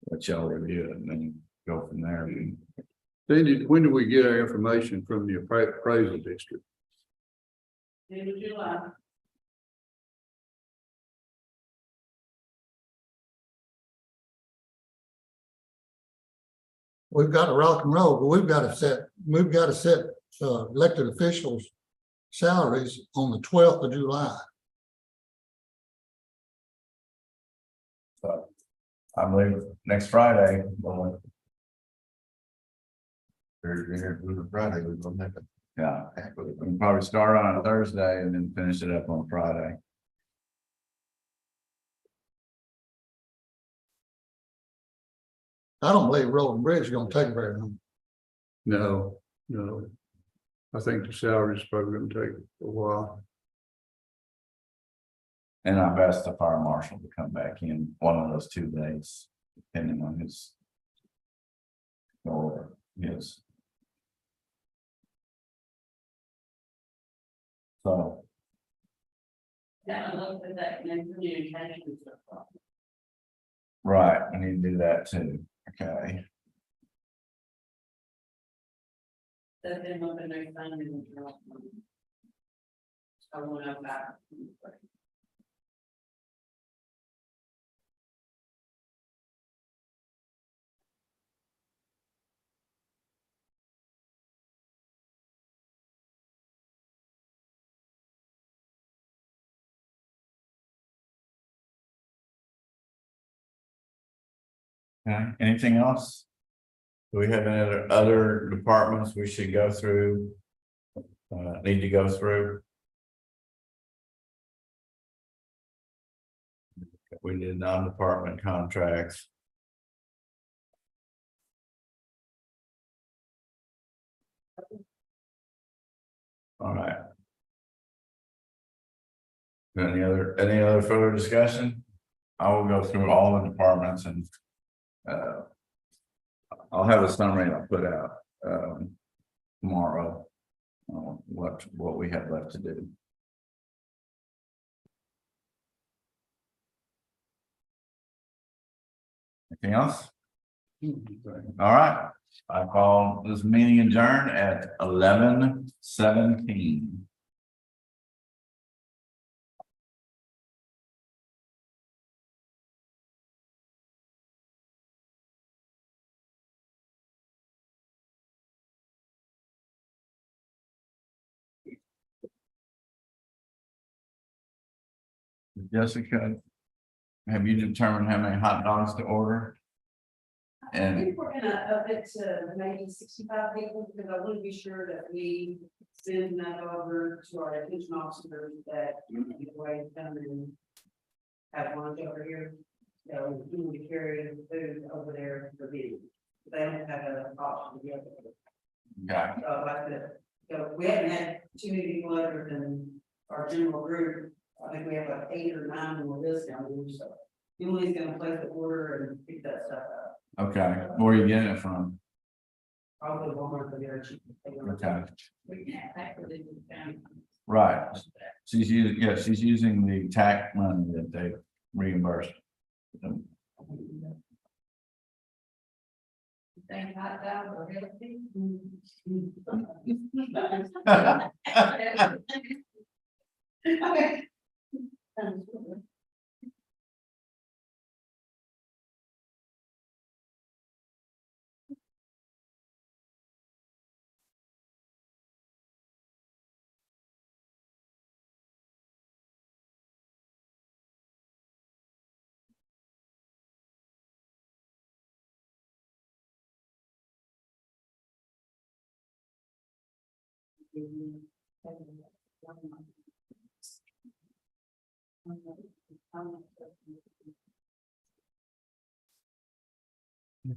let y'all review it and then go from there. When do we get our information from the appraisal district? End of July. We've got to rock and roll, but we've got to set elected officials' salaries on the 12th of July. So I believe next Friday, well, Friday, we're gonna have yeah, we can probably start on a Thursday and then finish it up on Friday. I don't believe Road and Bridge is gonna take very long. No. I think the salary is probably gonna take a while. And I've asked the fire marshal to come back in one of those 2 days, depending on his. Or his. So, Yeah, I love that communication stuff. right, I need to do that too, okay. That they want to know funding. I want to know about. Okay, anything else? Do we have any other departments we should go through? Need to go through? We did non-department contracts. All right. Any other further discussion? I will go through all the departments and I'll have a summary I'll put out tomorrow. What we have left to do. Anything else? All right, I call this meeting adjourned at 11:17. Jessica, have you determined how many hot dogs to order? I And think we're gonna up it to maybe 65 people, because I want to be sure that we send that over to our attention officers that, the way to come and have lunch over here. So we need to carry food over there for me. They don't have an option to get it. okay, So like the, so we haven't had too many people other than our general group. I think we have like 8 or 9 on the list down there, so. Emily's gonna place the order and pick that stuff up. okay, where are you getting it from? Probably Walmart for their cheap. Okay, We can't pack it in the county. right, she's using the tax money that they reimbursed. Thank hot dog or healthy. Okay.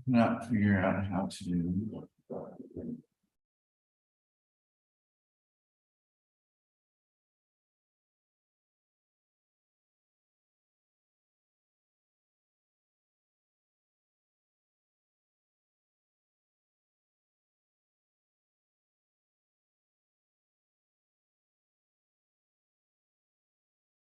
Not figure out how to do.